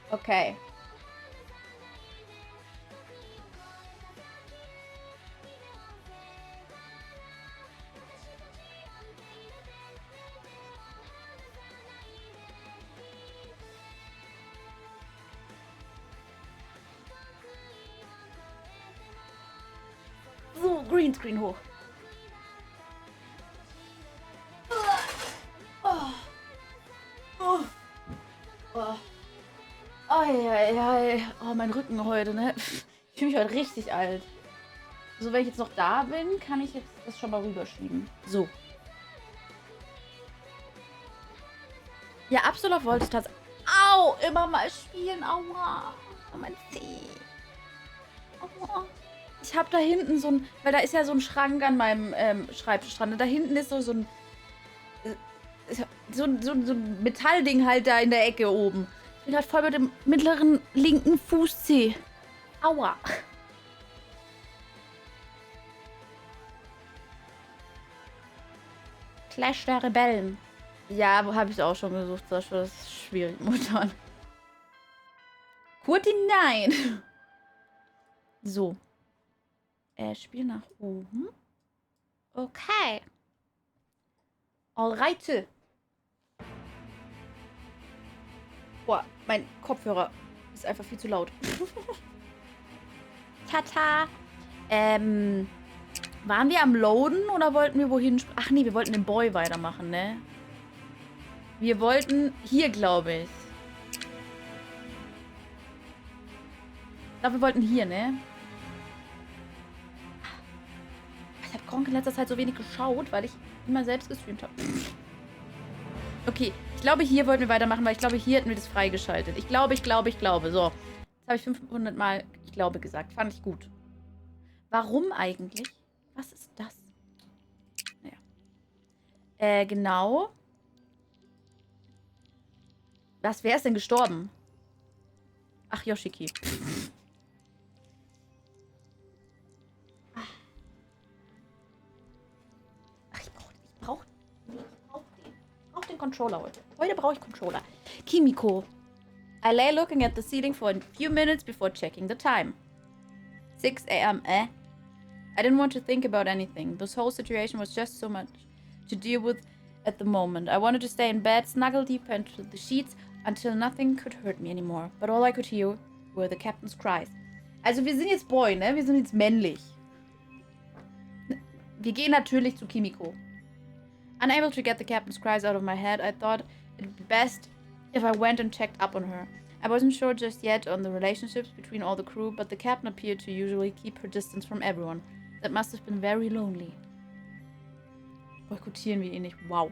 Okay. So, Greenscreen hoch. Oh. Oh. Oh. Ei. Oh, mein Rücken heute, ne? Ich fühle mich heute richtig alt. So, wenn ich jetzt noch da bin, kann ich jetzt das schon mal rüberschieben. So. Ja, Absolv wollte ich tatsächlich. Au! Immer mal spielen. Aua. Oh, mein Zeh. Aua. Ich habe da hinten so ein. Weil da ist ja so ein Schrank an meinem Schreibtisch dran. Da hinten ist so ein. So ein Metallding halt da in der Ecke oben. Ich bin halt voll mit dem mittleren linken Fußzeh. Aua. Clash der Rebellen. Ja, habe ich auch schon gesucht, Sascha. Das ist schwierig momentan. Kurti, nein. So. Spiel nach oben. Okay. Alright. Boah, mein Kopfhörer ist einfach viel zu laut. Tata. Waren wir am Loaden oder wollten wir wohin? Ach nee, wir wollten den Boy weitermachen, ne? Wir wollten hier, glaube ich. Ich glaube, wir wollten hier, ne? Ich habe Gronk in letzter Zeit so wenig geschaut, weil ich immer selbst gestreamt habe. Okay, ich glaube, hier wollten wir weitermachen, weil ich glaube, hier hätten wir das freigeschaltet. Ich glaube. So, jetzt habe ich 500 Mal ich glaube gesagt. Fand ich gut. Warum eigentlich? Was ist das? Naja. Genau. Wer ist denn gestorben? Ach, Yoshiki. Ach, ich brauch den Controller heute. Heute brauche ich Controller. Kimiko. I lay looking at the ceiling for a few minutes before checking the time. 6 a.m. I didn't want to think about anything. This whole situation was just so much to deal with at the moment. I wanted to stay in bed, snuggle deeper into the sheets until nothing could hurt me anymore. But all I could hear were the captain's cries. Also wir sind jetzt Boy, ne? Wir sind jetzt männlich. Wir gehen natürlich zu Kimiko. Unable to get the captain's cries out of my head, I thought it'd be best if I went and checked up on her. I wasn't sure just yet on the relationships between all the crew, but the captain appeared to usually keep her distance from everyone. That must have been very lonely. Boykottieren wir ihn nicht. Wow.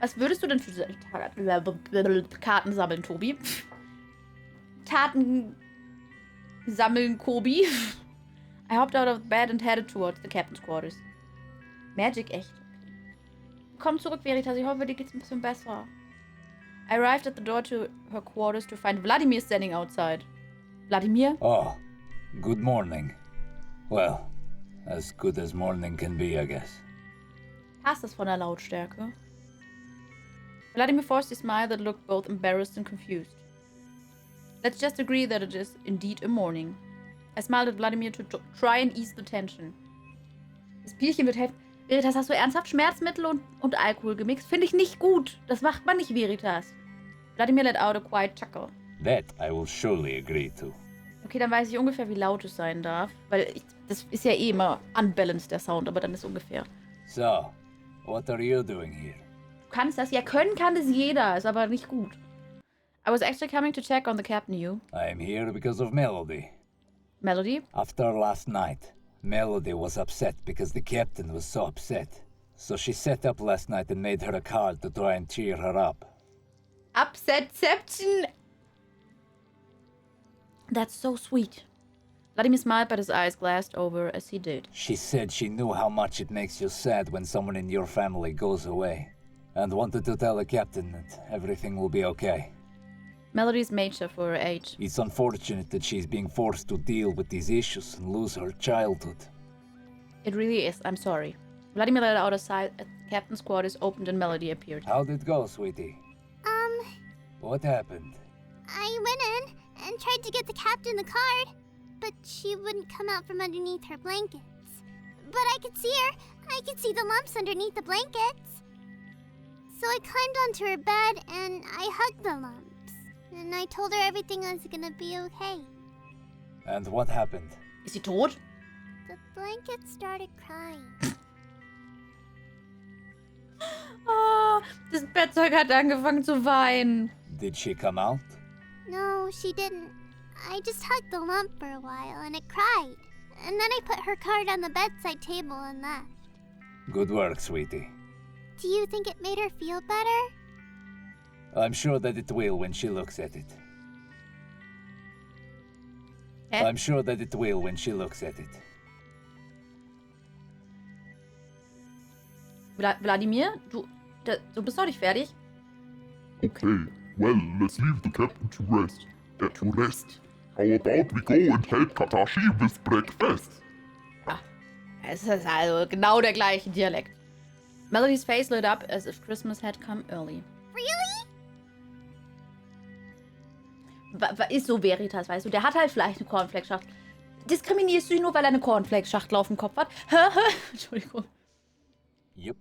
Was würdest du denn für Karten sammeln, Tobi? Taten sammeln, Kobi? I hopped out of bed and headed towards the captain's quarters. Magic, echt. Komm zurück, Veritas. Ich hoffe, dir geht's ein bisschen besser. I arrived at the door to her quarters to find Vladimir standing outside. Vladimir? Oh, good morning. Well, as good as morning can be, I guess. Passt das von der Lautstärke? Vladimir forced a smile that looked both embarrassed and confused. Let's just agree that it is indeed a morning. I smiled at Vladimir to try and ease the tension. Das Bierchen wird helfen. Veritas, hast du ernsthaft Schmerzmittel und Alkohol gemixt? Finde ich nicht gut. Das macht man nicht, Veritas. Vladimir let out a quiet chuckle. That I will surely agree to. Okay, dann weiß ich ungefähr, wie laut es sein darf. Weil das ist ja eh immer unbalanced, der Sound, aber dann ist ungefähr. So, what are you doing here? Du kannst das. Ja, können kann das jeder, ist aber nicht gut. I was actually coming to check on the captain, you. I am here because of Melody. Melody? After last night, Melody was upset because the captain was so upset. So she sat up last night and made her a card to try and cheer her up. Upsetception! That's so sweet. Vladimir smiled, but his eyes glassed over as he did. She said she knew how much it makes you sad when someone in your family goes away, and wanted to tell the captain that everything will be okay. Melody's mature for her age. It's unfortunate that she's being forced to deal with these issues and lose her childhood. It really is. I'm sorry. Vladimir let out a sigh as the captain's quarters opened and Melody appeared. How'd it go, sweetie? What happened? I went in tried to get the captain the card, but she wouldn't come out from underneath her blankets. But I could see her. I could see the lumps underneath the blankets. So I climbed onto her bed and I hugged the lumps. And I told her everything was gonna be okay. And what happened? Ist sie tot? The blanket started crying. Oh, das Bettzeug hat angefangen zu weinen. Did she come out? No, she didn't. I just hugged the lump for a while and it cried. And then I put her card on the bedside table and left. Good work, sweetie. Do you think it made her feel better? I'm sure that it will when she looks at it. Hä? I'm sure that it will when she looks at it. Wladimir, du bist noch nicht fertig? Okay, well, let's leave the captain to rest. To rest. How about we go and help Katashi with breakfast? Es ist also genau der gleiche Dialekt. Melody's face lit up as if Christmas had come early. Really? Ist so Veritas, weißt du? Der hat halt vielleicht eine Cornflakes-Schachtel. Diskriminierst du ihn nur, weil er eine Cornflakes-Schachtel auf dem Kopf hat? Entschuldigung. Yep.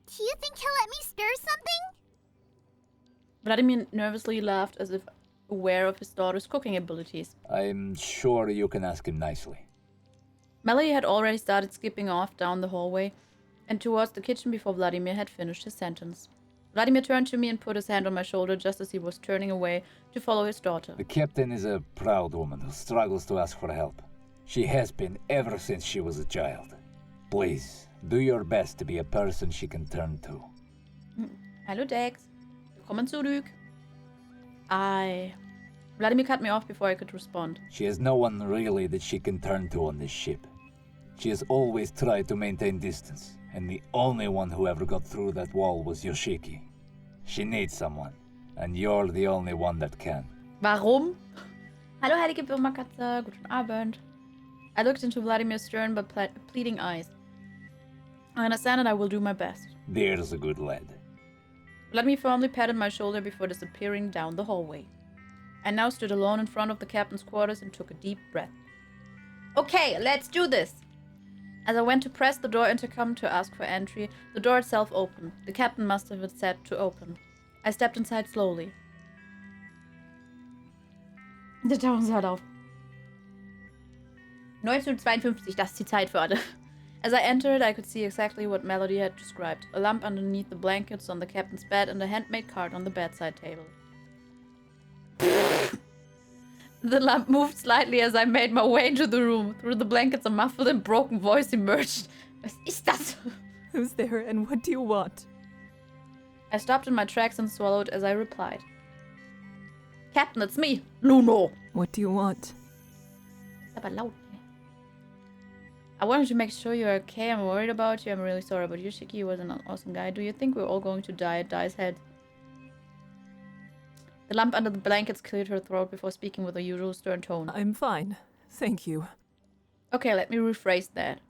Do you think he'll let me stir something? Vladimir nervously laughed as if aware of his daughter's cooking abilities. I'm sure you can ask him nicely. Melody had already started skipping off down the hallway and towards the kitchen before Vladimir had finished his sentence. Vladimir turned to me and put his hand on my shoulder just as he was turning away to follow his daughter. The captain is a proud woman who struggles to ask for help. She has been ever since she was a child. Please, do your best to be a person she can turn to. Hallo Dex. Willkommen zurück. Vladimir cut me off before I could respond. She has no one really that she can turn to on this ship. She has always tried to maintain distance, and the only one who ever got through that wall was Yoshiki. She needs someone, and you're the only one that can. Warum? Hallo heilige Birma-Katze. Guten Abend. I looked into Vladimir's stern but pleading eyes. I understand and I will do my best. There's a good lad. Vladimir firmly patted my shoulder before disappearing down the hallway. I now stood alone in front of the captain's quarters and took a deep breath. Okay, let's do this! As I went to press the door intercom to ask for entry, the door itself opened. The captain must have it set to open. I stepped inside slowly. Der Tauchen hört auf. 1952, das ist die Zeit für alle. As I entered, I could see exactly what Melody had described. A lamp underneath the blankets on the captain's bed and a handmade card on the bedside table. The lamp moved slightly as I made my way into the room. Through the blankets, a muffled and broken voice emerged. Was ist das? Who's there and what do you want? I stopped in my tracks and swallowed as I replied. Captain, it's me, Luno. What do you want? Ist aber laut. I wanted to make sure you're okay. I'm worried about you. I'm really sorry about you. Yoshiki was an awesome guy. Do you think we're all going to die at Dai's head? The lamp under the blankets cleared her throat before speaking with her usual stern tone. I'm fine. Thank you. Okay, let me rephrase that.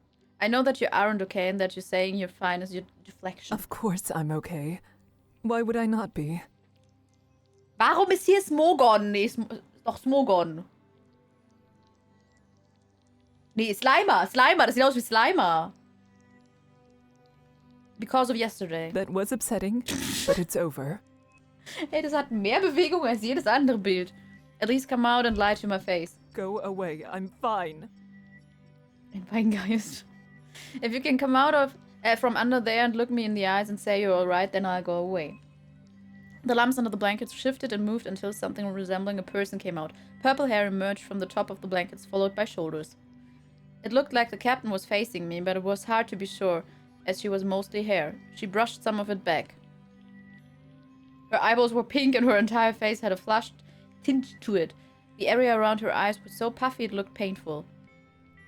I know that you aren't okay and that you're saying you're fine is your deflection. Of course I'm okay. Why would I not be? Warum ist hier Smogon? Nee, ist doch Smogon. Nee, Slimer. Das sieht aus wie Slimer. Because of yesterday. That was upsetting, but it's over. Hey, das hat mehr Bewegung als jedes andere Bild. At least come out and lie to my face. Go away. I'm fine. Ein Weingeist. If you can come out from under there and look me in the eyes and say you're alright, then I'll go away. The lamps under the blankets shifted and moved until something resembling a person came out. Purple hair emerged from the top of the blankets, followed by shoulders. It looked like the captain was facing me, but it was hard to be sure, as she was mostly hair. She brushed some of it back. Her eyeballs were pink and her entire face had a flushed tinge to it. The area around her eyes was so puffy it looked painful.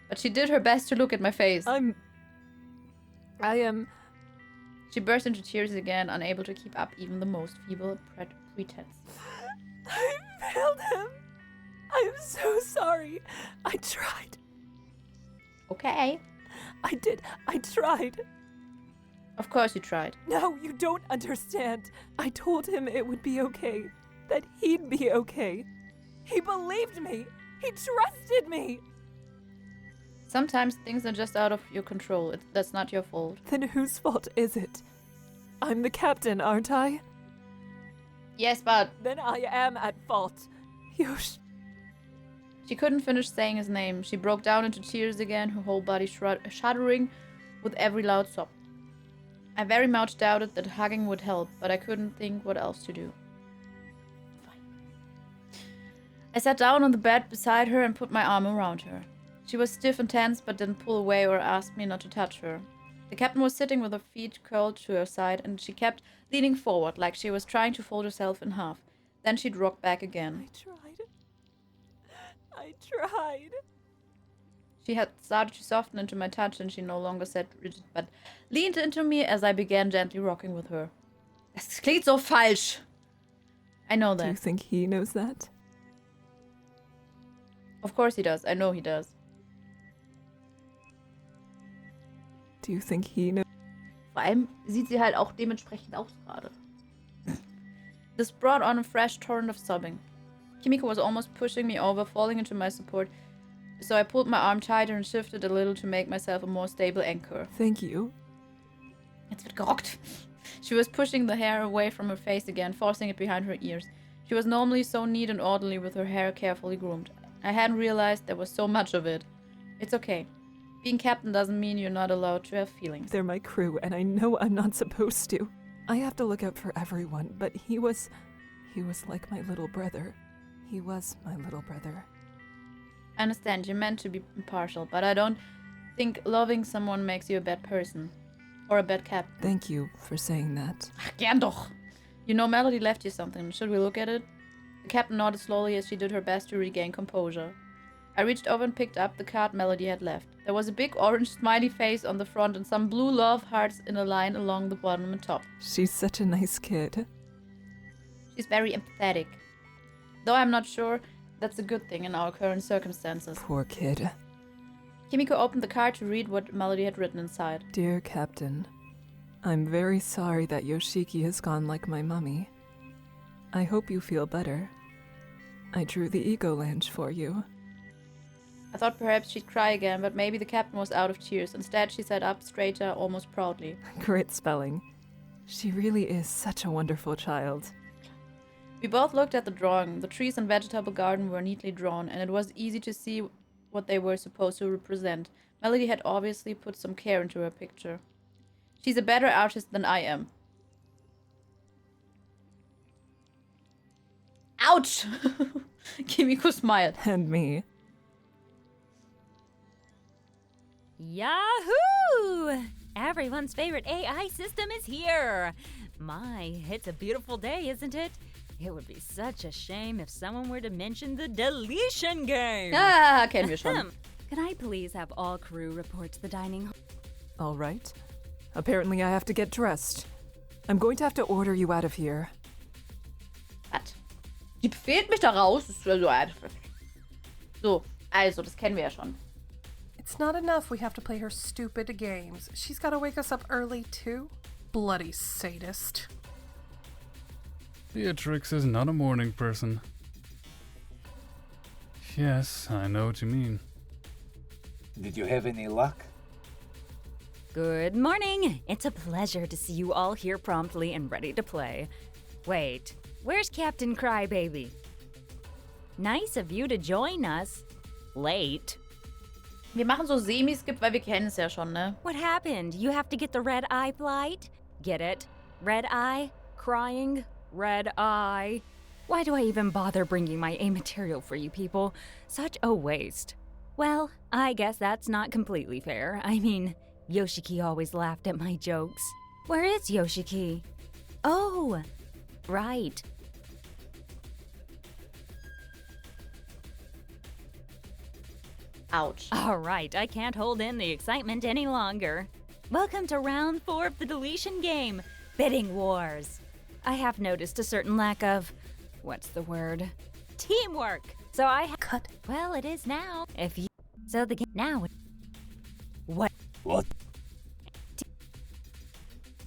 But she did her best to look at my face. I am... She burst into tears again, unable to keep up even the most feeble pretense. I failed him. I am so sorry. I tried. Okay. I did. I tried. Of course you tried. No, you don't understand. I told him it would be okay. That he'd be okay. He believed me. He trusted me. Sometimes things are just out of your control. That's not your fault. Then whose fault is it? I'm the captain, aren't I? Yes, but Then I am at fault. Yosh. she couldn't finish saying his name. She broke down into tears again, her whole body shuddering with every loud sob. I very much doubted that hugging would help, but I couldn't think what else to do. I sat down on the bed beside her and put my arm around her. She was stiff and tense, but didn't pull away or ask me not to touch her. The captain was sitting with her feet curled to her side, and she kept leaning forward like she was trying to fold herself in half. Then she'd rock back again. I tried. She had started to soften into my touch, and she no longer sat rigid, but leaned into me as I began gently rocking with her. Es klingt so falsch. I know Do you that. think he knows that? Of course he does. I know he does. Do you think he knows? Vor allem sieht sie halt auch dementsprechend aus gerade. This brought on a fresh torrent of sobbing. Kimiko was almost pushing me over, falling into my support, so I pulled my arm tighter and shifted a little to make myself a more stable anchor. Thank you. Jetzt wird gerockt. She was pushing the hair away from her face again, forcing it behind her ears. She was normally so neat and orderly with her hair carefully groomed. I hadn't realized there was so much of it. It's okay. Being captain doesn't mean you're not allowed to have feelings. They're my crew, and I know I'm not supposed to. I have to look out for everyone, but he was like my little brother. He was my little brother. I understand you're meant to be impartial, but I don't think loving someone makes you a bad person. Or a bad captain. Thank you for saying that. Ach, gern doch. You know Melody left you something. Should we look at it? The captain nodded slowly as she did her best to regain composure. I reached over and picked up the card Melody had left. There was a big orange smiley face on the front and some blue love hearts in a line along the bottom and top. She's such a nice kid. She's very empathetic. Though I'm not sure that's a good thing in our current circumstances. Poor kid. Kimiko opened the card to read what Melody had written inside. Dear Captain, I'm very sorry that Yoshiki has gone like my mummy. I hope you feel better. I drew the ego lanch for you. I thought perhaps she'd cry again, but maybe the captain was out of tears. Instead, she sat up straighter, almost proudly. Great spelling. She really is such a wonderful child. We both looked at the drawing. The trees and vegetable garden were neatly drawn, and it was easy to see what they were supposed to represent. Melody had obviously put some care into her picture. She's a better artist than I am. Ouch! Kimiko smiled. And me. Yahoo! Everyone's favorite AI system is here. My, it's a beautiful day, isn't it? It would be such a shame if someone were to mention the deletion game. Ah, kennen wir schon. Can I please have all crew report to the dining hall? All right. Apparently I have to get dressed. I'm going to have to order you out of here. Was? Die befehlt mich da raus. So, also, das kennen wir ja schon. It's not enough we have to play her stupid games. She's gotta wake us up early, too? Bloody sadist. Beatrix is not a morning person. Yes, I know what you mean. Did you have any luck? Good morning. It's a pleasure to see you all here promptly and ready to play. Wait, where's Captain Crybaby? Nice of you to join us. Late. Wir machen so Semi-Skip, weil wir kennen es ja schon, ne? What happened? You have to get the red eye blight? Get it? Red eye? Crying? Red eye? Why do I even bother bringing my A material for you people? Such a waste. Well, I guess that's not completely fair. I mean, Yoshiki always laughed at my jokes. Where is Yoshiki? Oh, right. Ouch. All right, I can't hold in the excitement any longer. Welcome to round 4 of the deletion game, Bidding Wars. I have noticed a certain lack of, what's the word? Teamwork. So I Cut. Well, it is now. If you so the game now. What? What?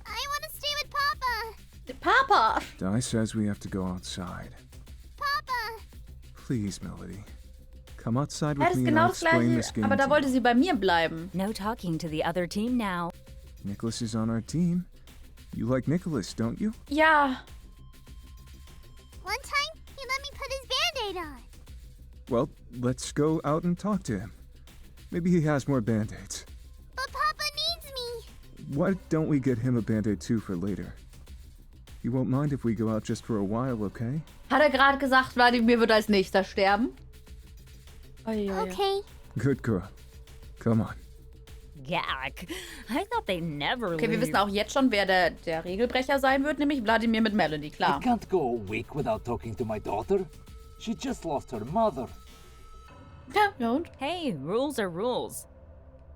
I want to stay with Papa. Papa! Di says we have to go outside. Papa. Please, Melody. Come outside Ja, with das ist me and genau I'll das explain this gleiche, game aber da to wollte you. sie bei mir bleiben. No talking to the other team now. Nicholas is on our team. You like Nicholas, don't you? Ja, One time, he let me put his band-aid on. Well, let's go out and talk to him. Maybe he has more band-aids. But Papa needs me. Why don't we get him a band-aid too for later? You won't mind if we go out just for a while, okay? hat er gerade gesagt, Vladimir wird als nächster sterben. Okay. Good girl. Come on. Gak. I thought they never Okay, wir leave. wissen auch jetzt schon, wer der Regelbrecher sein wird, nämlich Vladimir mit Melody, I klar. can't go a week without talking to my daughter. She just lost her mother. Ja, und? Hey, rules are rules.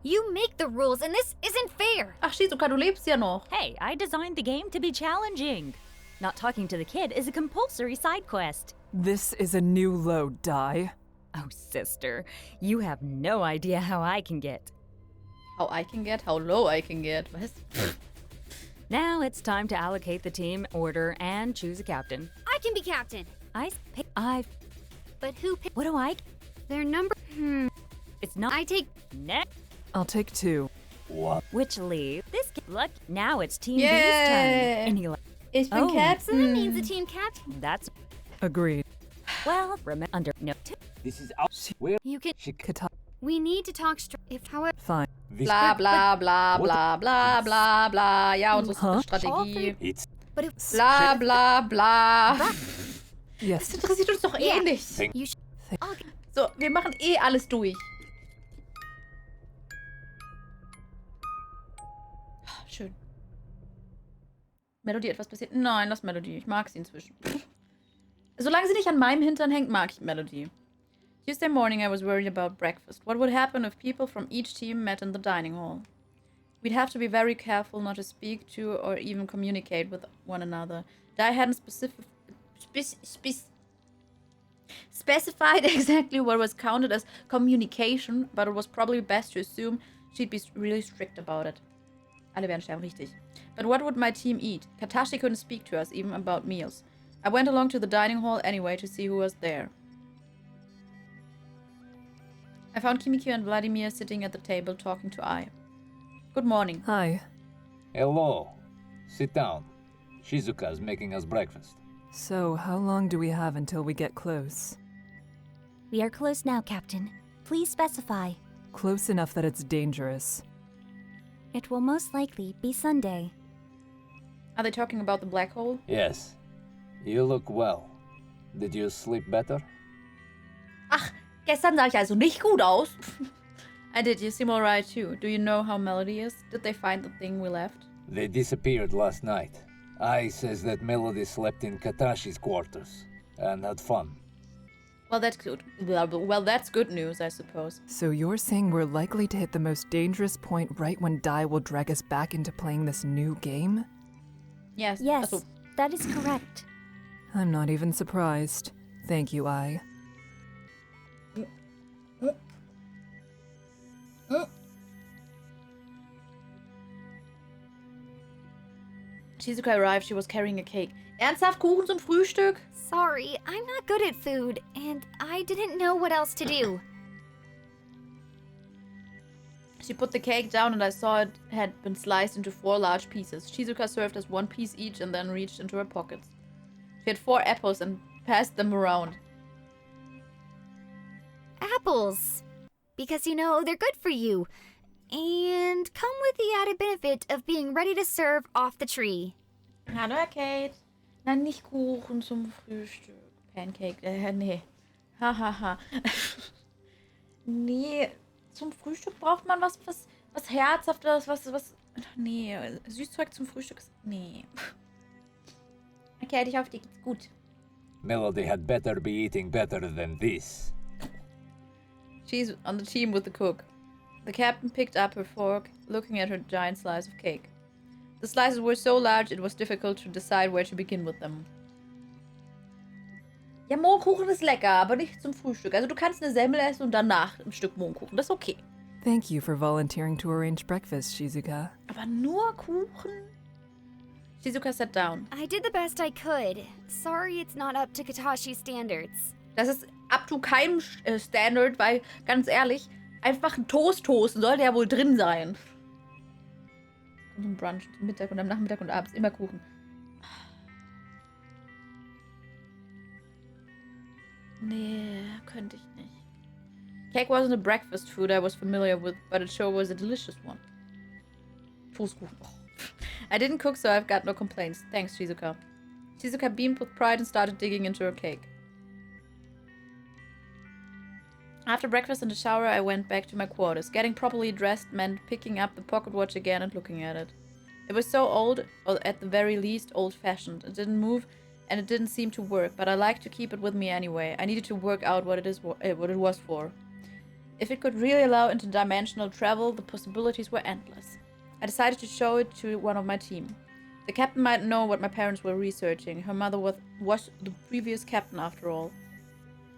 You make the rules, and this isn't fair. Ach, Shizuka, du lebst ja noch. Hey, I designed the game to be challenging. Not talking to the kid is a compulsory side quest. This is a new low, Dai. Oh, sister, you have no idea how I can get. How I can get, how low I can get. Was? Now it's time to allocate the team order and choose a captain. I can be captain. But who picked? What do I? Their number. It's not. I take. Next. I'll take 2. What? Which leave? This luck. Now it's Team Yay! B's turn. And he Ich bin Oh. So that Captain. means the team captain. That's Agreed. well. Remember under no. This is out. Where? You can. She. Kata. We need to talk straight. If however. Fine. This. Bla bla bla bla bla bla bla. Ja, unsere Huh? Strategie. It's. But if Bla bla bla. Yes. Das interessiert uns doch eh nicht. you should. Okay. So, wir machen eh alles durch. Schön. Melody, etwas passiert? Nein, lass Melody. Ich mag sie inzwischen. Solange sie nicht an meinem Hintern hängt, mag ich Melody. Tuesday morning I was worried about breakfast. What would happen if people from each team met in the dining hall? We'd have to be very careful not to speak to or even communicate with one another. Dai hadn't specified exactly what was counted as communication, but it was probably best to assume she'd be really strict about it. Alle werden sterben, richtig. But what would my team eat? Katashi couldn't speak to us even about meals. I went along to the dining hall anyway to see who was there. I found Kimiko and Vladimir sitting at the table talking to Ai. Good morning. Hi. Hello. Sit down. Shizuka's making us breakfast. So, how long do we have until we get close? We are close now, Captain. Please specify. Close enough that it's dangerous. It will most likely be Sunday. Are they talking about the black hole? Yes. You look well. Did you sleep better? Ach, gestern sah ich also nicht gut aus. I did. You seem alright too. Do you know how Melody is? Did they find the thing we left? They disappeared last night. Ai says that Melody slept in Katashi's quarters and had fun. Well, that's good. Well, that's good news, I suppose. So you're saying we're likely to hit the most dangerous point right when Dai will drag us back into playing this new game? Yes. Yes, Also, that is correct. I'm not even surprised. Thank you, Ai. Shizuka arrived. She was carrying a cake. Ernsthaft Kuchen zum Frühstück? Sorry, I'm not good at food, and I didn't know what else to do. She put the cake down and I saw it had been sliced into 4 large pieces. Shizuka served us 1 piece each and then reached into her pockets. She had 4 apples and passed them around. Apples. Because you know, they're good for you. And come with the added benefit of being ready to serve off the tree. Hallo, Herr Kate. Nein, nicht Kuchen zum Frühstück. Pancake, nee. Hahaha. Nee, zum Frühstück braucht man was Herzhaftes, was... Nee, Süßzeug zum Frühstück ist... Nee. Okay, ich hoffe, dir geht's gut. Melody had better be eating better than this. She's on the team with the cook. The captain picked up her fork, looking at her giant slice of cake. The slices were so large it was difficult to decide where to begin with them. Ja, Mohnkuchen ist lecker, aber nicht zum Frühstück. Also du kannst eine Semmel essen und danach ein Stück Mohnkuchen. Das ist okay. Thank you for volunteering to arrange breakfast, Shizuka. Aber nur Kuchen? Shizuka sat down. I did the best I could. Sorry it's not up to Katashi's standards. Das ist up to keinem Standard, weil, ganz ehrlich, einfach ein Toast toasten sollte ja wohl drin sein. Und zum Brunch, zum Mittag und am Nachmittag und abends immer Kuchen. Nee, könnte ich nicht. Cake wasn't a breakfast food I was familiar with, but it sure was a delicious one. Toastkuchen. Oh. I didn't cook, so I've got no complaints. Thanks, Shizuka. Shizuka beamed with pride and started digging into her cake. After breakfast and a shower, I went back to my quarters. Getting properly dressed meant picking up the pocket watch again and looking at it. It was so old, or at the very least, old-fashioned. It didn't move, and it didn't seem to work, but I liked to keep it with me anyway. I needed to work out what it was for. If it could really allow interdimensional travel, the possibilities were endless. I decided to show it to one of my team. The captain might know what my parents were researching. Her mother was the previous captain, after all.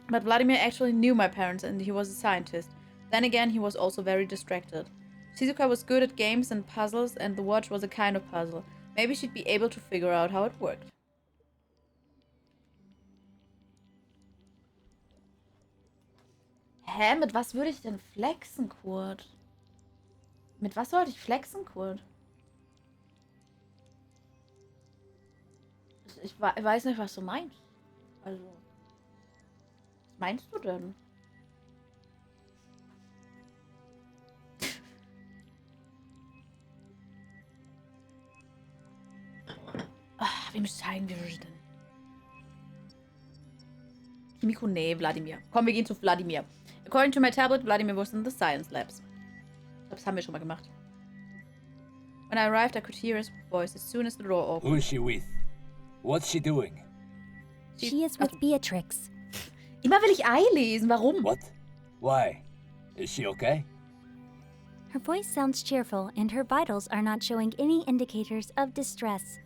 But Vladimir actually knew my parents, and he was a scientist. Then again, he was also very distracted. Shizuka was good at games and puzzles, and the watch was a kind of puzzle. Maybe she'd be able to figure out how it worked. Hä, mit was würde ich denn flexen, Kurt? Mit was sollte ich flexen, Kurt? Ich weiß nicht, was du meinst. Also, was meinst du denn? Wem zeigen wir denn? Kimiko, nee, Vladimir. Komm, wir gehen zu Vladimir. According to my tablet, Vladimir was in the science labs. Das haben wir schon mal gemacht. When I arrived, I could hear his voice as soon as the door opened. Who is she with? What's she doing? She is with Beatrix. Immer will ich Ei lesen. Warum? What? Why? Is she okay? Her voice sounds cheerful, and her vitals are not showing any indicators of distress.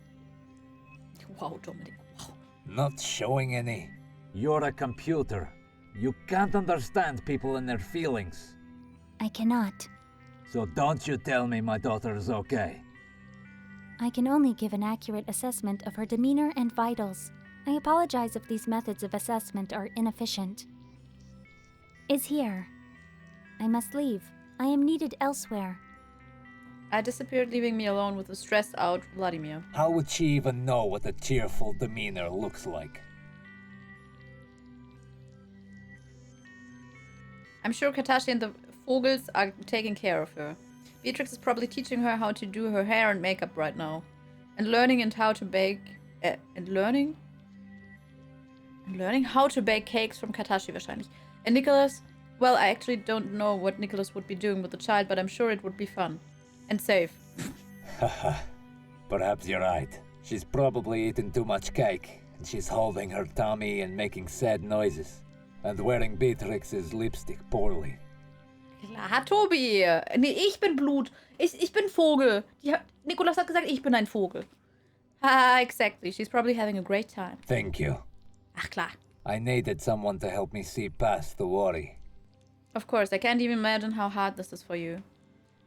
Wow, Dominik. Wow. Not showing any. You're a computer. You can't understand people and their feelings. I cannot. So don't you tell me my daughter is okay. I can only give an accurate assessment of her demeanor and vitals. I apologize if these methods of assessment are inefficient. Is here. I must leave. I am needed elsewhere. I disappeared, leaving me alone with a stressed out Vladimir. How would she even know what a cheerful demeanor looks like? I'm sure Katashi and the Vogels are taking care of her. Beatrix is probably teaching her how to do her hair and makeup right now. And learning how to bake... learning how to bake cakes from Katashi wahrscheinlich. And Nicholas... Well, I actually don't know what Nicholas would be doing with the child, but I'm sure it would be fun. And safe. Haha. Perhaps you're right. She's probably eaten too much cake, and she's holding her tummy and making sad noises. And wearing Beatrix's lipstick poorly. Klar, Tobi. Nee, ich bin Blut. Ich bin Vogel. Nicholas hat gesagt, ich bin ein Vogel. Ah, exactly. She's probably having a great time. Thank you. Ach, klar. I needed someone to help me see past the worry. Of course, I can't even imagine how hard this is for you.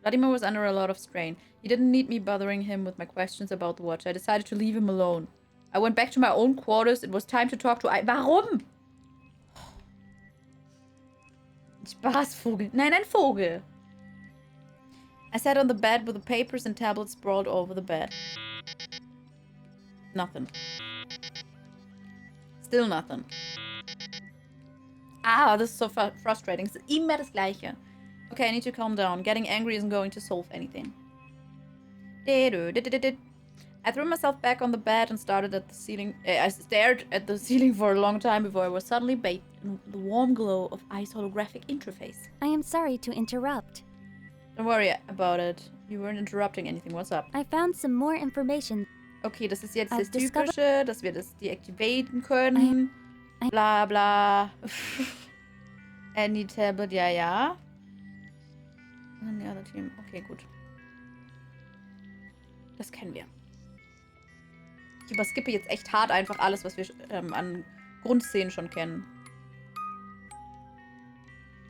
Vladimir was under a lot of strain. He didn't need me bothering him with my questions about the watch. I decided to leave him alone. I went back to my own quarters. It was time to talk to Warum? Spaßvogel. Nein, ein Vogel. I sat on the bed with the papers and tablets sprawled over the bed. Nothing. Still nothing. Ah, this is so frustrating. Es ist immer das Gleiche. Okay, I need to calm down. Getting angry isn't going to solve anything. I threw myself back on the bed and stared at the ceiling for a long time before I was suddenly bathed in the warm glow of I's holographic interface. I am sorry to interrupt. Don't worry about it. You weren't interrupting anything. What's up? I found some more information. Okay, das ist jetzt das Typische, dass wir das deactivaten können. Bla bla. Any tablet, ja. And the other team. Okay, gut. Das kennen wir. Ich überskippe jetzt echt hart einfach alles, was wir an Grundszenen schon kennen.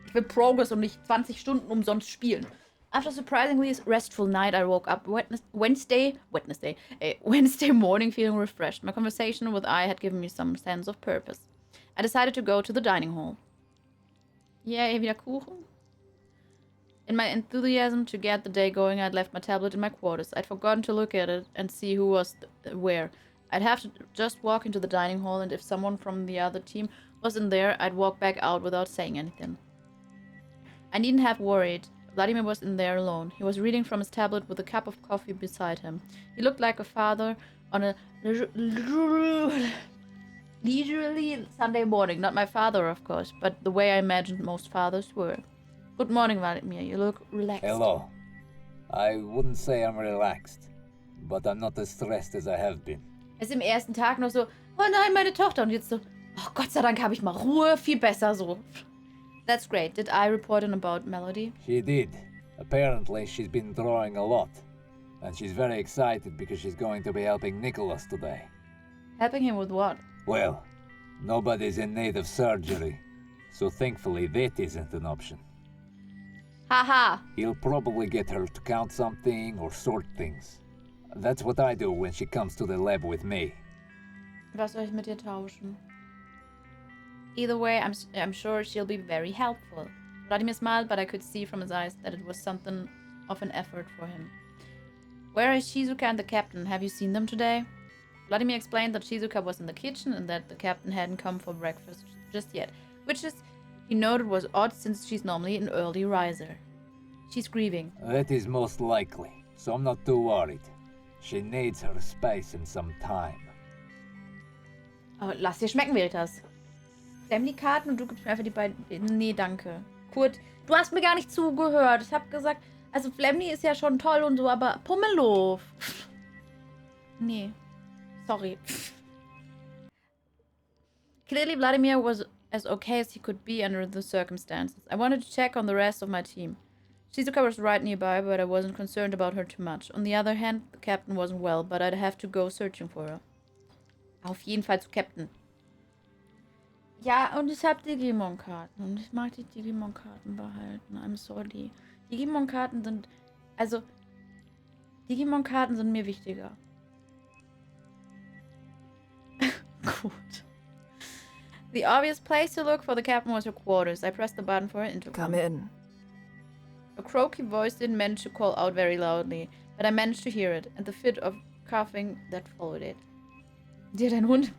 Ich will Progress und nicht 20 Stunden umsonst spielen. After a surprisingly restful night, I woke up Wednesday morning feeling refreshed. My conversation with I had given me some sense of purpose. I decided to go to the dining hall. Yay, wieder Kuchen. In my enthusiasm to get the day going, I'd left my tablet in my quarters. I'd forgotten to look at it and see who was where. I'd have to just walk into the dining hall, and if someone from the other team was in there, I'd walk back out without saying anything. I needn't have worried. Vladimir was in there alone. He was reading from his tablet with a cup of coffee beside him. He looked like a father on a leisurely Sunday morning. Not my father, of course, but the way I imagined most fathers were. Good morning, Vladimir. You look relaxed. Hello. I wouldn't say I'm relaxed, but I'm not as stressed as I have been. Es ist im ersten Tag noch so, oh nein, meine Tochter. Und jetzt so, oh Gott sei Dank habe ich mal Ruhe, viel besser so. That's great. Did I report in about Melody? She did. Apparently, she's been drawing a lot. And she's very excited because she's going to be helping Nicholas today. Helping him with what? Well, nobody's in need of surgery, so thankfully that isn't an option. Haha. He'll probably get her to count something or sort things. That's what I do when she comes to the lab with me. Was soll ich mit ihr tauschen? Either way, I'm sure she'll be very helpful. Vladimir smiled, but I could see from his eyes that it was something of an effort for him. Where is Shizuka and the captain? Have you seen them today? Vladimir explained that Shizuka was in the kitchen and that the captain hadn't come for breakfast just yet, which is, he noted, was odd since she's normally an early riser. She's grieving. That is most likely, so I'm not too worried. She needs her space and some time. Oh, lass dir schmecken, Veritas. Nimm die Karten und du gibst mir einfach die beiden. Nee, danke. Kurt, du hast mir gar nicht zugehört. Ich hab gesagt, also Flemmi ist ja schon toll und so, aber Pummelow. Nee. Sorry. Clearly, Vladimir was as okay as he could be under the circumstances. I wanted to check on the rest of my team. Shizuka was right nearby, but I wasn't concerned about her too much. On the other hand, the captain wasn't well, but I'd have to go searching for her. Auf jeden Fall zu Captain. Ja, und ich habe Digimon-Karten. Und ich mag die Digimon-Karten behalten. I'm sorry. Digimon-Karten sind... Also, Digimon-Karten sind mir wichtiger. Gut. The obvious place to look for the captain was her quarters. I pressed the button for her intercom. Come in. A croaky voice didn't manage to call out very loudly, but I managed to hear it, and the fit of coughing that followed it. Dir dein Hund?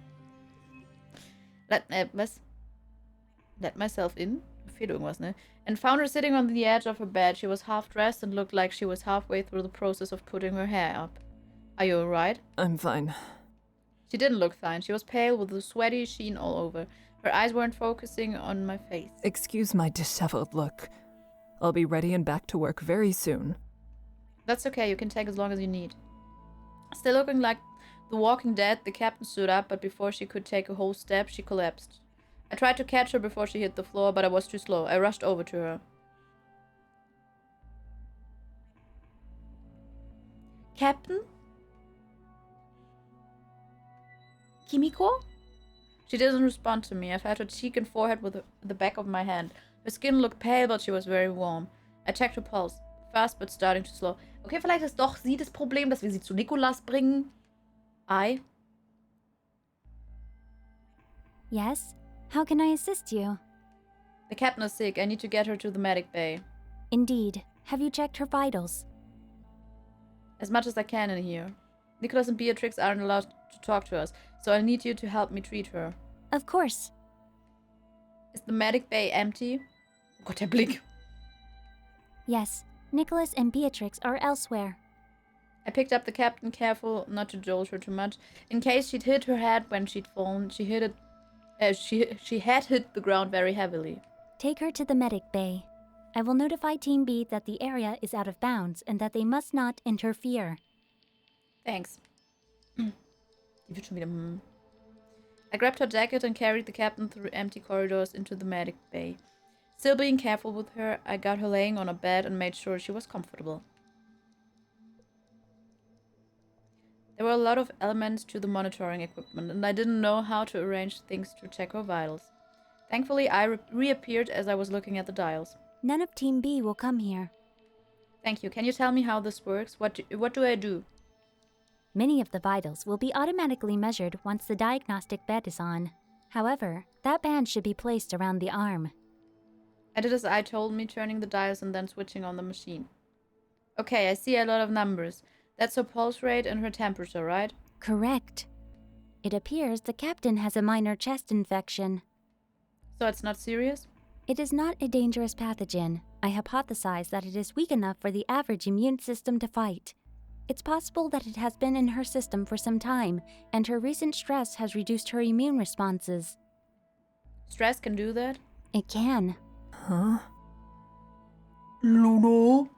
Was? Let myself in? Fehlt irgendwas, ne? And found her sitting on the edge of her bed. She was half dressed and looked like she was halfway through the process of putting her hair up. Are you alright? I'm fine. She didn't look fine. She was pale with a sweaty sheen all over. Her eyes weren't focusing on my face. Excuse my disheveled look. I'll be ready and back to work very soon. That's okay. You can take as long as you need. Still looking like The Walking Dead, the captain stood up, but before she could take a whole step, she collapsed. I tried to catch her before she hit the floor, but I was too slow. I rushed over to her. Captain? Kimiko? She didn't respond to me. I felt her cheek and forehead with the back of my hand. Her skin looked pale, but she was very warm. I checked her pulse. Fast, but starting to slow. Okay, vielleicht ist doch sie das Problem, dass wir sie zu Nikolas bringen. Yes? How can I assist you? The captain is sick. I need to get her to the medic bay. Indeed. Have you checked her vitals? As much as I can in here. Nicholas and Beatrix aren't allowed to talk to us, so I need you to help me treat her. Of course. Is the medic bay empty? Oh Gott, der Blick. Yes. Nicholas and Beatrix are elsewhere. I picked up the captain, careful not to jolt her too much. In case she'd hit her head when she'd fallen, she had hit the ground very heavily. Take her to the medic bay. I will notify Team B that the area is out of bounds and that they must not interfere. Thanks. Die wird schon wieder. I grabbed her jacket and carried the captain through empty corridors into the medic bay. Still being careful with her, I got her laying on a bed and made sure she was comfortable. There were a lot of elements to the monitoring equipment, and I didn't know how to arrange things to check her vitals. Thankfully, I reappeared as I was looking at the dials. None of Team B will come here. Thank you. Can you tell me how this works? What do I do? Many of the vitals will be automatically measured once the diagnostic bed is on. However, that band should be placed around the arm. I did as I told me, turning the dials and then switching on the machine. Okay, I see a lot of numbers. That's her pulse rate and her temperature, right? Correct. It appears the captain has a minor chest infection. So it's not serious? It is not a dangerous pathogen. I hypothesize that it is weak enough for the average immune system to fight. It's possible that it has been in her system for some time, and her recent stress has reduced her immune responses. Stress can do that? It can. Huh? Luna?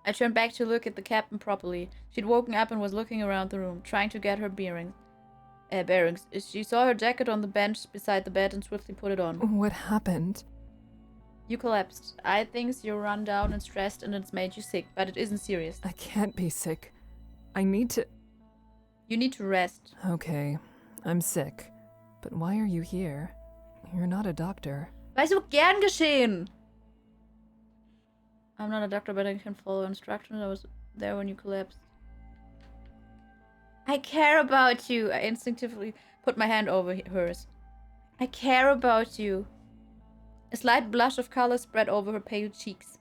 I turned back to look at the captain properly. She'd woken up and was looking around the room, trying to get her bearings. She saw her jacket on the bench beside the bed and swiftly put it on. What happened? You collapsed. I think you're run down and stressed and it's made you sick, but it isn't serious. I can't be sick. I need to... You need to rest. Okay, I'm sick. But why are you here? You're not a doctor. Weil so gern geschehen! I'm not a doctor, but I can follow instructions. I was there when you collapsed. I care about you. I instinctively put my hand over hers. I care about you. A slight blush of color spread over her pale cheeks.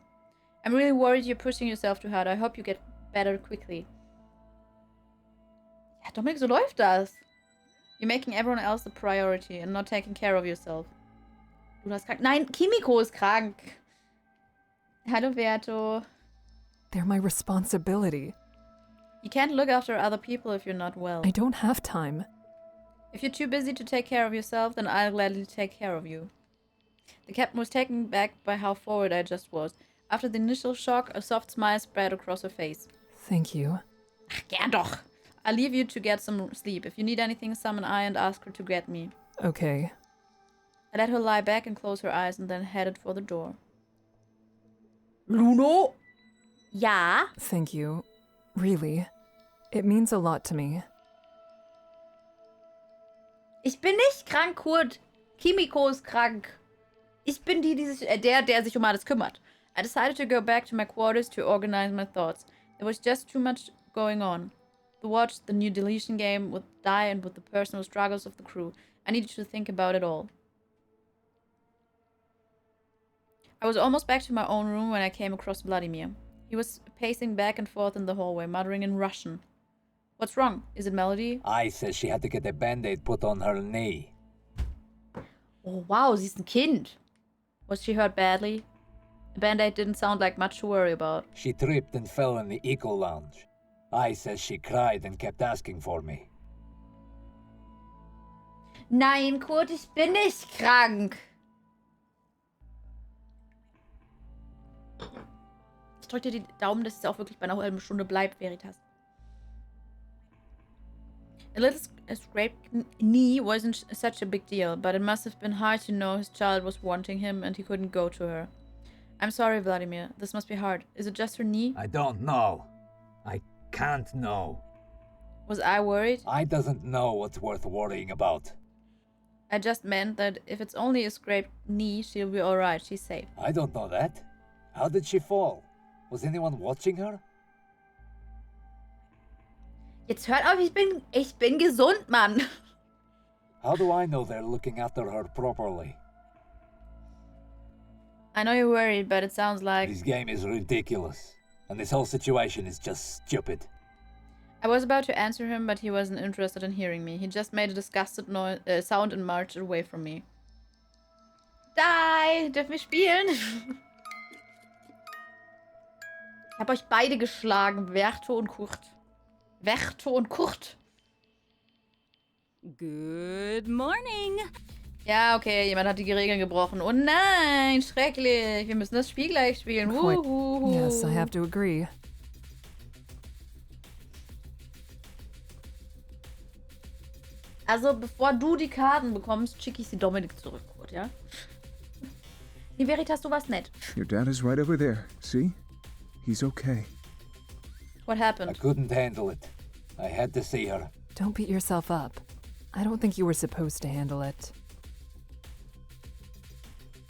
I'm really worried you're pushing yourself too hard. I hope you get better quickly. Ja, Dominik, so läuft das. You're making everyone else a priority and not taking care of yourself. Du hast krank. Nein, Kimiko ist krank. Hallo, Berto. They're my responsibility. You can't look after other people if you're not well. I don't have time. If you're too busy to take care of yourself, then I'll gladly take care of you. The captain was taken back by how forward I just was. After the initial shock, a soft smile spread across her face. Thank you. Ach, gern doch. I'll leave you to get some sleep. If you need anything, summon I and ask her to get me. Okay. I let her lie back and close her eyes and then headed for the door. Luno? Ja? Thank you. Really. It means a lot to me. Ich bin nicht krank, Kurt. Kimiko ist krank. Ich bin der sich alles kümmert. I decided to go back to my quarters to organize my thoughts. There was just too much going on. The watch, the new deletion game with Dai, and with the personal struggles of the crew. I needed to think about it all. I was almost back to my own room when I came across Vladimir. He was pacing back and forth in the hallway, muttering in Russian. What's wrong? Is it Melody? I says she had to get a band-aid put on her knee. Oh wow, sie ist ein Kind. Was she hurt badly? The band-aid didn't sound like much to worry about. She tripped and fell in the eco lounge. I says she cried and kept asking for me. Nein, Kurt, ich bin nicht krank. Ich drücke dir die Daumen, dass es auch wirklich bei einer halben Stunde bleibt, Veritas. A little scraped knee wasn't such a big deal, but it must have been hard to know his child was wanting him and he couldn't go to her. I'm sorry, Vladimir. This must be hard. Is it just her knee? I don't know. I can't know. Was I worried? I doesn't know what's worth worrying about. I just meant that if it's only a scraped knee, she'll be alright. She's safe. I don't know that. How did she fall? Was anyone watching her? Jetzt hört auf, ich bin gesund, Mann. How do I know they're looking after her properly? I know you're worried, but it sounds like... This game is ridiculous. And this whole situation is just stupid. I was about to answer him, but he wasn't interested in hearing me. He just made a disgusted sound and marched away from me. Die! Dürfen wir spielen? Ich habe euch beide geschlagen, Verto und Kurt. Verto und Kurt. Good morning. Ja, okay, jemand hat die Regeln gebrochen. Oh nein, schrecklich. Wir müssen das Spiel gleich spielen. Yes, I have to agree. Also, bevor du die Karten bekommst, schicke ich sie Dominik zurück, Kurt, ja? Die Veritas, du warst nett. Your dad is right over there. See? He's okay. What happened? I couldn't handle it. I had to see her. Don't beat yourself up. I don't think you were supposed to handle it.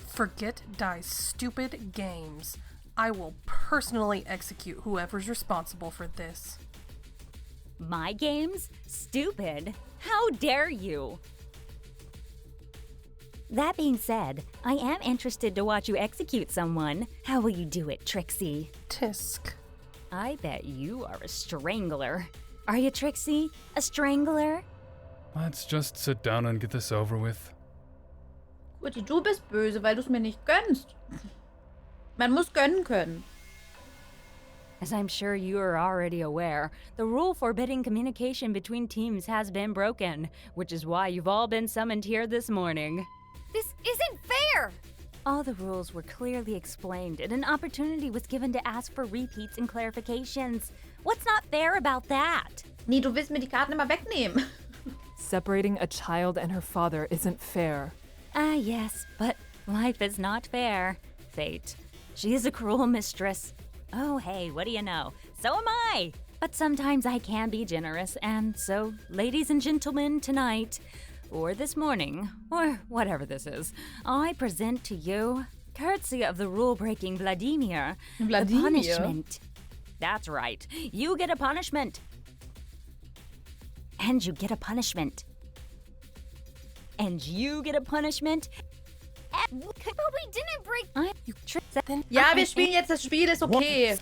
Forget Dai's stupid games. I will personally execute whoever's responsible for this. My games? Stupid. How dare you? That being said, I am interested to watch you execute someone. How will you do it, Trixie? Tisk. I bet you are a strangler. Are you, Trixie? A strangler? Let's just sit down and get this over with. Gut, du bist böse, weil du es mir nicht gönnst. Man muss gönnen können. As I'm sure you are already aware, the rule forbidding communication between teams has been broken, which is why you've all been summoned here this morning. This isn't fair! All the rules were clearly explained, and an opportunity was given to ask for repeats and clarifications. What's not fair about that? Nee, du willst mir die Karten immer wegnehmen. Separating a child and her father isn't fair. Ah, yes, but life is not fair. Fate. She is a cruel mistress. Oh, hey, what do you know? So am I! But sometimes I can be generous, and so, ladies and gentlemen, tonight, or this morning, or whatever this is, I present to you, courtesy of the rule-breaking Vladimir, the punishment. That's right. You get a punishment. And you get a punishment. And you get a punishment. But we didn't break. Ja, wir spielen jetzt das Spiel, ist okay.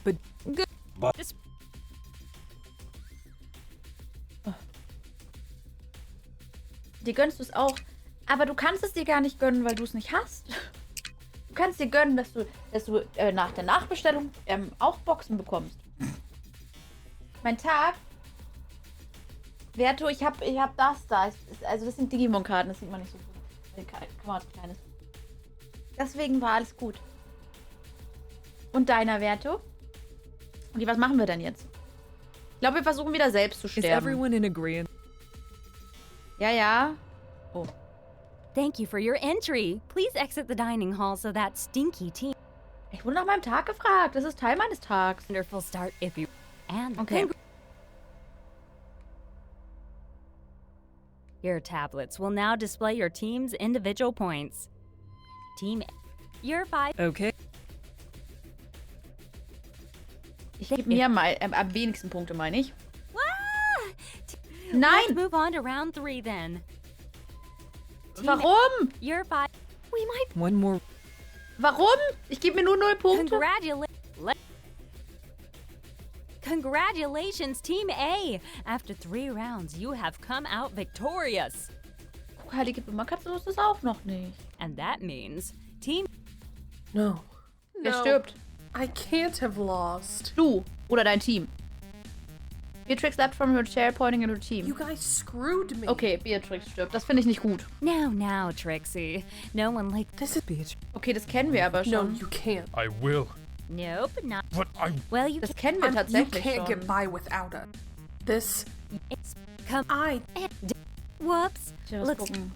Dir gönnst du es auch. Aber du kannst es dir gar nicht gönnen, weil du es nicht hast. Du kannst dir gönnen, dass du nach der Nachbestellung auch Boxen bekommst. Mein Tag. Verto, ich hab das da. Also das sind Digimon-Karten, das sieht man nicht so gut. Kamera ist kleines. Deswegen war alles gut. Und deiner, Verto? Und was machen wir denn jetzt? Ich glaube, wir versuchen wieder selbst zu Is sterben. everyone in agreement? Ja, ja. Oh. Thank you for your entry. Please exit the dining hall so that stinky team. Ich wurde nach meinem Tag gefragt. Das ist Teil meines Tags. Wonderful start if you. And Okay. Your tablets will now display your team's individual points. Team, you're 5. Okay. Ich gebe mir mal am wenigsten Punkte, meine ich. Ah! Let's Nein! move on to round 3 then. Team, Warum? You're 5. We might. One more. Warum? Ich gebe mir nur 0 Punkte. Congratulations, Team A! After 3 rounds, you have come out victorious. Heilige Bimmerkatze, du wusstest es auch noch nicht. And that means Team. No. Wer stirbt? I can't have lost. Du oder dein Team. Beatrix left from her chair, pointing at her team. You guys screwed me. Okay, Beatrix stirbt. Das finde ich nicht gut. Now, Trixie. No one like This is Bitch. Okay, das kennen wir aber No, schon. you can't. I will. Nope, not. But I. Well, you Das can. kennen wir You tatsächlich can't schon. get by without us. This. It's come. I. Whoops. Ich will was Let's. gucken.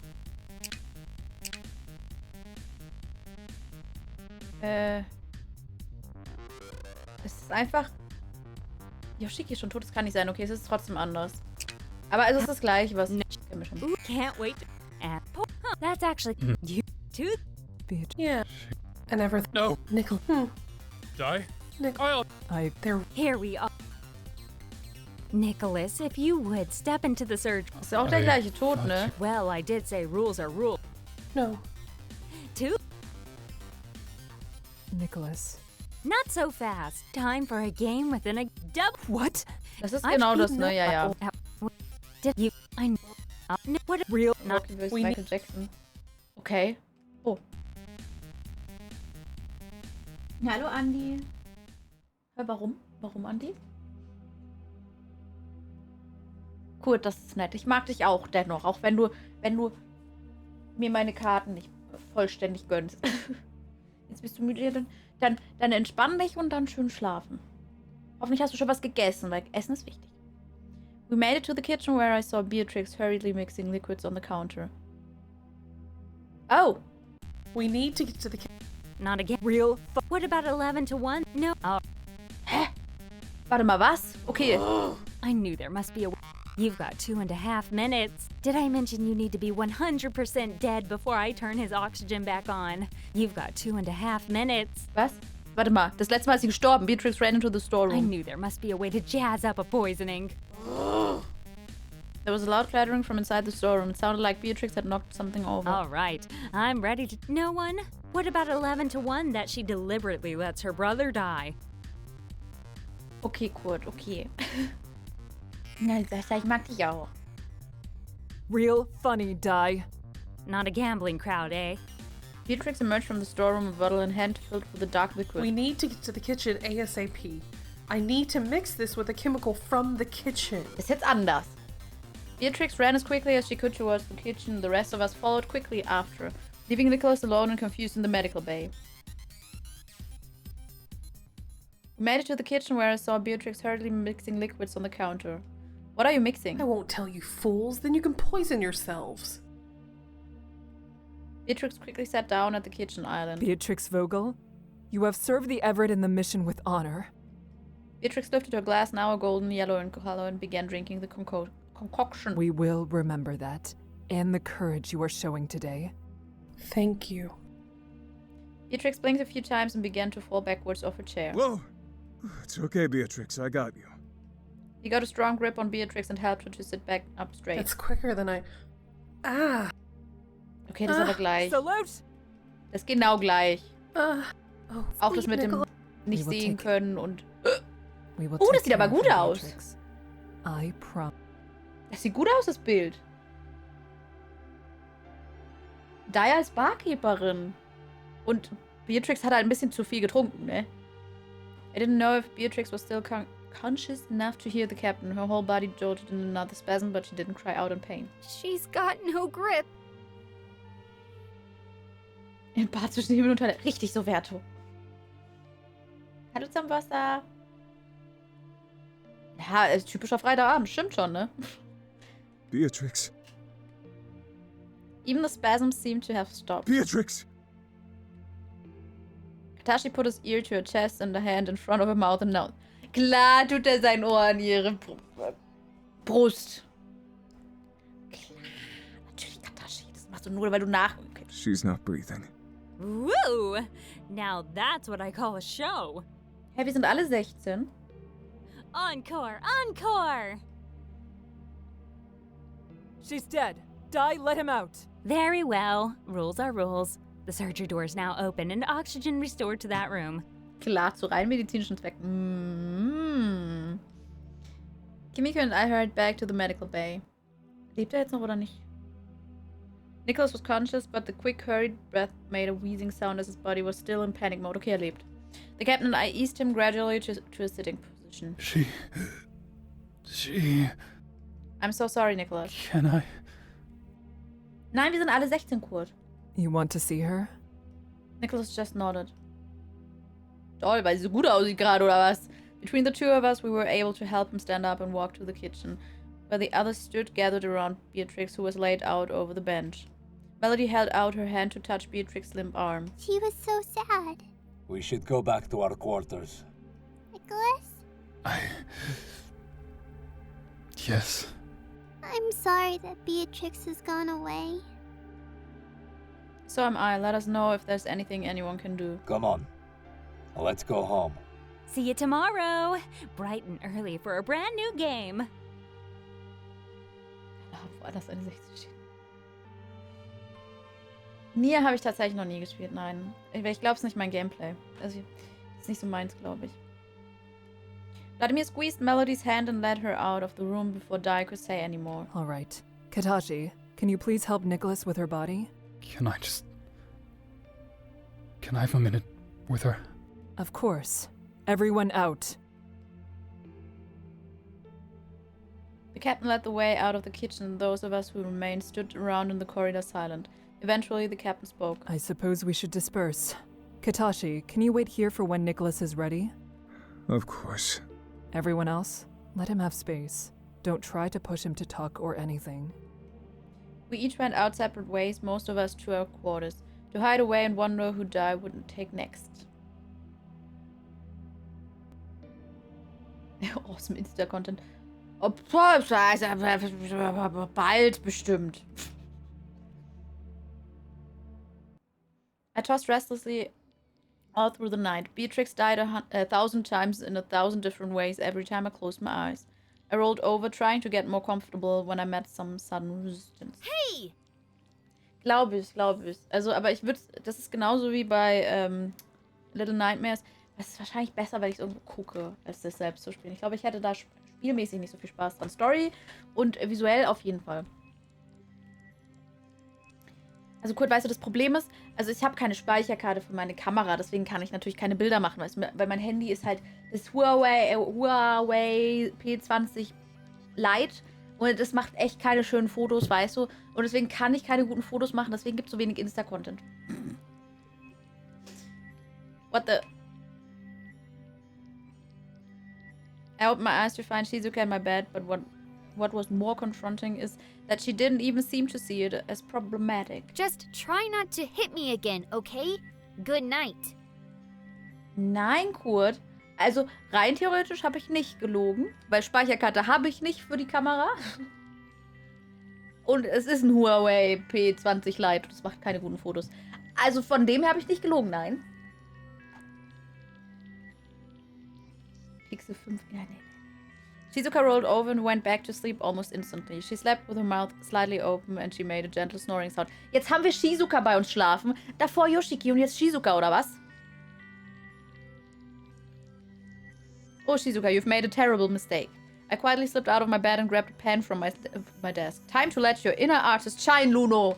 Es ist einfach... Yoshiki ist schon tot, das kann nicht sein. Okay, es ist trotzdem anders. Aber es ist das gleiche, was... Kennen wir schon. Ooh, can't wait. Huh, that's actually you too. Bitch. Yeah. I never. No. Nickel. Die? Nick. I'll. They're. Here we are. Nicholas, if you would step into the surge. Ist ja auch der gleiche Tod, ne? Well, I did say rules are rules. No. 2. Nicholas. Not so fast. Time for a game within a double. What? Das ist genau das, ne? Ja, ja. Did you? I know. What a real. Not. Rocky vs. Michael Jackson. Okay. Oh. Hallo, Andi. Warum? Warum, Andi? Cool, das ist nett. Ich mag dich auch dennoch. Auch wenn du mir meine Karten nicht vollständig gönnst. Jetzt bist du müde. Dann entspann dich und dann schön schlafen. Hoffentlich hast du schon was gegessen, weil Essen ist wichtig. We made it to the kitchen where I saw Beatrix hurriedly mixing liquids on the counter. Oh. We need to get to the. Not again. Real. What about 11 to 1? No. Oh. Hä? Warte mal, was? Okay. I knew there must be a. You've got 2.5 minutes. Did I mention you need to be 100% dead before I turn his oxygen back on? You've got 2.5 minutes. Was? Warte mal, das letzte Mal ist sie gestorben. Beatrix ran into the I storeroom. knew there must be a way to jazz up a poisoning. There was a loud clattering from inside the storeroom. It sounded like Beatrix had knocked something over. All right, I'm ready to... No one? What about 11 to 1 that she deliberately lets her brother die? Okay, Kurt, okay. Na, ich mag dich auch. Real funny, Die. Not a gambling crowd, eh? Beatrix emerged from the storeroom, a bottle in hand filled with a dark liquid. We need to get to the kitchen ASAP. I need to mix this with a chemical from the kitchen. Ist jetzt anders. Beatrix ran as quickly as she could towards the kitchen. The rest of us followed quickly after, leaving Nicholas alone and confused in the medical bay. We made it to the kitchen where I saw Beatrix hurriedly mixing liquids on the counter. What are you mixing? I won't tell you fools, then you can poison yourselves. Beatrix quickly sat down at the kitchen island. Beatrix Vogel, you have served the Everett and the mission with honor. Beatrix lifted her glass, now a golden yellow in color, and began drinking the concoction. We will remember that, and the courage you are showing today. Thank you. Beatrix blinked a few times and began to fall backwards off her chair. Whoa! It's okay, Beatrix. I got you. He got a strong grip on Beatrix and helped her to sit back up straight. That's quicker than I... Ah! Okay, das ist aber gleich. Salute! Das ist genau gleich. Oh, Auch das mit dem Nicola. nicht sehen können und... Oh, das sieht aber gut aus. I promise. Das sieht gut aus, das Bild. Daya als Barkeeperin. Und Beatrix hat halt ein bisschen zu viel getrunken, ne? I didn't know if Beatrix was still conscious enough to hear the captain. Her whole body jolted in another spasm, but she didn't cry out in pain. She's got no grip. Ein Bad zwischen Himmel und Hölle. Richtig so, Verto. Hallo zum Wasser. Ja, ist typischer Freitagabend. Stimmt schon, ne? Beatrix. Even the spasms seemed to have stopped. Beatrix! Katashi put his ear to her chest and a hand in front of her mouth and nose. Klar tut er sein Ohr an ihre Brust. Klar. Natürlich, Katashi. Das machst du nur, weil du nach... Okay. She's not breathing. Woo! Now that's what I call a show. Hey, wir sind alle 16. Encore! Encore! She's dead. Die, let him out. Very well. Rules are rules. The surgery door is now open and oxygen restored to that room. Klar, zu rein medizinischen Zwecken. Kimiko and I hurried back to the medical bay. Lebt er jetzt noch oder nicht? Nicholas was conscious, but the quick, hurried breath made a wheezing sound as his body was still in panic mode. Okay, er lebt. The captain and I eased him gradually to a sitting position. She... I'm so sorry, Nicholas. Can I... Nein, wir sind alle 16, Kurt. You want to see her? Nicholas just nodded. Toll, weil sie so gut aussieht gerade, oder was? Between the two of us, we were able to help him stand up and walk to the kitchen, where the others stood gathered around Beatrix, who was laid out over the bench. Melody held out her hand to touch Beatrix's limp arm. She was so sad. We should go back to our quarters. Nicholas? Yes. I'm sorry that Beatrix has gone away. So am I. Let us know if there's anything anyone can do. Come on. Let's go home. See you tomorrow. Bright and early for a brand new game. Woanders eine 60 steht. Nier habe ich tatsächlich noch nie gespielt, nein. Ich glaube, es ist nicht mein Gameplay. Also, ist nicht so meins, glaube ich. Vladimir squeezed Melody's hand and led her out of the room before Dai could say any more. All right. Katashi, can you please help Nicholas with her body? Can I have a minute with her? Of course. Everyone out. The captain led the way out of the kitchen. Those of us who remained stood around in the corridor silent. Eventually, the captain spoke. I suppose we should disperse. Katashi, can you wait here for when Nicholas is ready? Of course. Everyone else, let him have space. Don't try to push him to talk or anything. We each went out separate ways, most of us to our quarters, to hide away and wonder who Dai would take next. Awesome Insta-Content. Bald bestimmt. I tossed restlessly all through the night. Beatrix died 1,000 times in 1,000 different ways every time I closed my eyes. I rolled over, trying to get more comfortable when I met some sudden resistance. Hey! Glaube ich. Also, aber ich würde, das ist genauso wie bei Little Nightmares. Das ist wahrscheinlich besser, weil ich es irgendwo gucke, als das selbst zu spielen. Ich glaube, ich hätte da spielmäßig nicht so viel Spaß dran. Story und visuell auf jeden Fall. Also Kurt, weißt du, das Problem ist, also ich habe keine Speicherkarte für meine Kamera, deswegen kann ich natürlich keine Bilder machen, weißt du, weil mein Handy ist halt das Huawei P20 Lite und das macht echt keine schönen Fotos, weißt du, und deswegen kann ich keine guten Fotos machen, deswegen gibt es so wenig Insta-Content. What the... I opened my eyes to find Shizuka in my bed, but what was more confronting is that she didn't even seem to see it as problematic. Just try not to hit me again, okay? Good night. Nein, Kurt. Also rein theoretisch habe ich nicht gelogen, weil Speicherkarte habe ich nicht für die Kamera. Und es ist ein Huawei P20 Lite und es macht keine guten Fotos. Also von dem her habe ich nicht gelogen, nein. Pixel 5, ja, nee. Shizuka rolled over and went back to sleep almost instantly. She slept with her mouth slightly open and she made a gentle snoring sound. Jetzt haben wir Shizuka bei uns schlafen. Davor Yoshiki und jetzt Shizuka, oder was? Oh, Shizuka, you've made a terrible mistake. I quietly slipped out of my bed and grabbed a pen from my desk. Time to let your inner artist shine, Luno!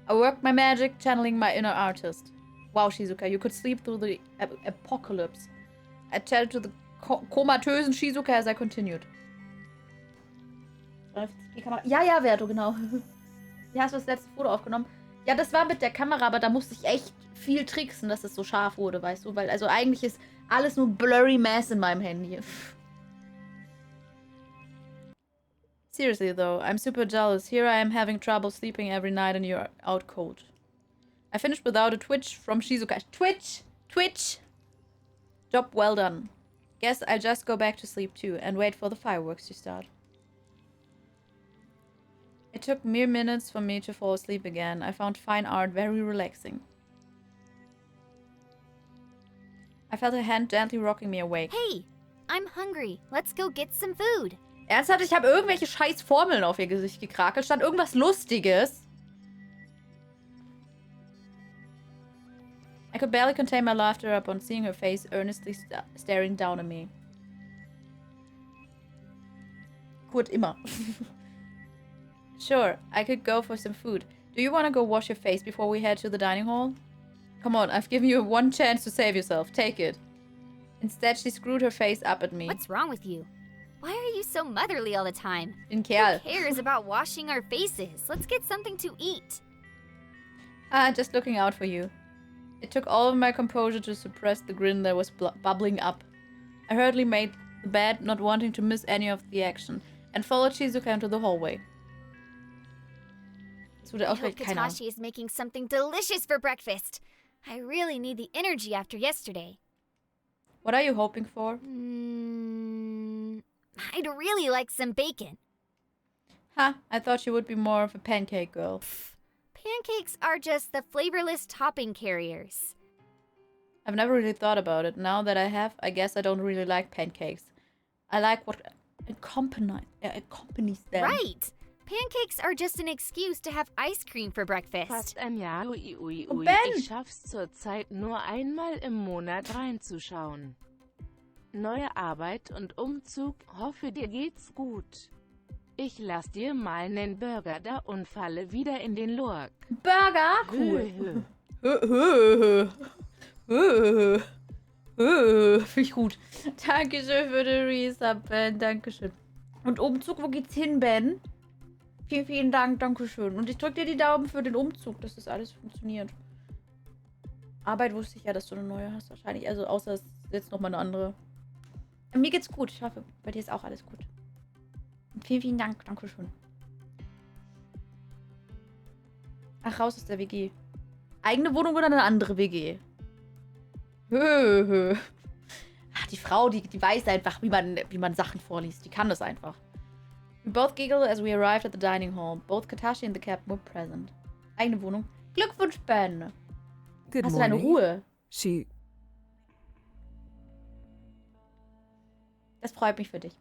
I worked my magic, channeling my inner artist. Wow, Shizuka, you could sleep through the apocalypse. I chatted to the komatösen Shizuka as I continued. Ja, Verto, genau. Ja, hast du das letzte Foto aufgenommen? Ja, das war mit der Kamera, aber da musste ich echt viel tricksen, dass es so scharf wurde, weißt du? Weil, also eigentlich ist alles nur blurry Mess in meinem Handy. Seriously though, I'm super jealous. Here I am having trouble sleeping every night and you're out cold. I finished without a twitch from Shizuka. Twitch! Job well done. Guess I'll just go back to sleep too and wait for the fireworks to start. It took mere minutes for me to fall asleep again. I found fine art very relaxing. I felt a hand gently rocking me awake. Hey, I'm hungry. Let's go get some food. Ernsthaft, ich habe irgendwelche scheiß Formeln auf ihr Gesicht gekrakelt. Stand irgendwas Lustiges. I could barely contain my laughter upon seeing her face earnestly staring down at me. Kurt, immer. Sure, I could go for some food. Do you want to go wash your face before we head to the dining hall? Come on, I've given you one chance to save yourself. Take it. Instead, she screwed her face up at me. What's wrong with you? Why are you so motherly all the time? Ein Kerl. Who cares about washing our faces? Let's get something to eat. Just looking out for you. It took all of my composure to suppress the grin that was bubbling up. I hurriedly made the bed, not wanting to miss any of the action, and followed Shizuka into the hallway. I hope Katashi is making something delicious for breakfast. I really need the energy after yesterday. What are you hoping for? I'd really like some bacon. Huh, I thought you would be more of a pancake girl. Pfft, pancakes are just the flavorless topping carriers. I've never really thought about it. Now that I have, I guess I don't really like pancakes. I like what accompanies them. Right! Pancakes are just an excuse to have ice cream for breakfast. Fast ein Jahr, ui. Ben! Ich schaff's zurzeit nur einmal im Monat reinzuschauen. Neue Arbeit und Umzug, hoffe dir geht's gut. Ich lass dir mal nen Burger da und falle wieder in den Lurk. Burger? Cool. Finde ich gut. Dankeschön für den Resub, Ben. Dankeschön. Und Umzug, wo geht's hin, Ben? Vielen, vielen Dank, Dankeschön. Und ich drücke dir die Daumen für den Umzug, dass das alles funktioniert. Arbeit wusste ich ja, dass du eine neue hast wahrscheinlich. Also außer es ist jetzt nochmal eine andere. Mir geht's gut. Ich hoffe, bei dir ist auch alles gut. Und vielen, vielen Dank. Dankeschön. Ach, raus aus der WG. Eigene Wohnung oder eine andere WG? Ach, die Frau, die weiß einfach, wie man Sachen vorliest. Die kann das einfach. We both giggled as we arrived at the dining hall. Both Katashi and the captain were present. Eigene Wohnung. Glückwunsch, Ben. Good Hast du morning. deine Ruhe? Das freut mich für dich.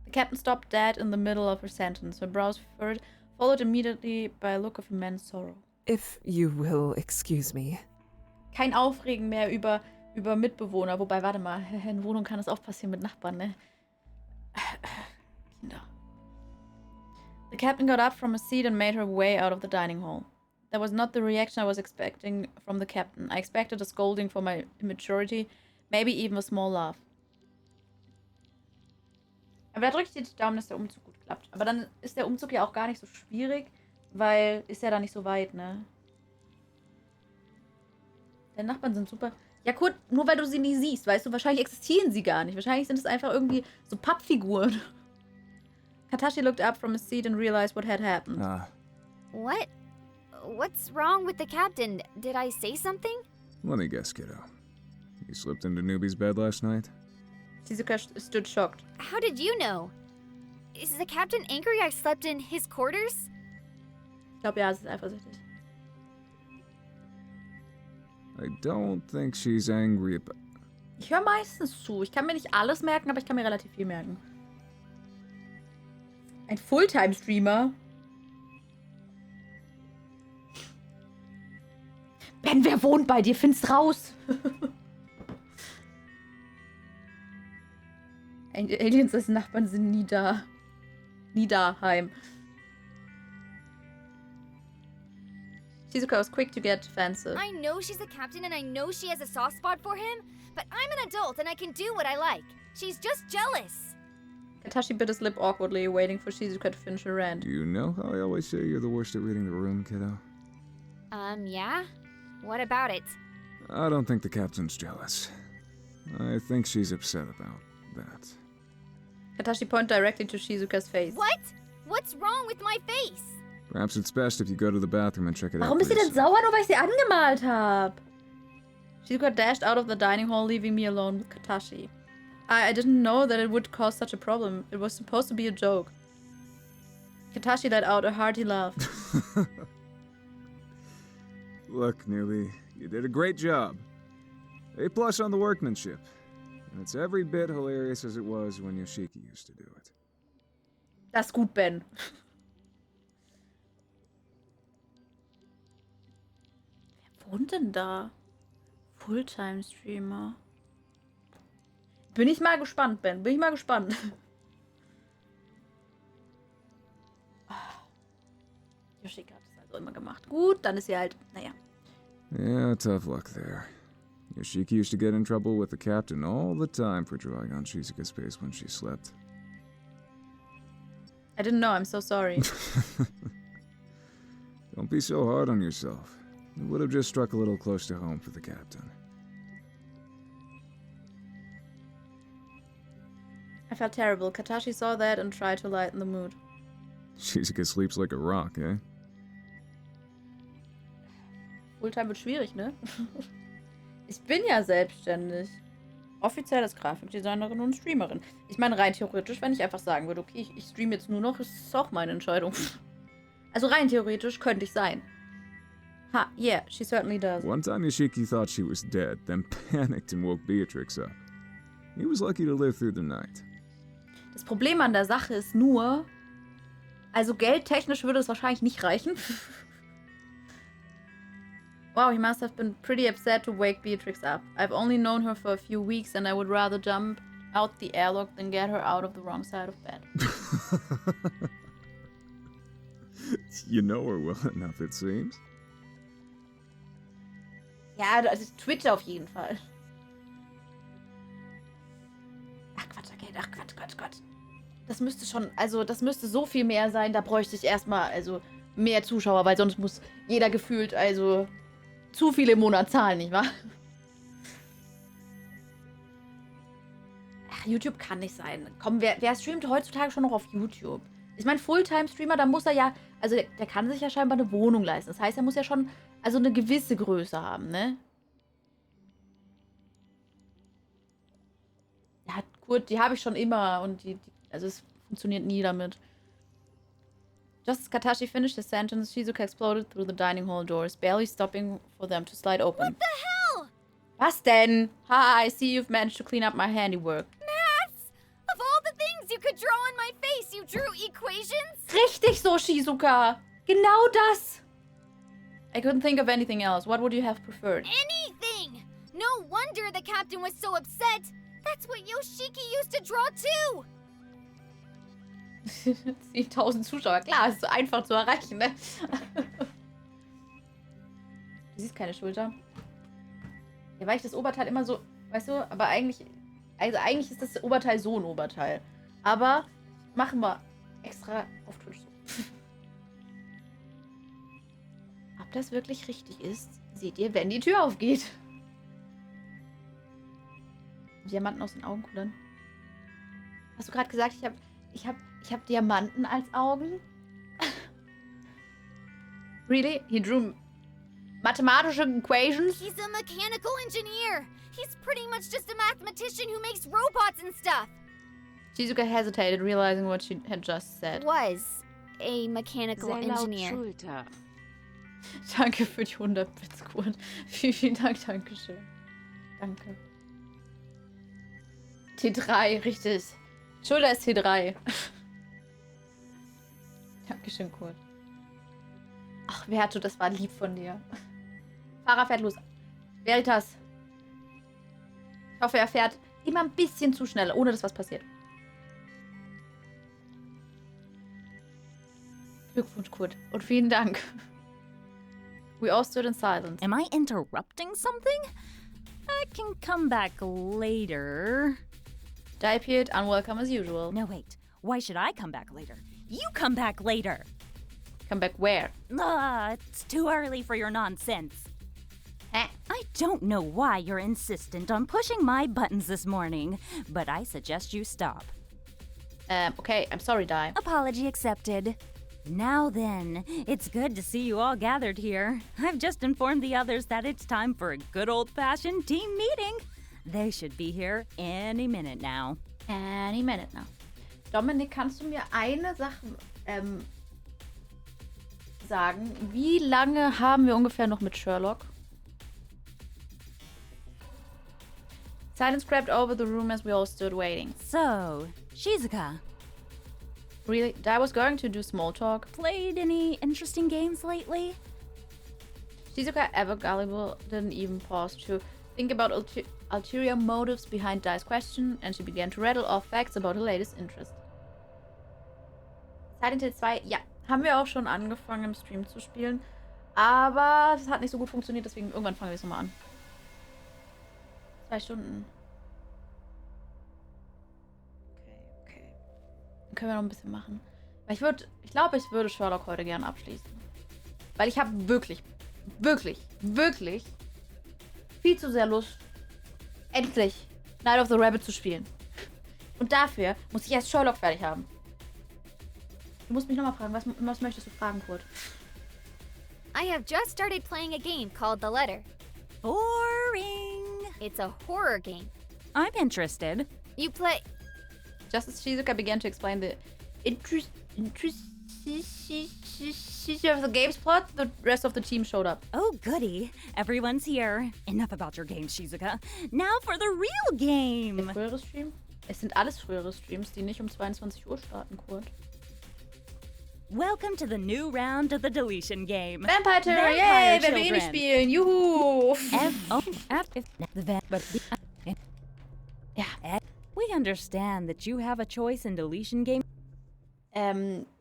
The captain stopped dead in the middle of her sentence. Her brows furrowed, followed immediately by a look of immense sorrow. If you will excuse me. Kein Aufregen mehr über Mitbewohner. Wobei, warte mal, in Wohnung kann es auch passieren mit Nachbarn, ne? Kinder. The captain got up from a seat and made her way out of the dining hall. That was not the reaction I was expecting from the captain. I expected a scolding for my immaturity, maybe even a small laugh. Aber da drücke ich dir die Daumen, dass der Umzug gut klappt. Aber dann ist der Umzug ja auch gar nicht so schwierig, weil ist ja da nicht so weit, ne? Deine Nachbarn sind super. Ja, gut, nur weil du sie nie siehst, weißt du, wahrscheinlich existieren sie gar nicht. Wahrscheinlich sind es einfach irgendwie so Pappfiguren. Katashi looked up from his seat and realized what had happened. What? What's wrong with the captain? Did I say something? Let me guess, kiddo. You slipped into Newbie's bed last night? Shizuka stood shocked. How did you know? Is the captain angry I slept in his quarters? Ich glaube, ja, es ist eifersüchtig. I don't think she's angry about... Ich höre meistens zu. Ich kann mir nicht alles merken, aber ich kann mir relativ viel merken. Ein Fulltime-Streamer? Ben, wer wohnt bei dir? Find's raus! Aliens als Nachbarn sind nie da. Nie daheim. Shizuka was quick to get defensive. I know she's the captain and I know she has a soft spot for him, but I'm an adult and I can do what I like. She's just jealous. Katashi bit his lip awkwardly, waiting for Shizuka to finish her rant. Do you know how I always say you're the worst at reading the room, kiddo? Yeah? What about it? I don't think the captain's jealous. I think she's upset about that. Katashi pointed directly to Shizuka's face. What? What's wrong with my face? Perhaps it's best if you go to the bathroom and check it out. Warum ist sie denn please. sauer, nur weil ich sie angemalt habe? Shizuka dashed out of the dining hall, leaving me alone with Katashi. I didn't know that it would cause such a problem. It was supposed to be a joke. Katashi let out a hearty laugh. Look, newbie, you did a great job. A+ on the workmanship. And it's every bit hilarious as it was when Yoshiki used to do it. Das ist gut, Ben. Wer wohnt denn da? Fulltime-Streamer. Bin ich mal gespannt, Ben. Bin ich mal gespannt. Yoshiki hat es also immer gemacht. Gut, dann ist sie halt, naja. Yeah, tough luck there. Yoshiki used to get in trouble with the captain all the time for drawing on Shizuka's face when she slept. I didn't know, I'm so sorry. Don't be so hard on yourself. It would have just struck a little close to home for the captain. I felt terrible. Katashi saw that and tried to lighten the mood. Shizuka sleeps like a rock, eh? Fulltime wird schwierig, ne? Ich bin ja selbstständig. Offiziell als Grafikdesignerin und Streamerin. Ich meine, rein theoretisch, wenn ich einfach sagen würde, okay, ich streame jetzt nur noch, ist es auch meine Entscheidung. Also rein theoretisch könnte ich sein. Ha, yeah, she certainly does. One time Yoshiki thought she was dead, then panicked and woke Beatrix up. He was lucky to live through the night. Das Problem an der Sache ist nur, also geldtechnisch würde es wahrscheinlich nicht reichen. Wow, he must have been pretty upset to wake Beatrix up. I've only known her for a few weeks and I would rather jump out the airlock than get her out of the wrong side of bed. You know her well enough, it seems. Ja, das ist Twitter auf jeden Fall. Ach Quatsch, okay, ach Quatsch. Das müsste schon, also das müsste so viel mehr sein, da bräuchte ich erstmal, also mehr Zuschauer, weil sonst muss jeder gefühlt, also zu viele im Monat zahlen, nicht wahr? Ach, YouTube kann nicht sein. Komm, wer streamt heutzutage schon noch auf YouTube? Ich meine, Fulltime-Streamer, da muss er ja, also der kann sich ja scheinbar eine Wohnung leisten. Das heißt, er muss ja schon, also eine gewisse Größe haben, ne? Ja, gut, die habe ich schon immer und also es funktioniert nie damit. Just as Katashi finished his sentence, Shizuka exploded through the dining hall doors, barely stopping for them to slide open. What the hell? Was denn? Ha, I see you've managed to clean up my handiwork. Maths! Of all the things you could draw in my drew equations? Richtig so, Shizuka. Genau das. I couldn't think of anything else. What would you have preferred? Anything! No wonder the captain was so upset. That's what Yoshiki used to draw too. 10.000 Zuschauer. Klar, ist so einfach zu erreichen, ne? Du siehst keine Schulter. Ja, weil ich das Oberteil immer so, weißt du, aber eigentlich ist das Oberteil so ein Oberteil. Aber machen wir extra auf Twitch so. Ob das wirklich richtig ist, seht ihr, wenn die Tür aufgeht. Diamanten aus den Augen kullern. Hast du gerade gesagt, ich hab Diamanten als Augen? Really? He drew mathematische equations? He's a mechanical engineer. He's pretty much just a mathematician who makes robots and stuff. Shizuka hesitated, realizing what she had just said. Was a mechanical Sehr laut engineer. Schulter. Danke für die 100 Bits, Kurt. Vielen Dank, Dankeschön. Danke. T3, richtig. Schulter ist T3. Dankeschön, Kurt. Ach, Verto, das war lieb von dir. Fahrer fährt los. Veritas. Ich hoffe, er fährt immer ein bisschen zu schnell, ohne dass was passiert. Glückwunsch, Kurt. Und vielen Dank. We all stood in silence. Am I interrupting something? I can come back later. Di appeared unwelcome as usual. No, wait. Why should I come back later? You come back later. Come back where? It's too early for your nonsense. Huh? I don't know why you're insistent on pushing my buttons this morning, but I suggest you stop. Okay, I'm sorry, Di. Apology accepted. Now then, it's good to see you all gathered here. I've just informed the others that it's time for a good old-fashioned team meeting. They should be here any minute now. Any minute now. Dominik, kannst du mir eine Sache sagen? Wie lange haben wir ungefähr noch mit Sherlock? Silence crept over the room as we all stood waiting. So, Shizuka, Really? Di was going to do small talk. played any interesting games lately? Shizuka, ever gullible, didn't even pause to think about ulterior motives behind Di's question, and she began to rattle off facts about her latest interest. Silent Hill 2, ja, haben wir auch schon angefangen im Stream zu spielen, aber das hat nicht so gut funktioniert, deswegen irgendwann fangen wir es nochmal an. 2 Stunden. Okay. Dann können wir noch ein bisschen machen. Weil ich glaube, ich würde Sherlock heute gerne abschließen. Weil ich habe wirklich viel zu sehr Lust, endlich Night of the Rabbit zu spielen. Und dafür muss ich erst Sherlock fertig haben. Du musst mich nochmal fragen, was möchtest du fragen, Kurt? I have just started playing a game called The Letter. Boring. It's a horror game. I'm interested. You play. Just as Shizuka began to explain the intricacies of the game's plot, the rest of the team showed up. Oh, goody. Everyone's here. Enough about your game, Shizuka. Now for the real game. Der frühere Stream? Es sind alles frühere Streams, die nicht um 22 Uhr starten, Kurt. Welcome to the new round of the deletion game. Vampire Terror, yay! Wenn wir eh nicht spielen, juhu! Ja. We understand that you have a choice in deletion game.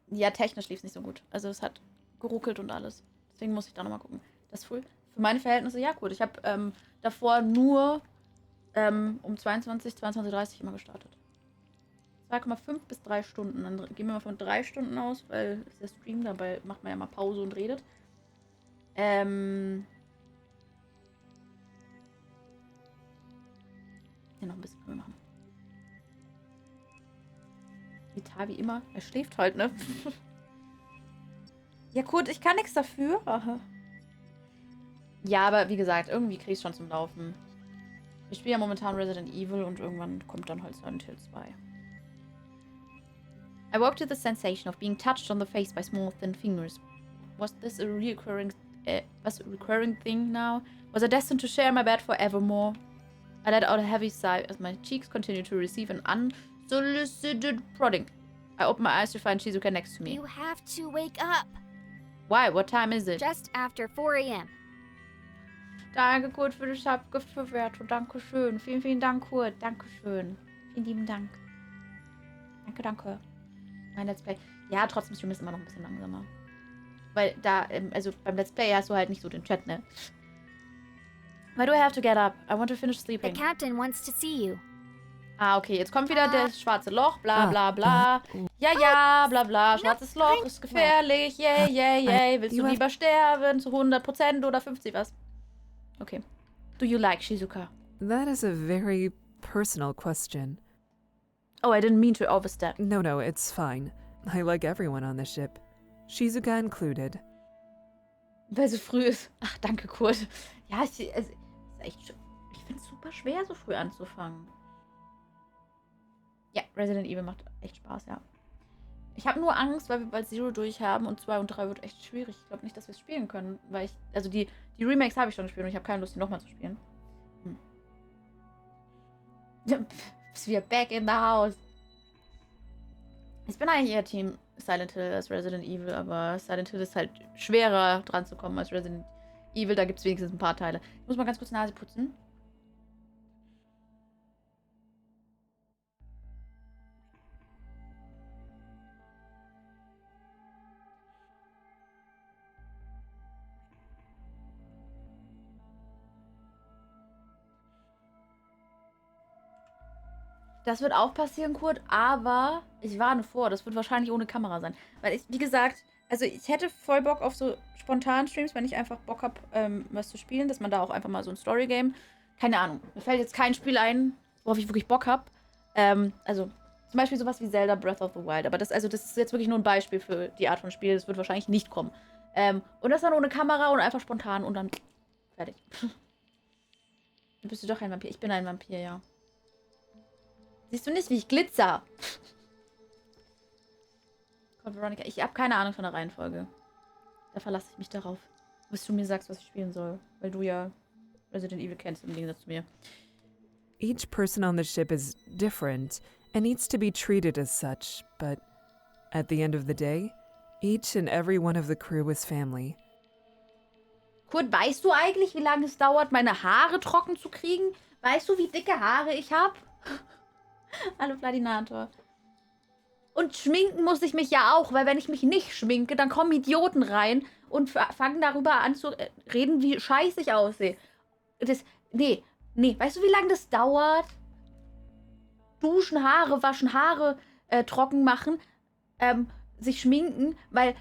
Ja, technisch lief es nicht so gut. Also es hat geruckelt und alles. Deswegen muss ich da nochmal gucken. Das früh. Für meine Verhältnisse, ja gut. Ich habe davor nur um 22:30 immer gestartet. 2,5 bis 3 Stunden. Dann gehen wir mal von 3 Stunden aus, weil es ist der Stream, dabei macht man ja mal Pause und redet. Ja, noch ein bisschen können wir machen. Vital wie immer. Er schläft halt, ne? Ja gut, ich kann nichts dafür. Aha. Ja, aber wie gesagt, irgendwie krieg ich es schon zum Laufen. Ich spiele ja momentan Resident Evil und irgendwann kommt dann halt Silent Hill 2. I woke to the sensation of being touched on the face by small, thin fingers. Was this a recurring thing now? Was I destined to share my bed forevermore? I let out a heavy sigh as my cheeks continued to receive an unsolicited prodding. I open my eyes to find Shizuka next to me. You have to wake up. Why? What time is it? Just after 4 a.m. Danke, Kurt, für das Abgift für Verto. Dankeschön. Vielen, vielen Dank, Kurt. Dankeschön. Vielen lieben Dank. Danke, danke. Mein Let's Play. Ja, trotzdem Stream ist immer noch ein bisschen langsamer. Weil da, also beim Let's Play hast du halt nicht so den Chat, ne? Why do I have to get up? I want to finish The sleeping. captain wants to see you. Ah, okay, jetzt kommt wieder das schwarze Loch, bla bla bla. Ja, bla bla, schwarzes Loch ist gefährlich, yay. Willst du lieber sterben zu 100% oder 50 was? Okay. Do you like Shizuka? That is a very personal question. Oh, I didn't mean to overstep. No, it's fine. I like everyone on the ship. Shizuka included. Weil so früh ist. Ach, danke, Kurt. Ja, ist echt. Ich finde es super schwer, so früh anzufangen. Ja, Resident Evil macht echt Spaß, ja. Ich habe nur Angst, weil wir bald Zero durch haben und 2 und 3 wird echt schwierig. Ich glaube nicht, dass wir es spielen können, weil ich. Also die Remakes habe ich schon gespielt und ich habe keine Lust, die nochmal zu spielen. Bist wieder back in the house. Ich bin eigentlich eher Team Silent Hill als Resident Evil, aber Silent Hill ist halt schwerer dran zu kommen als Resident Evil. Da gibt es wenigstens ein paar Teile. Ich muss mal ganz kurz Nase putzen. Das wird auch passieren, Kurt, aber ich warne vor, das wird wahrscheinlich ohne Kamera sein. Weil ich, wie gesagt, also ich hätte voll Bock auf so spontan Streams, wenn ich einfach Bock habe, was zu spielen, dass man da auch einfach mal so ein Story-Game, keine Ahnung, mir fällt jetzt kein Spiel ein, worauf ich wirklich Bock habe. Also zum Beispiel sowas wie Zelda Breath of the Wild, aber das ist jetzt wirklich nur ein Beispiel für die Art von Spiel, das wird wahrscheinlich nicht kommen. Und das dann ohne Kamera und einfach spontan und dann fertig. Dann bist du doch ein Vampir. Ich bin ein Vampir, ja. Siehst du nicht, wie ich glitzer? Gott, Veronica, ich habe keine Ahnung von der Reihenfolge. Da verlasse ich mich darauf, bis du mir sagst, was ich spielen soll. Weil du ja Resident Evil kennst im Gegensatz zu mir. Each person on the ship is different and needs to be treated as such, but at the end of the day, each and every one of the crew is family. Kurt, weißt du eigentlich, wie lange es dauert, meine Haare trocken zu kriegen? Weißt du, wie dicke Haare ich habe? Hallo Vladinator. Und schminken muss ich mich ja auch, weil wenn ich mich nicht schminke, dann kommen Idioten rein und fangen darüber an zu reden, wie scheiße ich aussehe. Nee. Weißt du, wie lange das dauert? Duschen, Haare waschen, Haare trocken machen, sich schminken, weil,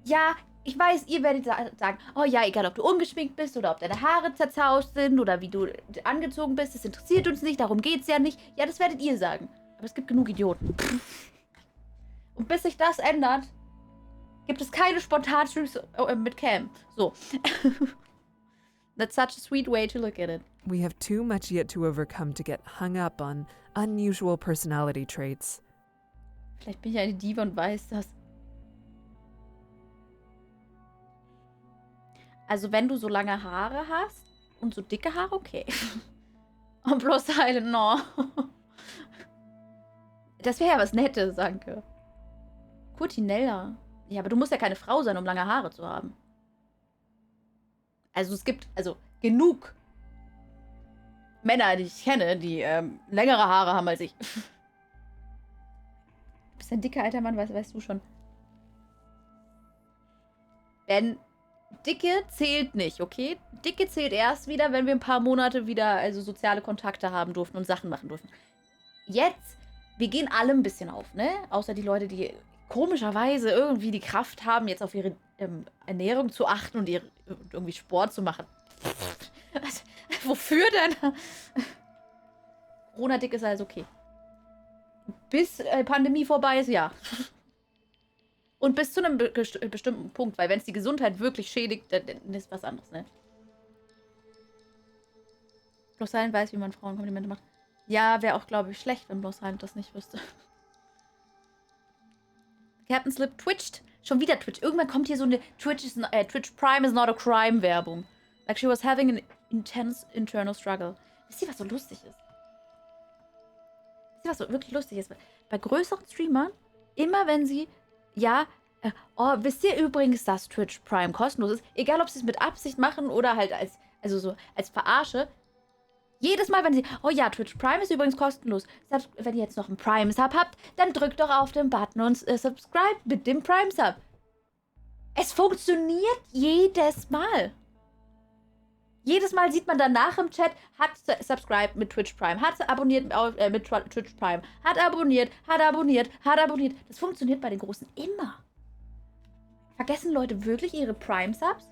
ja, ich weiß, ihr werdet sagen, oh ja, egal, ob du ungeschminkt bist oder ob deine Haare zerzaust sind oder wie du angezogen bist, das interessiert uns nicht, darum geht's ja nicht. Ja, das werdet ihr sagen. Aber es gibt genug Idioten. Und bis sich das ändert, gibt es keine Spontanstreams mit Cam. So. That's such a sweet way to look at it. We have too much yet to overcome to get hung up on unusual personality traits. Vielleicht bin ich eine Diva und weiß das. Also wenn du so lange Haare hast und so dicke Haare, okay. Und bloß Silent, no. Das wäre ja was Nettes, danke. Kurtinella. Ja, aber du musst ja keine Frau sein, um lange Haare zu haben. Also es gibt, genug Männer, die ich kenne, die längere Haare haben als ich. Du bist ein dicker alter Mann, weißt du schon. Wenn Dicke zählt nicht, okay? Dicke zählt erst wieder, wenn wir ein paar Monate wieder soziale Kontakte haben durften und Sachen machen durften. Jetzt, wir gehen alle ein bisschen auf, ne? Außer die Leute, die komischerweise irgendwie die Kraft haben, jetzt auf ihre Ernährung zu achten und irgendwie Sport zu machen. Wofür denn? Corona-dick ist also okay. Bis Pandemie vorbei ist, ja. Und bis zu einem bestimmten Punkt, weil wenn es die Gesundheit wirklich schädigt, dann ist was anderes, ne? Bloß Silent weiß, wie man Frauen Komplimente macht. Ja, wäre auch, glaube ich, schlecht, wenn Bloß Silent das nicht wüsste. Captain Slip twitched. Schon wieder Twitch. Irgendwann kommt hier so eine Twitch Prime is not a crime Werbung. Like she was having an intense internal struggle. Wisst ihr, was so lustig ist? Wisst ihr, was so wirklich lustig ist? Bei größeren Streamern Immer wenn sie, ja, wisst ihr übrigens, dass Twitch Prime kostenlos ist? Egal, ob sie es mit Absicht machen oder halt als Verarsche. Jedes Mal, wenn sie, oh ja, Twitch Prime ist übrigens kostenlos. Wenn ihr jetzt noch einen Prime-Sub habt, dann drückt doch auf den Button und subscribe mit dem Prime-Sub. Es funktioniert jedes Mal. Jedes Mal sieht man danach im Chat, hat subscribed mit Twitch Prime, hat abonniert mit Twitch Prime, hat abonniert. Das funktioniert bei den Großen immer. Vergessen Leute wirklich ihre Prime-Subs?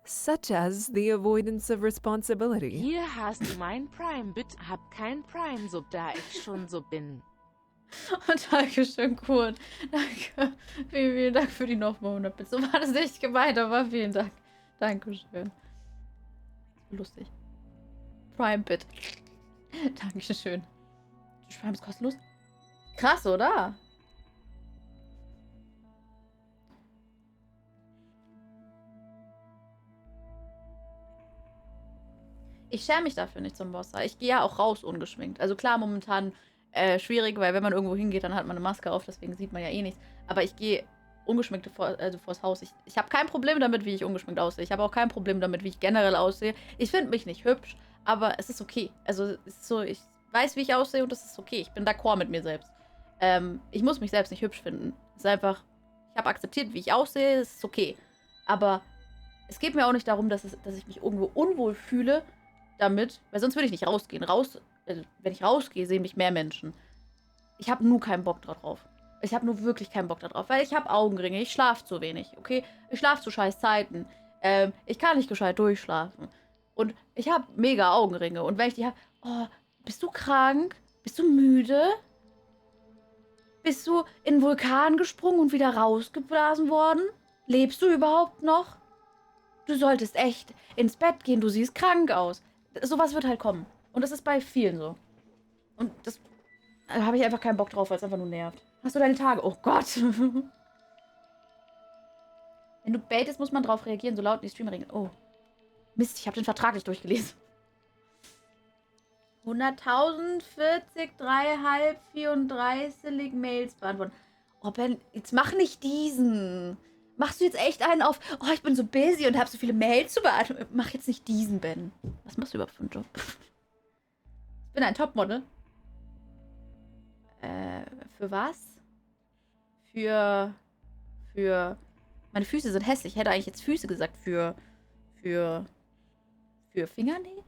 Such as the avoidance of responsibility. Hier hast du mein Prime-Bit, hab kein Prime-Sub, da ich schon so bin. Dankeschön, Kurt. Danke. Vielen Dank für die nochmal 100 Bits. So war das nicht gemeint, aber vielen Dank. Dankeschön. Lustig. Prime-Bit. Dankeschön. Prime ist kostenlos? Krass, oder? Ich schäme mich dafür nicht zum Bossa. Ich gehe ja auch raus ungeschminkt. Also klar, momentan schwierig, weil wenn man irgendwo hingeht, dann hat man eine Maske auf, deswegen sieht man ja eh nichts. Aber ich gehe ungeschminkt vors Haus. Ich habe kein Problem damit, wie ich ungeschminkt aussehe. Ich habe auch kein Problem damit, wie ich generell aussehe. Ich finde mich nicht hübsch, aber es ist okay. Also es ist so, ich weiß, wie ich aussehe und das ist okay. Ich bin d'accord mit mir selbst. Ich muss mich selbst nicht hübsch finden. Es ist einfach, ich habe akzeptiert, wie ich aussehe, es ist okay. Aber es geht mir auch nicht darum, dass ich mich irgendwo unwohl fühle damit, weil sonst würde ich nicht rausgehen. Wenn ich rausgehe, sehen mich mehr Menschen. Ich habe nur keinen Bock darauf. Ich habe nur wirklich keinen Bock darauf, weil ich habe Augenringe. Ich schlafe zu wenig, okay? Ich schlafe zu scheiß Zeiten. Ich kann nicht gescheit durchschlafen. Und ich habe mega Augenringe. Und wenn ich die habe, oh, bist du krank? Bist du müde? Bist du in den Vulkan gesprungen und wieder rausgeblasen worden? Lebst du überhaupt noch? Du solltest echt ins Bett gehen, du siehst krank aus. Sowas wird halt kommen. Und das ist bei vielen so. Und das da habe ich einfach keinen Bock drauf, weil es einfach nur nervt. Hast du deine Tage? Oh Gott. Wenn du baitest, muss man drauf reagieren, so laut in die Streamer. Oh. Mist, ich habe den Vertrag nicht durchgelesen. 100.000, 40, 3,5, 34 Mails beantworten. Oh, Ben, jetzt mach nicht diesen. Machst du jetzt echt einen auf, oh, ich bin so busy und habe so viele Mails zu beantworten. Mach jetzt nicht diesen, Ben. Was machst du überhaupt für einen Job? Ich bin ein Topmodel. Für was? Für... Meine Füße sind hässlich. Ich hätte eigentlich jetzt Füße gesagt. Für Fingernägel?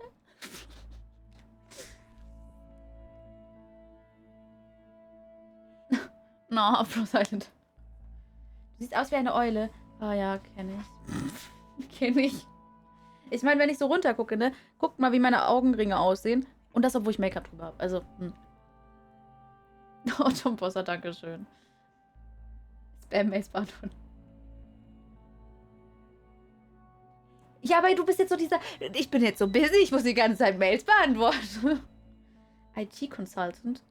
No, Pro Silent. Du siehst aus wie eine Eule. Ah ja, kenne ich. Kenne ich. Ich meine, wenn ich so runter gucke, ne? Guckt mal, wie meine Augenringe aussehen. Und das, obwohl ich Make-up drüber habe. Also, Oh, Tom Bossa, dankeschön. Spam-Mails beantworten. Ja, aber du bist jetzt so dieser... Ich bin jetzt so busy, ich muss die ganze Zeit Mails beantworten. IT-Consultant.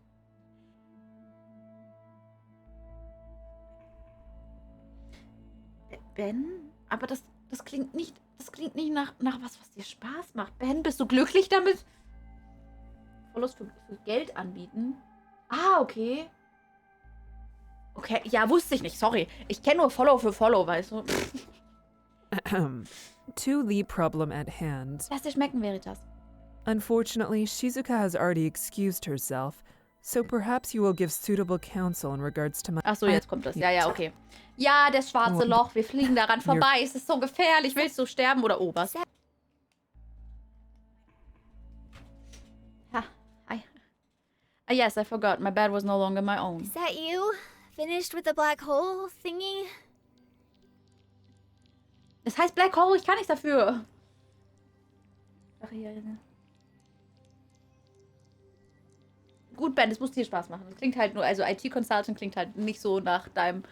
Ben? Aber das klingt nicht... Das klingt nicht nach was dir Spaß macht. Ben, bist du glücklich damit? Follows für Geld anbieten? Ah, okay. Okay, ja, wusste ich nicht, sorry. Ich kenne nur Follow für Follow, weißt du. To the problem at hand. Lass dir schmecken, Veritas. Unfortunately, Shizuka has already excused herself, so perhaps you will give suitable counsel in regards to my... Ach so, jetzt kommt das. Ja, ja, okay. Ja, das schwarze Loch, wir fliegen daran vorbei. Es ist so gefährlich. Willst du sterben oder was? Ha, hi. Ah, yes, I forgot. My bed was no longer my own. Is that you? Finished with the black hole thingy? Das heißt Black Hole, ich kann nichts dafür. Ach, hier. Gut, Ben, das muss dir Spaß machen. Das klingt halt nur, also IT-Consultant klingt halt nicht so nach deinem,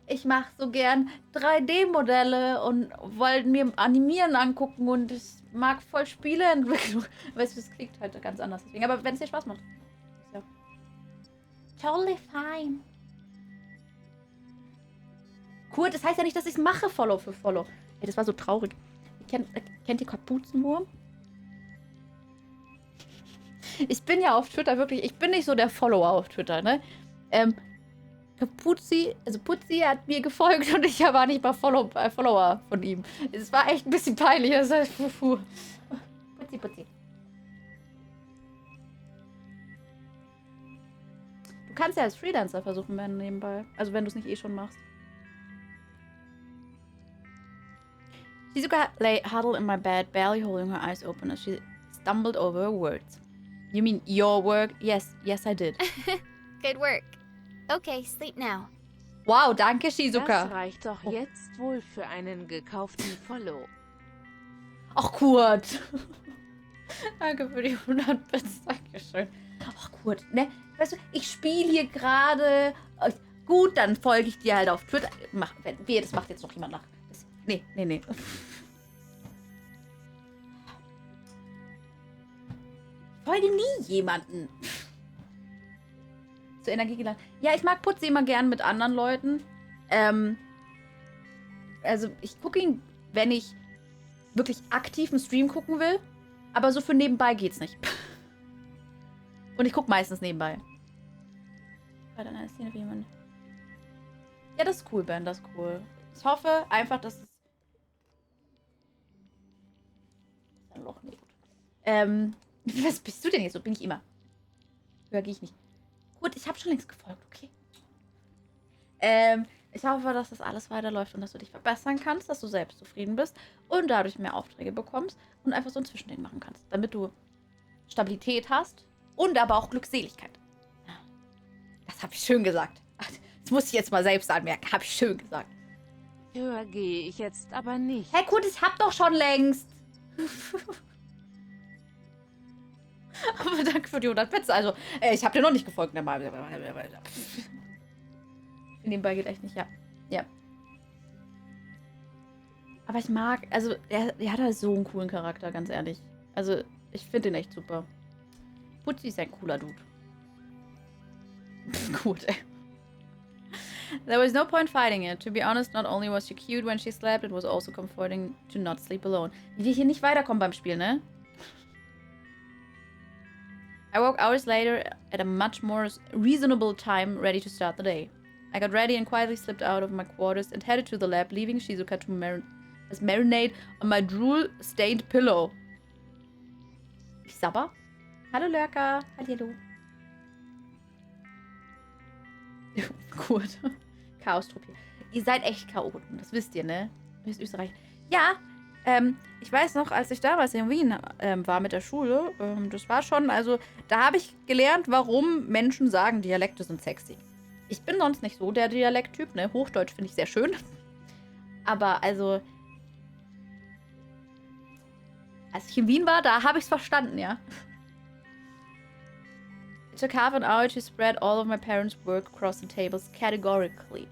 ich mache so gern 3D-Modelle und wollte mir Animieren angucken und ich mag voll Spieleentwicklung. Weißt du, das klingt halt ganz anders. Deswegen. Aber wenn es dir Spaß macht. Ja. Totally fine. Cool, das heißt ja nicht, dass ich es mache, Follow für Follow. Ey, das war so traurig. Kennt ihr Kapuzenwurm? Ich bin ja auf Twitter wirklich, ich bin nicht so der Follower auf Twitter, ne? Putzi hat mir gefolgt und ich war nicht mal Follower von ihm. Es war echt ein bisschen peinlich. Das heißt, Putzi. Du kannst ja als Freelancer versuchen, wenn nebenbei. Also wenn du es nicht eh schon machst. Shizuka lay huddled in my bed, barely holding her eyes open as she stumbled over her words. You mean your work? Yes, I did. Good work. Okay, sleep now. Wow, danke, Shizuka. Das reicht doch jetzt wohl für einen gekauften Follow. Ach, Kurt. Danke für die 100 Bits. Dankeschön. Ach, Kurt, ne? Weißt du, ich spiele hier gerade. Gut, dann folge ich dir halt auf Twitter. Das macht jetzt noch jemand nach. Nee. Ich folge nie jemanden. Zur Energie geladen. Ja, ich mag Putzi immer gern mit anderen Leuten. Also, ich gucke ihn, wenn ich wirklich aktiv einen Stream gucken will. Aber so für nebenbei geht's nicht. Und ich gucke meistens nebenbei. Ja, das ist cool, Ben, das ist cool. Ich hoffe einfach, dass es... Ein Loch, nee, gut. Was bist du denn jetzt? So bin ich immer. Höher gehe ich nicht. Gut, ich habe schon längst gefolgt, okay. Ich hoffe, dass das alles weiterläuft und dass du dich verbessern kannst, dass du selbst zufrieden bist und dadurch mehr Aufträge bekommst und einfach so ein Zwischending machen kannst, damit du Stabilität hast und aber auch Glückseligkeit. Das habe ich schön gesagt. Das muss ich jetzt mal selbst anmerken. Habe ich schön gesagt. Höher gehe ich jetzt aber nicht. Hey, gut, ich hab doch schon längst. Aber danke für die 100 Bits. Also, ich habe dir noch nicht gefolgt. Nebenbei geht echt nicht, ja. Aber ich mag, also, er hat halt so einen coolen Charakter, ganz ehrlich. Also, ich finde ihn echt super. Putzi ist ein cooler Dude. Gut, ey. There was no point fighting it. To be honest, not only was she cute when she slept, it was also comforting to not sleep alone. Wie wir hier nicht weiterkommen beim Spiel, ne? I woke hours later at a much more reasonable time, ready to start the day. I got ready and quietly slipped out of my quarters and headed to the lab, leaving Shizuka to marinate on my drool-stained pillow. Ich sabber? Hallo Lurker. Hallihallo. Gut. Chaos-Trupp hier. Ihr seid echt Chaoten, das wisst ihr, ne? Österreich. Ja, ich weiß noch, als ich damals in Wien war mit der Schule, das war schon, also, da habe ich gelernt, warum Menschen sagen, Dialekte sind sexy. Ich bin sonst nicht so der Dialekttyp, ne? Hochdeutsch finde ich sehr schön. Aber, also, als ich in Wien war, da habe ich es verstanden, ja. It took half an hour to spread all of my parents' work across the tables categorically.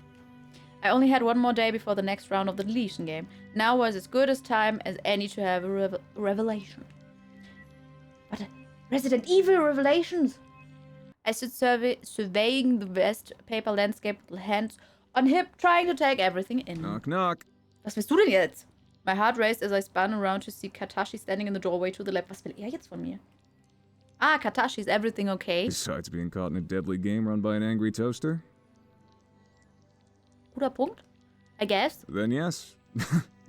I only had one more day before the next round of the deletion game. Now was as good a time as any to have a revelation. What? Resident Evil revelations? I stood surveying the vast paper landscape with hands on hip, trying to take everything in. Knock, knock. Was willst du denn jetzt? My heart raced as I spun around to see Katashi standing in the doorway to the lab. Was will er jetzt von mir? Ah, Katashi, is everything okay? Besides being caught in a deadly game run by an angry toaster? Guter Punkt. I guess. Then yes.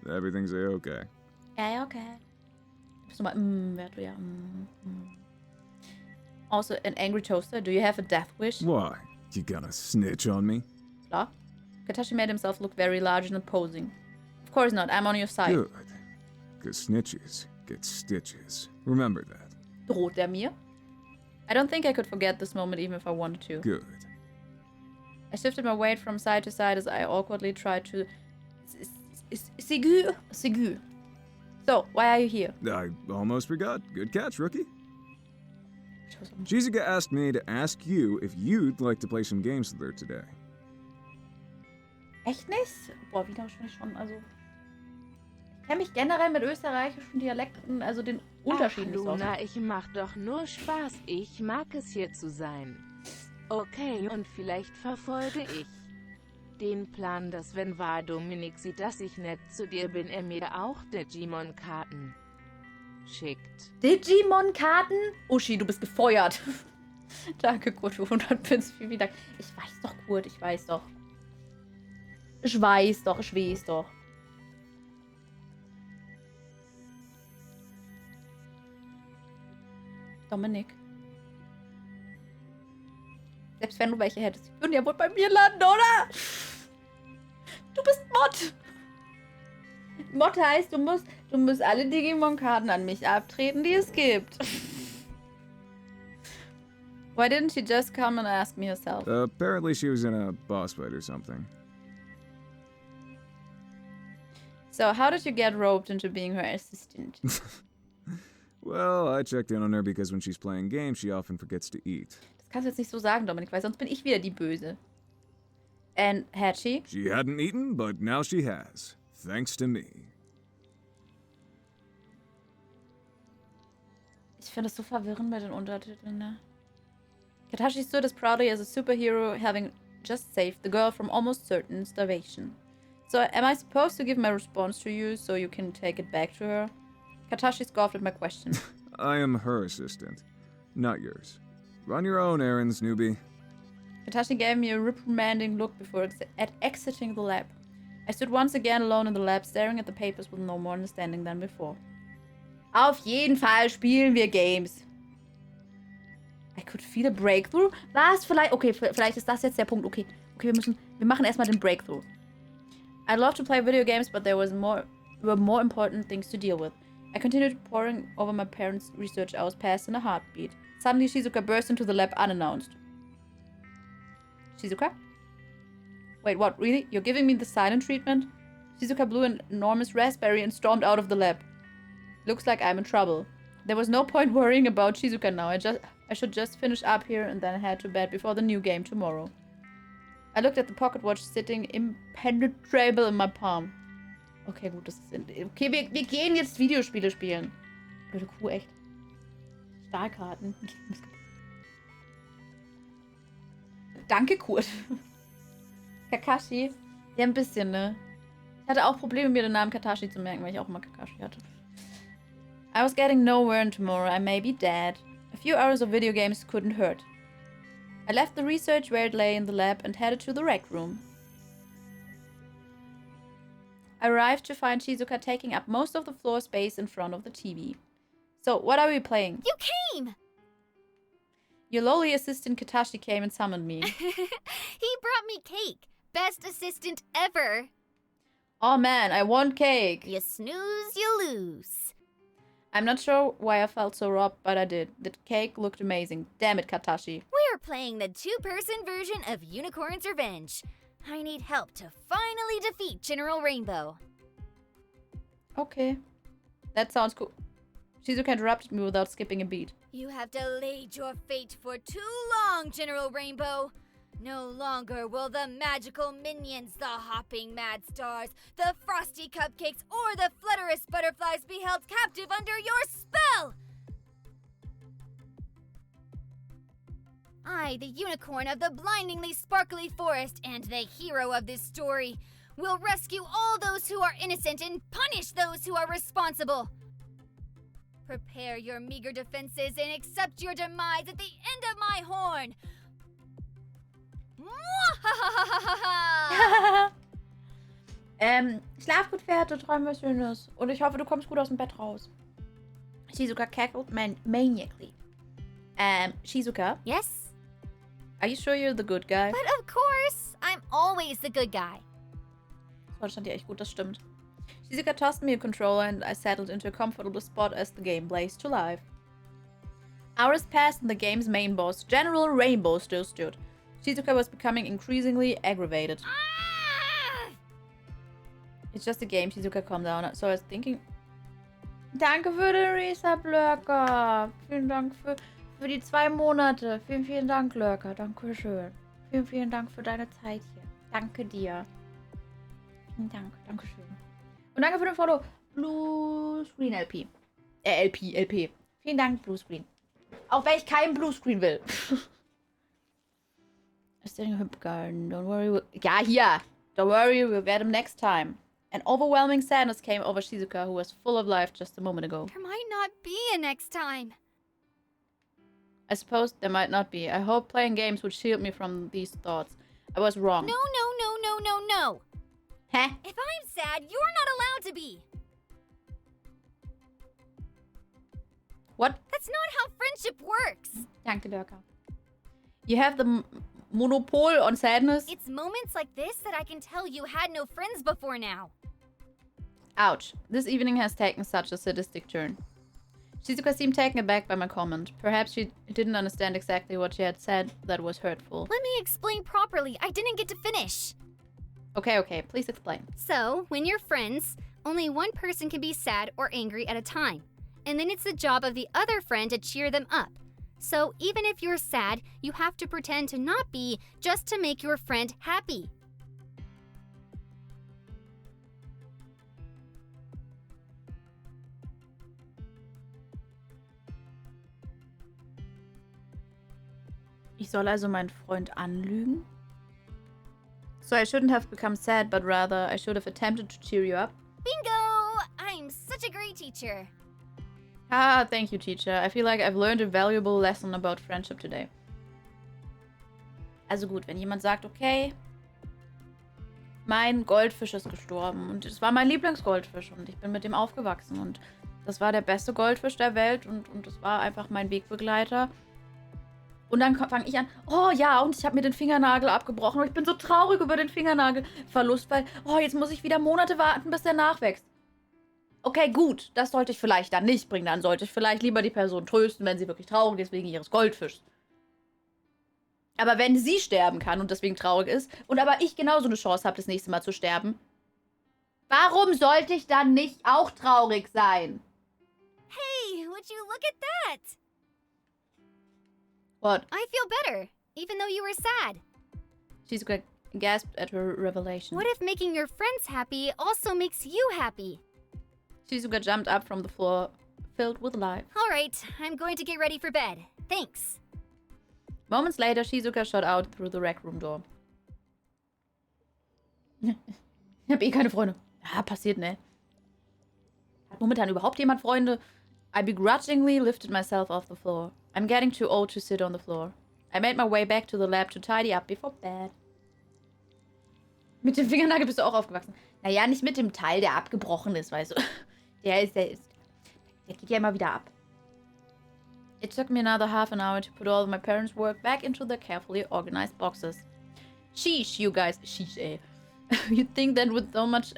Everything's a-okay. Ja, okay. Bist du mal, wer du ja, Also, an angry toaster, do you have a death wish? Why? You gonna snitch on me? Klar. Katashi made himself look very large and imposing. Of course not, I'm on your side. Good. Because snitches get stitches. Remember that. Droht er mir? I don't think I could forget this moment even if I wanted to. Good. I shifted my weight from side to side as I awkwardly tried to... Sigu. So, why are you here? I almost forgot. Good catch, rookie. Shizuka asked me to ask you if you'd like to play some games with her today. Echt nicht? Boah, wieder schon, also... Ich kenne mich generell mit österreichischen Dialekten, also den Unterschieden nicht so aus. Luna, ich mach doch nur Spaß. Ich mag es hier zu sein. Okay, und vielleicht verfolge ich den Plan, dass wenn Dominik sieht, dass ich nett zu dir bin, er mir auch Digimon-Karten schickt. Digimon-Karten? Uschi, du bist gefeuert. Danke, Kurt, für 100 Pins. Vielen Dank. Ich weiß doch, Kurt, ich weiß doch. Ich weiß doch. Dominik. Selbst wenn du welche hättest, die würden ja wohl bei mir landen, oder? Du bist Mod. Mod heißt, du musst alle Digimon-Karten an mich abtreten, die es gibt. Why didn't she just come and ask me herself? Apparently she was in a boss fight or something. So, how did you get roped into being her assistant? Well, I checked in on her because when she's playing games, she often forgets to eat. Das kannst du jetzt nicht so sagen, Dominik, weil sonst bin ich wieder die Böse. And had she? She hadn't eaten, but now she has. Thanks to me. Ich finde das so verwirrend bei den Untertiteln, ne? Katashi stood as proudly as a superhero, having just saved the girl from almost certain starvation. So, am I supposed to give my response to you so you can take it back to her? Katashi scoffed at my question. I am her assistant, not yours. Run your own errands, newbie. Katashi gave me a reprimanding look before exiting the lab. I stood once again alone in the lab, staring at the papers with no more understanding than before. Auf jeden Fall spielen wir Games. I could feel a breakthrough. Was? Vielleicht ist das jetzt der Punkt. Okay, wir machen erstmal den Breakthrough. I'd love to play video games, but there were more important things to deal with. I continued poring over my parents' research hours past in a heartbeat. Suddenly, Shizuka burst into the lab unannounced. Shizuka? Wait, what? Really? You're giving me the silent treatment? Shizuka blew an enormous raspberry and stormed out of the lab. Looks like I'm in trouble. There was no point worrying about Shizuka now. I should just finish up here and then head to bed before the new game tomorrow. I looked at the pocket watch sitting impenetrable in my palm. Okay, gut, das ist... Okay, wir gehen jetzt Videospiele spielen. Blöde Kuh, echt. Stahlkarten. Danke, Kurt. Kakashi. Ja, ein bisschen, ne? Ich hatte auch Probleme, mir den Namen Katashi zu merken, weil ich auch immer Kakashi hatte. I was getting nowhere and tomorrow I may be dead. A few hours of video games couldn't hurt. I left the research where it lay in the lab and headed to the rec room. I arrived to find Shizuka taking up most of the floor space in front of the TV. So, what are we playing? You came! Your lowly assistant Katashi came and summoned me. He brought me cake. Best assistant ever. Oh man, I want cake. You snooze, you lose. I'm not sure why I felt so robbed, but I did. The cake looked amazing. Damn it, Katashi. We're playing the two-person version of Unicorn's Revenge. I need help to finally defeat General Rainbow. Okay. That sounds cool. Shizuka interrupted me without skipping a beat. You have delayed your fate for too long, General Rainbow. No longer will the magical minions, the hopping mad stars, the frosty cupcakes, or the flutterous butterflies be held captive under your spell! I, the unicorn of the blindingly sparkly forest and the hero of this story, will rescue all those who are innocent and punish those who are responsible. Prepare your meager defenses and accept your demise at the end of my horn. Schlaf gut, Pferde, träum was Schönes. Und ich hoffe, du kommst gut aus dem Bett raus. Shizuka cackled maniacally. Shizuka? Yes? Are you sure you're the good guy? But of course, I'm always the good guy. Das stand dir echt gut, das stimmt. Shizuka tossed me a controller and I settled into a comfortable spot as the game blazed to life. Hours passed and the game's main boss, General Rainbow, still stood. Shizuka was becoming increasingly aggravated. Ah! It's just a game, Shizuka, calm down. So I was thinking... Danke für den Resub, Lurker. Vielen Dank für die 2 Monate. Vielen Dank, Lurker. Dankeschön. Vielen Dank für deine Zeit hier. Danke dir. Vielen Dank. Dankeschön. Und danke für den Follow. Blue Screen LP. LP. Vielen Dank, Blue Screen. Auch wenn ich keinen Blue Screen will. Don't worry. Ja, hier. Don't worry, we'll get him next time. An overwhelming sadness came over Shizuka, who was full of life just a moment ago. There might not be a next time. I suppose there might not be. I hope playing games would shield me from these thoughts. I was wrong. No. Huh? If I'm sad, you're not allowed to be. What? That's not how friendship works. Danke, Lurker. You have the monopol on sadness? It's moments like this that I can tell you had no friends before now. Ouch. This evening has taken such a sadistic turn. Shizuka seemed taken aback by my comment. Perhaps she didn't understand exactly what she had said that was hurtful. Let me explain properly. I didn't get to finish. Okay, please explain. So, when you're friends, only one person can be sad or angry at a time. And then it's the job of the other friend to cheer them up. So, even if you're sad, you have to pretend to not be just to make your friend happy. Ich soll also meinen Freund anlügen? So I shouldn't have become sad, but rather I should have attempted to cheer you up. Bingo! I'm such a great teacher. Ah, thank you, teacher. I feel like I've learned a valuable lesson about friendship today. Also gut, wenn jemand sagt, okay, mein Goldfisch ist gestorben und es war mein Lieblingsgoldfisch und ich bin mit dem aufgewachsen und das war der beste Goldfisch der Welt und es war einfach mein Wegbegleiter. Und dann fange ich an, oh ja, und ich habe mir den Fingernagel abgebrochen und ich bin so traurig über den Fingernagelverlust, weil, oh, jetzt muss ich wieder Monate warten, bis der nachwächst. Okay, gut, das sollte ich vielleicht dann nicht bringen. Dann sollte ich vielleicht lieber die Person trösten, wenn sie wirklich traurig ist wegen ihres Goldfischs. Aber wenn sie sterben kann und deswegen traurig ist und aber ich genauso eine Chance habe, das nächste Mal zu sterben, warum sollte ich dann nicht auch traurig sein? Hey, would you look at that? What? I feel better, even though you were sad. Shizuka gasped at her revelation. What if making your friends happy also makes you happy? Shizuka jumped up from the floor, filled with life. All right, I'm going to get ready for bed. Thanks. Moments later, Shizuka shot out through the rec room door. Ich hab eh keine Freunde. Ja, passiert, ne? Hat momentan überhaupt jemand Freunde? I begrudgingly lifted myself off the floor. I'm getting too old to sit on the floor. I made my way back to the lab to tidy up before bed. Mit dem Fingernagel bist du auch aufgewachsen. Naja, nicht mit dem Teil, der abgebrochen ist, weißt du. Der geht ja immer wieder ab. It took me another half an hour to put all of my parents' work back into their carefully organized boxes. Sheesh, you guys. Sheesh, eh. You'd think that with so much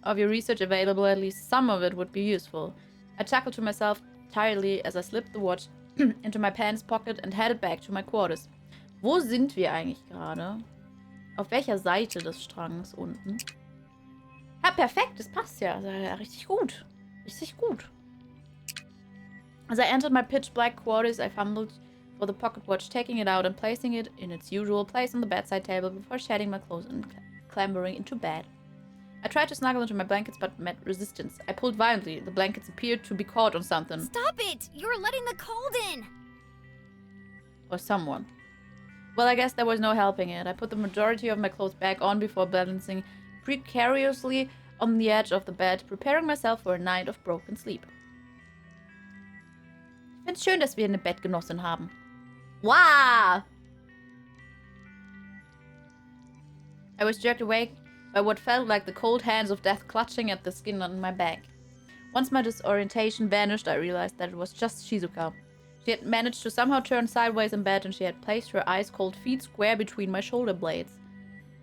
of your research available, at least some of it would be useful. I chuckled to myself tiredly as I slipped the watch into my pants pocket and headed back to my quarters. Wo sind wir eigentlich gerade? Auf welcher Seite des Strangs unten? Ja, perfekt, das passt ja. Richtig gut. Richtig gut. As I entered my pitch-black quarters, I fumbled for the pocket watch, taking it out and placing it in its usual place on the bedside table before shedding my clothes and clambering into bed. I tried to snuggle into my blankets but met resistance. I pulled violently. The blankets appeared to be caught on something. Stop it! You're letting the cold in! Or someone. Well, I guess there was no helping it. I put the majority of my clothes back on before balancing precariously on the edge of the bed, preparing myself for a night of broken sleep. Ich find's schön, dass wir eine Bettgenossin haben. Wow! I was jerked awake by what felt like the cold hands of death clutching at the skin on my back. Once my disorientation vanished, I realized that it was just Shizuka. She had managed to somehow turn sideways in bed and she had placed her ice-cold feet square between my shoulder blades.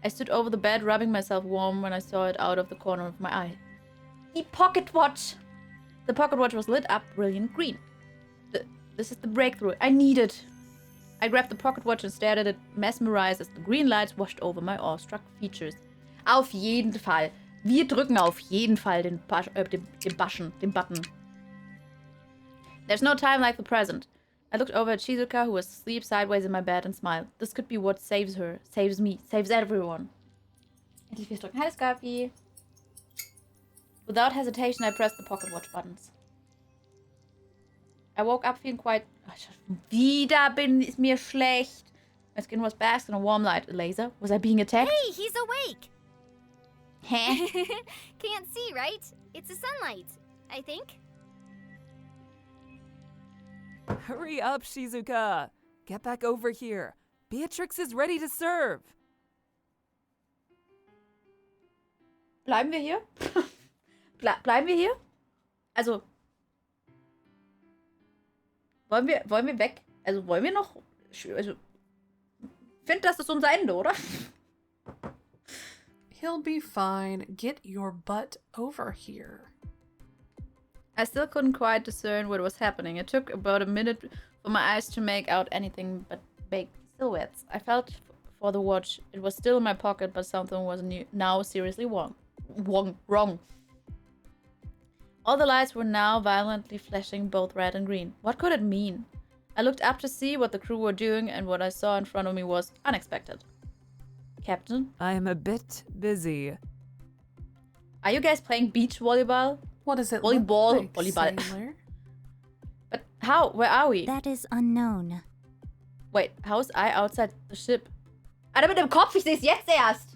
I stood over the bed, rubbing myself warm when I saw it out of the corner of my eye. The pocket watch! The pocket watch was lit up brilliant green. This is the breakthrough I needed. I grabbed the pocket watch and stared at it, mesmerized as the green lights washed over my awestruck features. Auf jeden Fall. Wir drücken auf jeden Fall den Button. There's no time like the present. I looked over at Shizuka, who was asleep sideways in my bed, and smiled. This could be what saves her, saves me, saves everyone. Endlich wir drücken. Hi, Scarpy. Without hesitation, I pressed the pocket watch buttons. I woke up feeling quite... Wieder ist mir schlecht. My skin was basked in a warm light. A laser? Was I being attacked? Hey, he's awake! Heh. Can't see, right? It's the sunlight, I think. Hurry up, Shizuka! Get back over here. Beatrix is ready to serve. Bleiben wir hier? Bleiben wir hier? Also. Wollen wir weg? Also wollen wir noch. Also. Ich finde, das ist unser Ende, oder? He'll be fine. Get your butt over here. I still couldn't quite discern what was happening. It took about a minute for my eyes to make out anything but vague silhouettes. I felt for the watch. It was still in my pocket, but something was now seriously wrong. All the lights were now violently flashing both red and green. What could it mean? I looked up to see what the crew were doing, and what I saw in front of me was unexpected. Captain? I am a bit busy. Are you guys playing beach volleyball? What does it Volleyball? look like, Volleyball. sailor? But how? Where are we? That is unknown. Wait, how is I outside the ship? Alter, mit dem Kopf, ich seh's jetzt erst!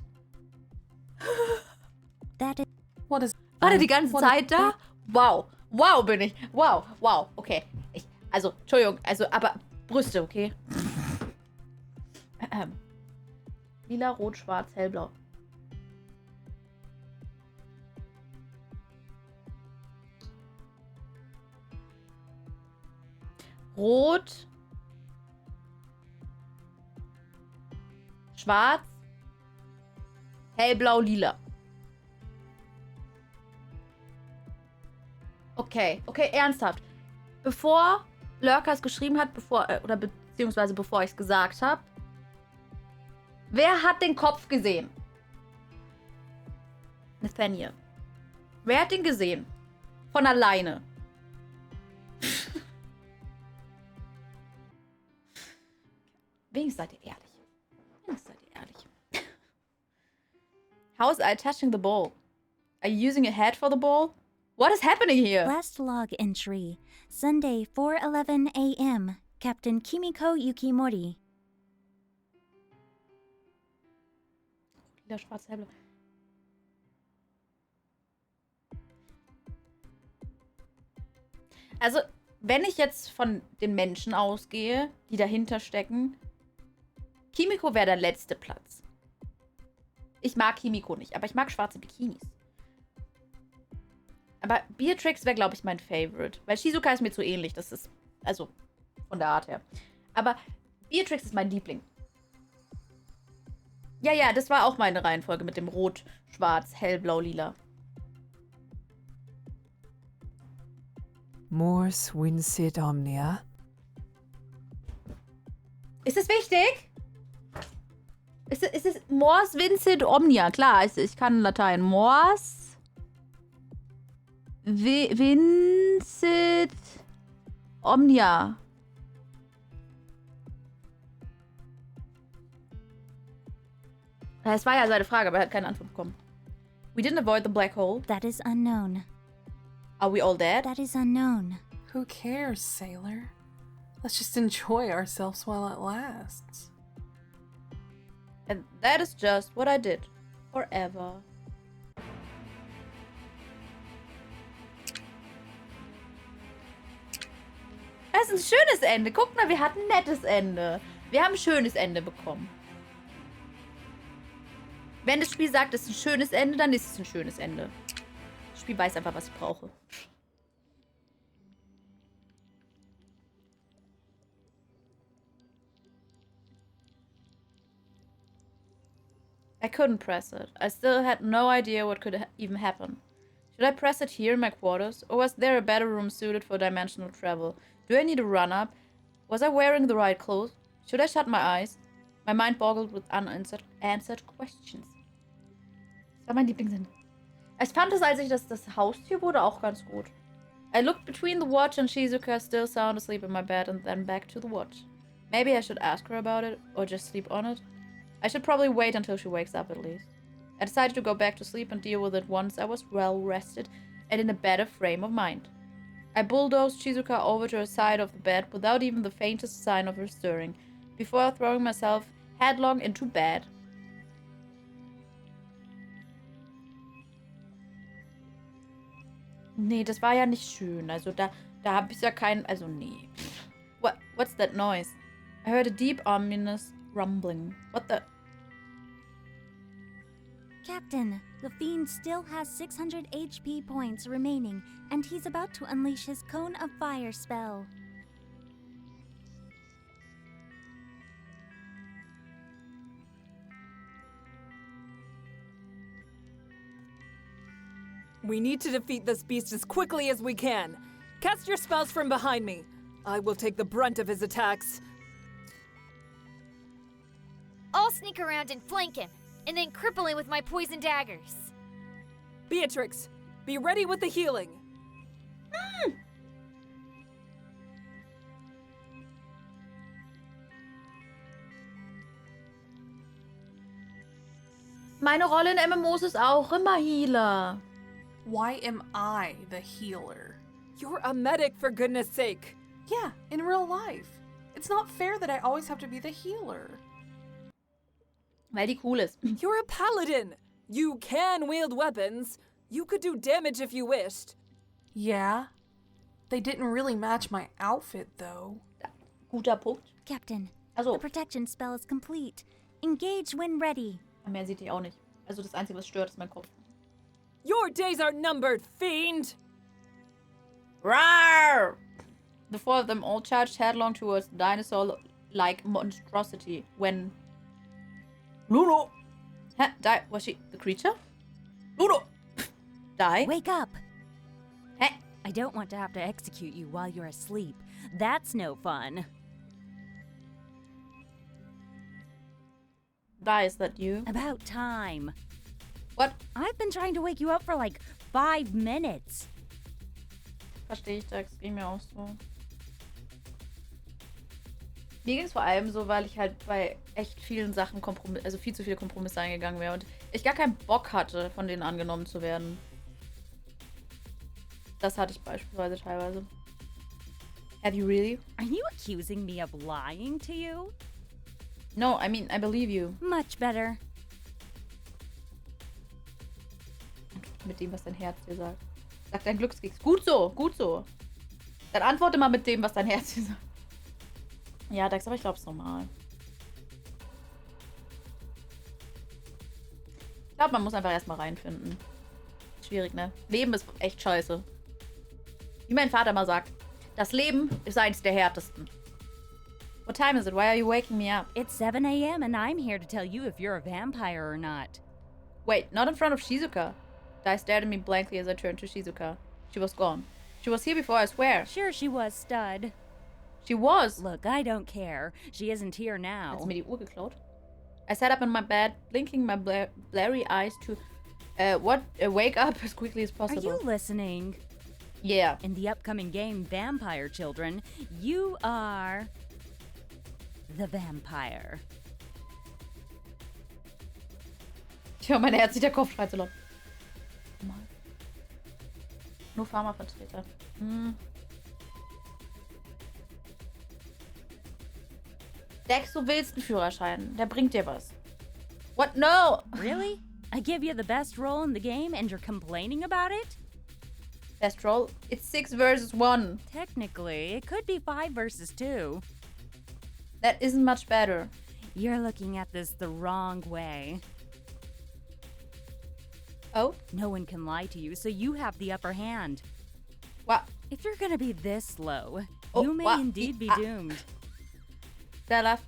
That is... What is... War der die ganze Zeit da? Wow. Wow, bin ich. Wow, wow. Okay. Also, Entschuldigung. Also, aber Brüste, okay? Lila, rot, schwarz, hellblau. Rot. Schwarz. Hellblau, lila. Okay, okay, ernsthaft. Bevor Lurker es geschrieben hat, beziehungsweise bevor ich es gesagt habe, wer hat den Kopf gesehen? Nathaniel. Wer hat ihn gesehen? Von alleine. Wenigstens seid ihr ehrlich. Wenigstens seid ihr ehrlich. How is I touching the ball? Are you using a head for the ball? What is happening here? Last log entry. Sunday, 4:11 a.m. Captain Kimiko Yukimori. Lila, schwarz, hellblau. Also, wenn ich jetzt von den Menschen ausgehe, die dahinter stecken, Kimiko wäre der letzte Platz. Ich mag Kimiko nicht, aber ich mag schwarze Bikinis. Aber Beatrix wäre, glaube ich, mein Favorite. Weil Shizuka ist mir zu ähnlich. Das ist, also, von der Art her. Aber Beatrix ist mein Liebling. Ja, ja, das war auch meine Reihenfolge mit dem Rot, Schwarz, Hellblau, Lila. Mors vincit omnia. Ist es wichtig? Ist es Mors vincit omnia? Klar, ich kann Latein. Mors vincit omnia. Es war ja seine Frage, aber er hat keine Antwort bekommen. We didn't avoid the black hole. That is unknown. Are we all dead? That is unknown. Who cares, sailor? Let's just enjoy ourselves while it lasts. And that is just what I did. Forever. Das ist ein schönes Ende. Guck mal, wir hatten ein nettes Ende. Wir haben ein schönes Ende bekommen. Wenn das Spiel sagt, es ist ein schönes Ende, dann ist es ein schönes Ende. Das Spiel weiß einfach, was ich brauche. I couldn't press it. I still had no idea what could even happen. Should I press it here in my quarters? Or was there a better room suited for dimensional travel? Do I need to run up? Was I wearing the right clothes? Should I shut my eyes? My mind boggled with unanswered questions. Das war mein Lieblingsende. Ich fand es, als ich das Haustier wurde, auch ganz gut. I looked between the watch and Shizuka, still sound asleep in my bed, and then back to the watch. Maybe I should ask her about it, or just sleep on it. I should probably wait until she wakes up at least. I decided to go back to sleep and deal with it once I was well rested and in a better frame of mind. I bulldozed Shizuka over to her side of the bed without even the faintest sign of her stirring, before throwing myself headlong into bed. Nee, das war ja nicht schön. Also da habe ich ja keinen... Also nee. What's that noise? I heard a deep, ominous rumbling. What the... Captain, the fiend still has 600 HP points remaining, and he's about to unleash his Cone of Fire spell. We need to defeat this beast as quickly as we can. Cast your spells from behind me. I will take the brunt of his attacks. I'll sneak around and flank him, and then cripple him with my poison daggers. Beatrix, be ready with the healing. Meine Rolle in MMOs ist auch immer Healer. Why am I the healer? You're a medic, for goodness sake. Yeah, in real life. It's not fair that I always have to be the healer. Weil die cool ist. You're a paladin. You can wield weapons. You could do damage if you wished. Yeah? They didn't really match my outfit, though. Guter Punkt. Captain, Also, the protection spell is complete. Engage when ready. mehr sieht die auch nicht. Also das Einzige, was stört, ist mein Kopf. Your days are numbered, fiend! Rawr! The four of them all charged headlong towards the dinosaur-like monstrosity when... Luno! Huh? Die. Was she the creature? Luno! Die? Wake up! Hey! I don't want to have to execute you while you're asleep. That's no fun. Die, is that you? About time. What? I've been trying to wake you up for like 5 minutes. Verstehe ich, das ging mir auch so. Mir ging es vor allem so, weil ich halt bei echt vielen Sachen viel zu viele Kompromisse eingegangen wäre und ich gar keinen Bock hatte, von denen angenommen zu werden. Das hatte ich beispielsweise teilweise. Have you really? Are you accusing me of lying to you? No, I mean, I believe you. Much better. Mit dem, was dein Herz dir sagt. Sag dein Glückskeks. Gut so, gut so. Dann antworte mal mit dem, was dein Herz dir sagt. Ja, Dex, aber ich glaube, es ist normal. Ich glaube, man muss einfach erstmal reinfinden. Schwierig, ne? Leben ist echt scheiße. Wie mein Vater mal sagt, das Leben ist eins der härtesten. What time is it? Why are you waking me up? It's 7 a.m. and I'm here to tell you if you're a vampire or not. Wait, not in front of Shizuka. Dai stared at me blankly as I turned to Shizuka. She was gone. She was here before, I swear. Sure she was, stud. She was. Look, I don't care. She isn't here now. Hat sie mir die Uhr geklaut? I sat up in my bed, blinking my blurry eyes to wake up as quickly as possible. Are you listening? Yeah. In the upcoming game, Vampire Children, you are the vampire. Tja, mein Herz sieht der Kopf schreit so laut. Nur Pharmavertreter. Dex, du willst einen Führerschein. Der bringt dir was. What? No! Really? I give you the best role in the game and you're complaining about it? Best role? It's 6 versus 1. Technically, it could be 5 versus 2. That isn't much better. You're looking at this the wrong way. Oh? No one can lie to you, so you have the upper hand. What? If you're gonna be this low, Oh, you may what? indeed be doomed. There laughed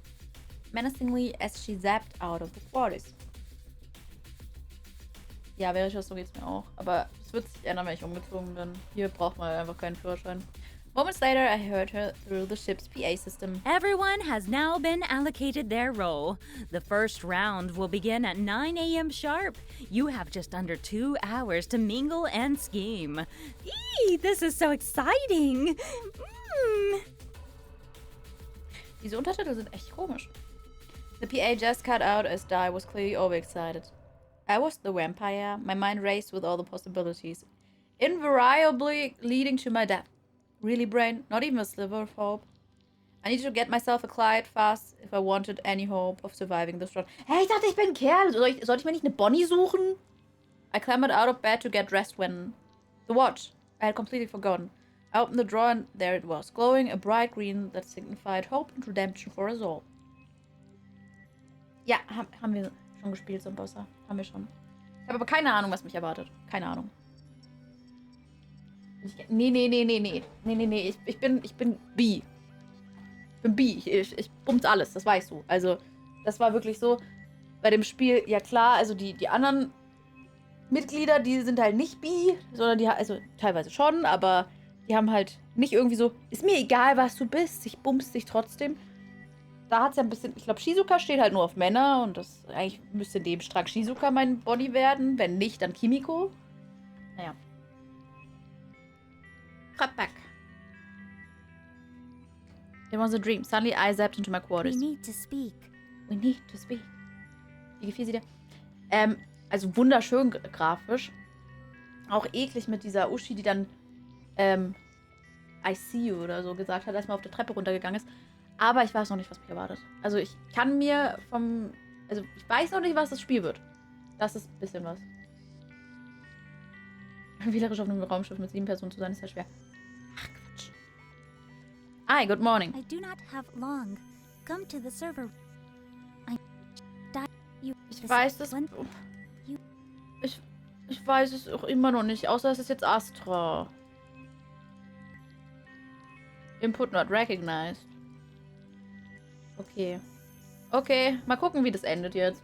menacingly as she zapped out of the quarters. Ja, wäre ich das, so geht's mir auch. Aber es wird sich ändern, wenn ich umgezogen bin. Hier braucht man einfach keinen Führerschein. Moments later, I heard her through the ship's PA system. Everyone has now been allocated their role. The first round will begin at 9 a.m. sharp. You have just under 2 hours to mingle and scheme. Eee, this is so exciting! Diese Untertitel sind echt komisch. The PA just cut out as Dai was clearly overexcited. I was the vampire. My mind raced with all the possibilities, invariably leading to my death. Really, brain? Not even a sliver of hope? I needed to get myself a Clyde fast if I wanted any hope of surviving this run. Hey, ich dachte, ich bin ein Kerl. Sollte ich mir nicht eine Bonnie suchen? I clambered out of bed to get dressed when... The watch. I had completely forgotten. I opened the drawer and there it was, glowing a bright green that signified hope and redemption for us all. Ja, haben wir schon gespielt, so ein Bossa. Haben wir schon. Ich habe aber keine Ahnung, was mich erwartet. Keine Ahnung. Nee. Ich bin bi. Ich bin bi. Ich bumms alles, das weißt du. Also, das war wirklich so. Bei dem Spiel, ja klar, also die anderen Mitglieder, die sind halt nicht bi, sondern die, also teilweise schon, aber die haben halt nicht irgendwie so, ist mir egal, was du bist, ich bumst dich trotzdem. Da hat es ja ein bisschen, ich glaube, Shizuka steht halt nur auf Männer und das eigentlich müsste in dem Strang Shizuka mein Body werden. Wenn nicht, dann Kimiko. Naja. Cut back. It was a dream. Suddenly I zapped into my quarters. We need to speak. We need to speak. Wie gefiel sie dir? Also wunderschön grafisch. Auch eklig mit dieser Uschi, die dann I see you oder so gesagt hat, als man auf der Treppe runtergegangen ist. Aber ich weiß noch nicht, was mich erwartet. Also ich kann mir also ich weiß noch nicht, was das Spiel wird. Das ist ein bisschen was. Wählerisch auf einem Raumschiff mit 7 Personen zu sein, ist ja schwer. Ach, Quatsch. Hi, good morning. I do not have long. Come to the server. Ich weiß das. Ich weiß es auch immer noch nicht, außer es ist jetzt Astra. Input not recognized. Okay. Okay, mal gucken, wie das endet jetzt.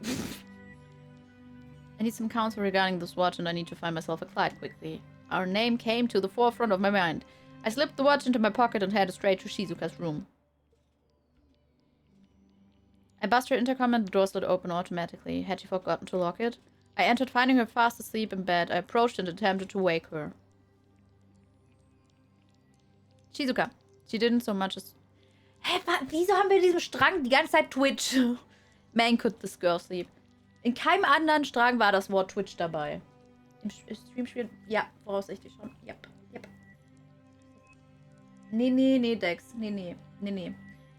I need some counsel regarding this watch and I need to find myself a client quickly. Our name came to the forefront of my mind. I slipped the watch into my pocket and headed straight to Shizuka's room. I buzzed her intercom and the door slid open automatically. Had she forgotten to lock it? I entered, finding her fast asleep in bed. I approached and attempted to wake her. Shizuka. She didn't so much as... Hä, wieso haben wir in diesem Strang die ganze Zeit Twitch? Man, could this girl sleep. In keinem anderen Strang war das Wort Twitch dabei. Im Streamspiel? Ja, voraussichtlich schon. Yep. Nee, Dex. Nee.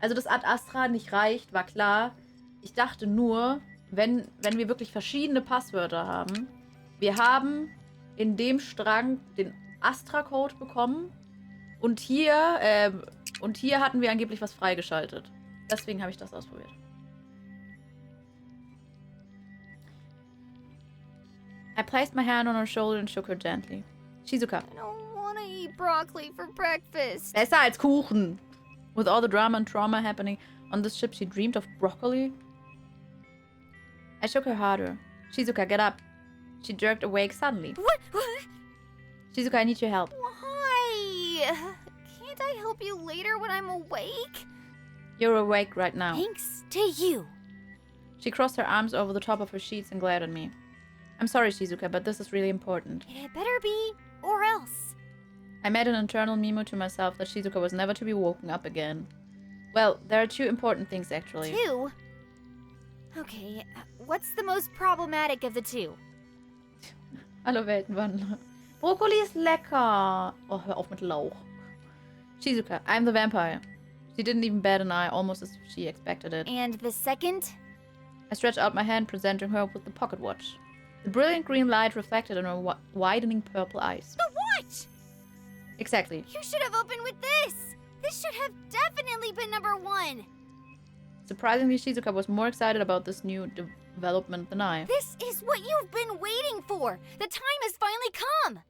Also, dass Ad Astra nicht reicht, war klar. Ich dachte nur, wenn wir wirklich verschiedene Passwörter haben. Wir haben in dem Strang den Astra-Code bekommen. Und hier hatten wir angeblich was freigeschaltet. Deswegen habe ich das ausprobiert. I placed my hand on her shoulder and shook her gently. Shizuka. I don't want to eat broccoli for breakfast. Besser als Kuchen. With all the drama and trauma happening on this ship, she dreamed of broccoli. I shook her harder. Shizuka, get up. She jerked awake suddenly. What? Shizuka, I need your help. Why? Can't I help you later when I'm awake? You're awake right now. Thanks to you. She crossed her arms over the top of her sheets and glared at me. I'm sorry, Shizuka, but this is really important. It better be, or else. I made an internal memo to myself that Shizuka was never to be woken up again. Well, there are 2 important things, actually. 2? Okay, what's the most problematic of the 2? Hallo Weltenwandler. Brokkoli ist lecker. Oh, hör auf mit Lauch. Shizuka, I'm the vampire. She didn't even bat an eye, almost as if she expected it. And the second? I stretched out my hand, presenting her with the pocket watch. The brilliant green light reflected in her widening purple eyes. The watch! Exactly. You should have opened with this! This should have definitely been number 1! Surprisingly, Shizuka was more excited about this new development than I. This is what you've been waiting for! The time has finally come!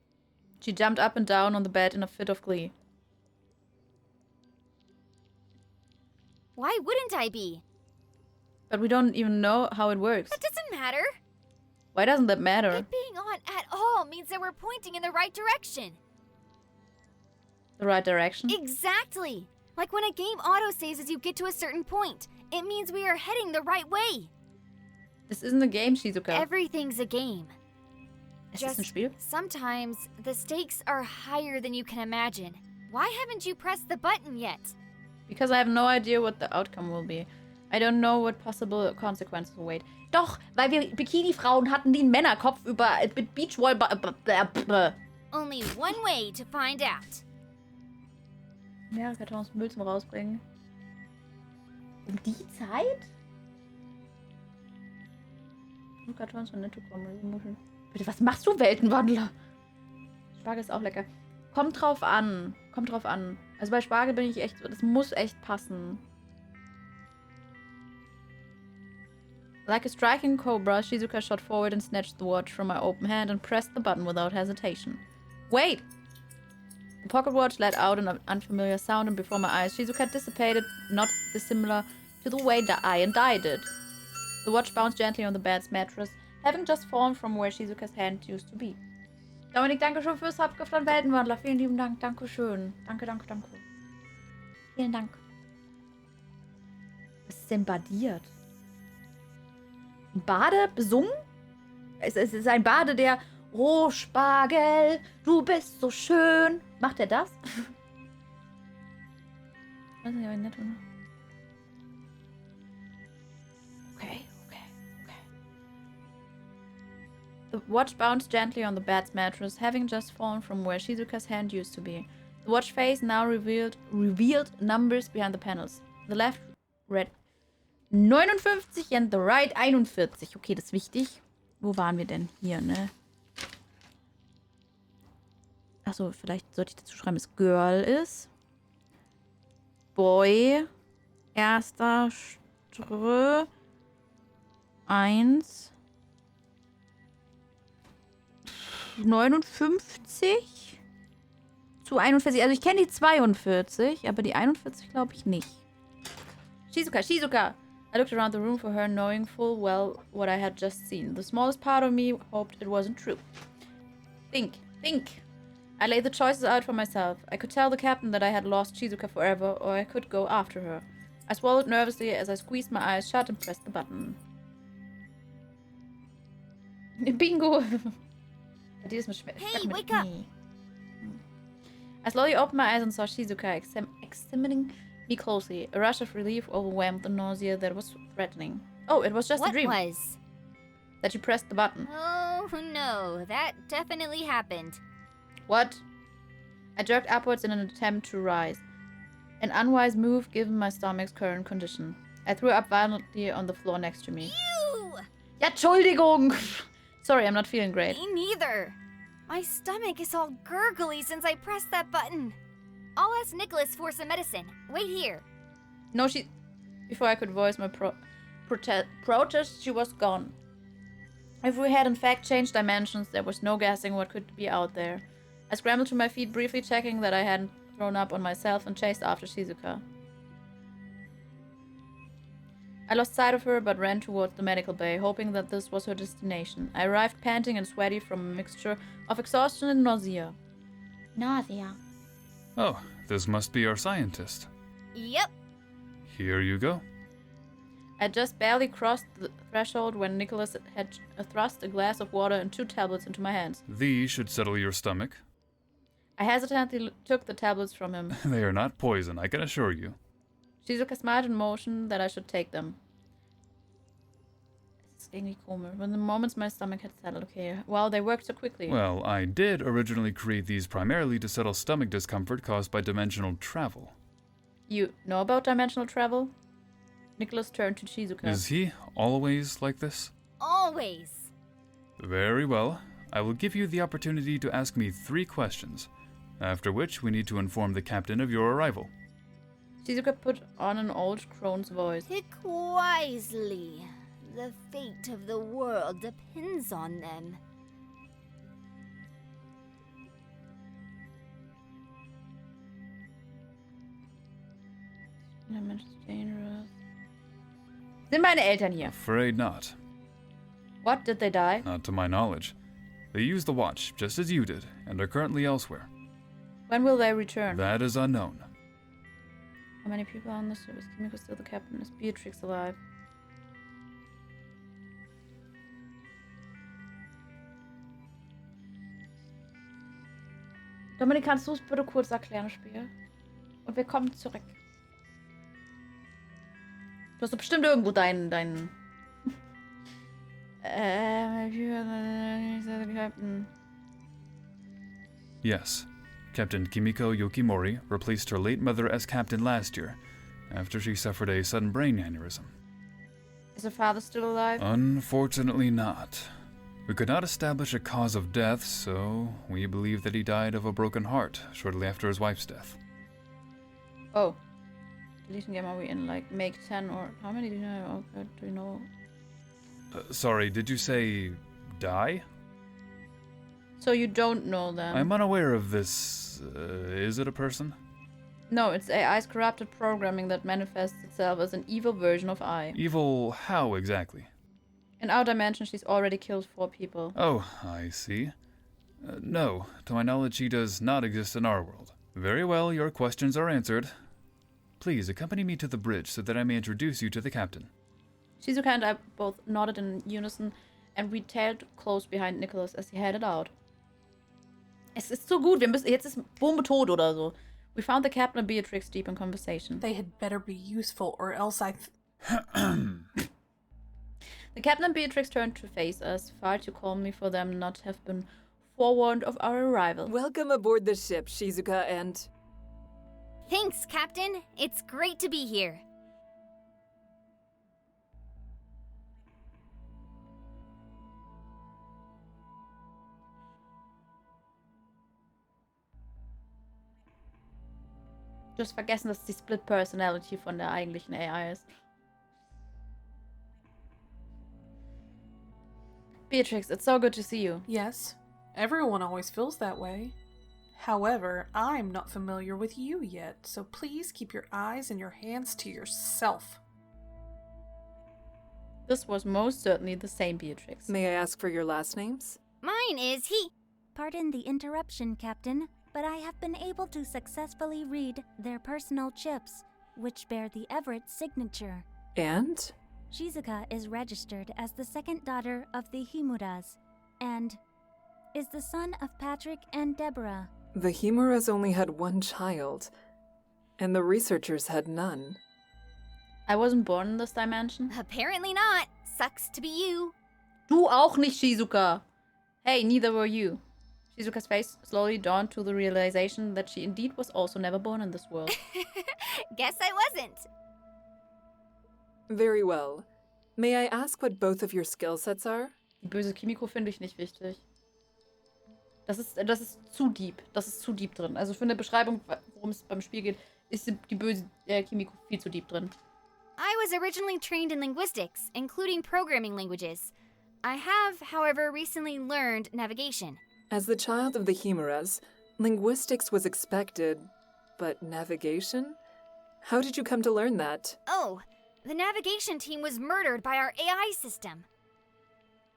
She jumped up and down on the bed in a fit of glee. Why wouldn't I be? But we don't even know how it works. That doesn't matter. Why doesn't that matter? It being on at all means that we're pointing in the right direction. The right direction? Exactly! Like when a game auto-saves as you get to a certain point. It means we are heading the right way. This isn't a game, Shizuka. Everything's a game. Es ist ein Spiel? Sometimes the stakes are higher than you can imagine. Why haven't you pressed the button yet? Because I have no idea what the outcome will be. I don't know what possible consequences await. Doch, weil wir Bikini-Frauen hatten, die einen Männerkopf über mit Beachvolleyball. Only one way to find out. Mehrere Kartons Müll zum Rausbringen. Um die Zeit? 5 Kartons von Netto kommen. Bitte, was machst du, Weltenwandler? Spargel ist auch lecker. Kommt drauf an. Also bei Spargel bin ich echt, das muss echt passen. Like a striking cobra, Shizuka shot forward and snatched the watch from my open hand and pressed the button without hesitation. Wait! The pocket watch let out an unfamiliar sound, and before my eyes, Shizuka dissipated, not dissimilar to the way I and Dai did. The watch bounced gently on the bed's mattress, having just fallen from where Shizuka's hand used to be. Dominik, danke schön fürs Abgift an Weltenwandler. Vielen lieben Dank. Danke schön. Danke. Vielen Dank. Was ist denn badiert? Ein Bade? Besungen? Es ist ein Bade, der... Oh, Spargel, du bist so schön. Macht er das? Weiß nicht, aber nett, oder? Okay. The watch bounced gently on the bed's mattress, having just fallen from where Shizuka's hand used to be. The watch face now revealed numbers behind the panels. The left read 59 and the right 41. Okay, das ist wichtig. Wo waren wir denn? Hier, ne? Achso, vielleicht sollte ich dazu schreiben, dass Girl ist. Boy. Erster Strö. 1. 59 zu 41. Also ich kenne die 42, aber die 41 glaube ich nicht. Shizuka! I looked around the room for her, knowing full well what I had just seen. The smallest part of me hoped it wasn't true. Think. I laid the choices out for myself. I could tell the captain that I had lost Shizuka forever, or I could go after her. I swallowed nervously as I squeezed my eyes shut and pressed the button. Bingo! Hey, wake up! I slowly opened my eyes and saw Shizuka examining me closely. A rush of relief overwhelmed the nausea that was threatening. Oh, it was just a dream. What was? That you pressed the button. Oh, no. That definitely happened. What? I jerked upwards in an attempt to rise. An unwise move given my stomach's current condition. I threw up violently on the floor next to me. Ew! Ja, Entschuldigung! Sorry, I'm not feeling great. Me neither. My stomach is all gurgly since I pressed that button. I'll ask Nicholas for some medicine. Wait here. No, Before I could voice my protest, she was gone. If we had in fact changed dimensions, there was no guessing what could be out there. I scrambled to my feet, briefly checking that I hadn't thrown up on myself, and chased after Shizuka. I lost sight of her, but ran towards the medical bay, hoping that this was her destination. I arrived panting and sweaty from a mixture of exhaustion and nausea. Oh, this must be our scientist. Yep. Here you go. I just barely crossed the threshold when Nicholas had thrust a glass of water and 2 tablets into my hands. These should settle your stomach. I hesitantly took the tablets from him. They are not poison, I can assure you. Shizuka smiled and motioned that I should take them. Es ist irgendwie komisch. When the moments my stomach had settled, okay. Wow, they worked so quickly. Well, I did originally create these primarily to settle stomach discomfort caused by dimensional travel. You know about dimensional travel? Nicholas turned to Shizuka. Is he always like this? Always. Very well. I will give you the opportunity to ask me 3 questions, after which we need to inform the captain of your arrival. Shizuka put on an old crone's voice. Pick wisely. The fate of the world depends on them. Dangerous. Sind meine Eltern hier? Afraid not. What? Did they die? Not to my knowledge. They used the watch, just as you did, and are currently elsewhere. When will they return? That is unknown. How many people are on this ship? Is Kimiko still the captain? Is Beatrix alive? Dominik, kannst du es bitte kurz erklären, Spiel? Und wir kommen zurück. Du hast doch bestimmt irgendwo deinen... Yes. Captain Kimiko Yukimori replaced her late mother as captain last year, after she suffered a sudden brain aneurysm. Is her father still alive? Unfortunately not. We could not establish a cause of death, so we believe that he died of a broken heart shortly after his wife's death. Oh. Deletion game, are we in like make 10 or how many do you know? Okay, do you know? Sorry, did you say die? So you don't know them? I'm unaware of this. Is it a person? No, it's AI's corrupted programming that manifests itself as an evil version of I. Evil how exactly? In our dimension, she's already killed 4 people. Oh, I see. No, to my knowledge, she does not exist in our world. Very well, your questions are answered. Please accompany me to the bridge so that I may introduce you to the captain. Shizuka and I both nodded in unison, and we tailed close behind Nicholas as he headed out. Es ist so gut, jetzt ist Bombe tot oder so. We found the captain and Beatrix deep in conversation. They had better be useful, or else The captain and Beatrix turned to face us, far too calmly for them not to have been forewarned of our arrival. Welcome aboard the ship, Shizuka, and... Thanks, Captain. It's great to be here. Just vergessen, dass die Split Personality von der eigentlichen AI ist. Beatrix, it's so good to see you. Yes, everyone always feels that way. However, I'm not familiar with you yet, so please keep your eyes and your hands to yourself. This was most certainly the same Beatrix. May I ask for your last names? Mine is he. Pardon the interruption, Captain, but I have been able to successfully read their personal chips, which bear the Everett signature. And? Shizuka is registered as the second daughter of the Himuras, and is the son of Patrick and Deborah. The Himuras only had one child, and the researchers had none. I wasn't born in this dimension. Apparently not. Sucks to be you. Du auch nicht, Shizuka. Hey, neither were you. Shizuka's face slowly dawned to the realization that she indeed was also never born in this world. Guess I wasn't. Very well. May I ask what both of your skill sets are? Die böse Kimiko finde ich nicht wichtig. Das ist zu deep. Das ist zu deep drin. Also für eine Beschreibung, worum es beim Spiel geht, ist die böse Kimiko viel zu deep drin. I was originally trained in linguistics, including programming languages. I have, however, recently learned navigation. As the child of the Himuras, linguistics was expected, but navigation? How did you come to learn that? Oh, the navigation team was murdered by our AI system.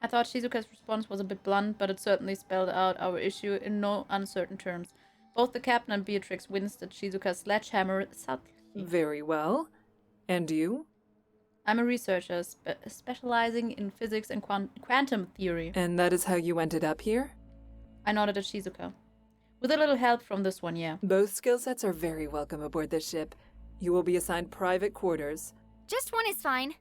I thought Shizuka's response was a bit blunt, but it certainly spelled out our issue in no uncertain terms. Both the captain and Beatrix winced at Shizuka's sledgehammer subtlety. Very well. And you? I'm a researcher specializing in physics and quantum theory. And that is how you ended up here? I nodded at Shizuka. With a little help from this one, yeah. Both skill sets are very welcome aboard this ship. You will be assigned private quarters. Just one is fine.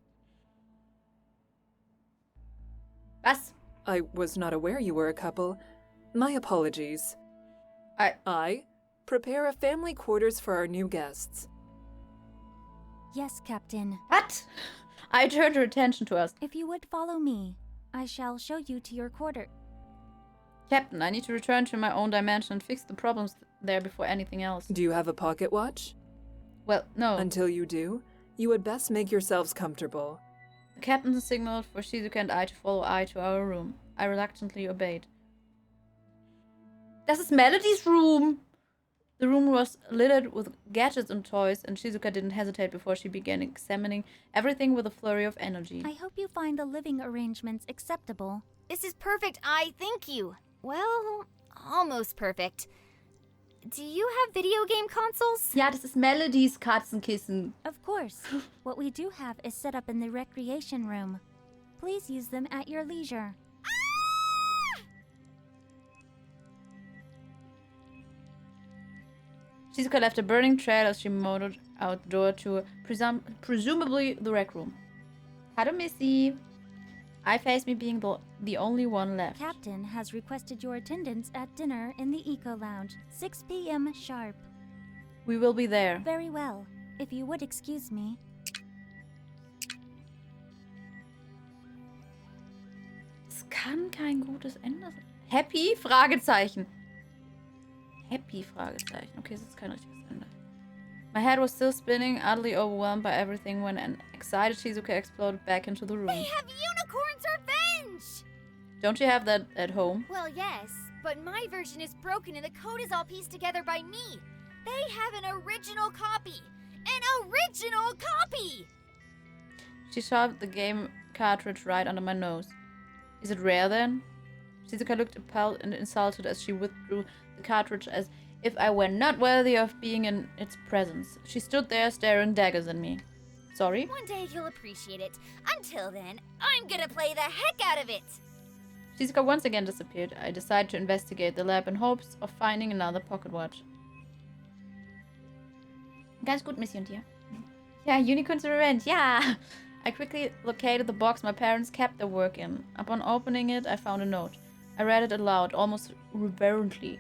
Was? I was not aware you were a couple. My apologies. I prepare a family quarters for our new guests. Yes, Captain. What? I turned her attention to us. If you would follow me, I shall show you to your quarter. Captain, I need to return to my own dimension and fix the problems there before anything else. Do you have a pocket watch? Well, no. Until you do, you would best make yourselves comfortable. The captain signaled for Shizuka and I to follow I to our room. I reluctantly obeyed. Das ist Melody's room! The room was littered with gadgets and toys, and Shizuka didn't hesitate before she began examining everything with a flurry of energy. I hope you find the living arrangements acceptable. This is perfect, thank you. Well, almost perfect. Do you have video game consoles? Ja, das ist Melody's Katzenkissen. Of course. What we do have is set up in the recreation room. Please use them at your leisure. Shizuka left a burning trail as she motored out the door to presumably the rec room. Hello, Missy. I face me being the only one left. Captain has requested your attendance at dinner in the Eco Lounge, 6 p.m. sharp. We will be there. Very well. If you would excuse me. kann kein gutes Ende sein. Happy? Fragezeichen. Happy? Fragezeichen. Okay, das ist kein richtiges Ende. My head was still spinning, utterly overwhelmed by everything when an excited Shizuka exploded back into the room. They have unicorn's revenge! Don't you have that at home? Well, yes, but my version is broken and the code is all pieced together by me. They have an original copy! An original copy! She shoved the game cartridge right under my nose. Is it rare then? Shizuka looked appalled and insulted as she withdrew the cartridge as if I were not worthy of being in its presence. She stood there staring daggers at me. Sorry? One day you'll appreciate it. Until then, I'm gonna play the heck out of it! Shizuka once again disappeared. I decided to investigate the lab in hopes of finding another pocket watch. Ganz gut, Mission dir. Yeah, Unicorn's Revenge, yeah! I quickly located the box my parents kept their work in. Upon opening it, I found a note. I read it aloud, almost reverently.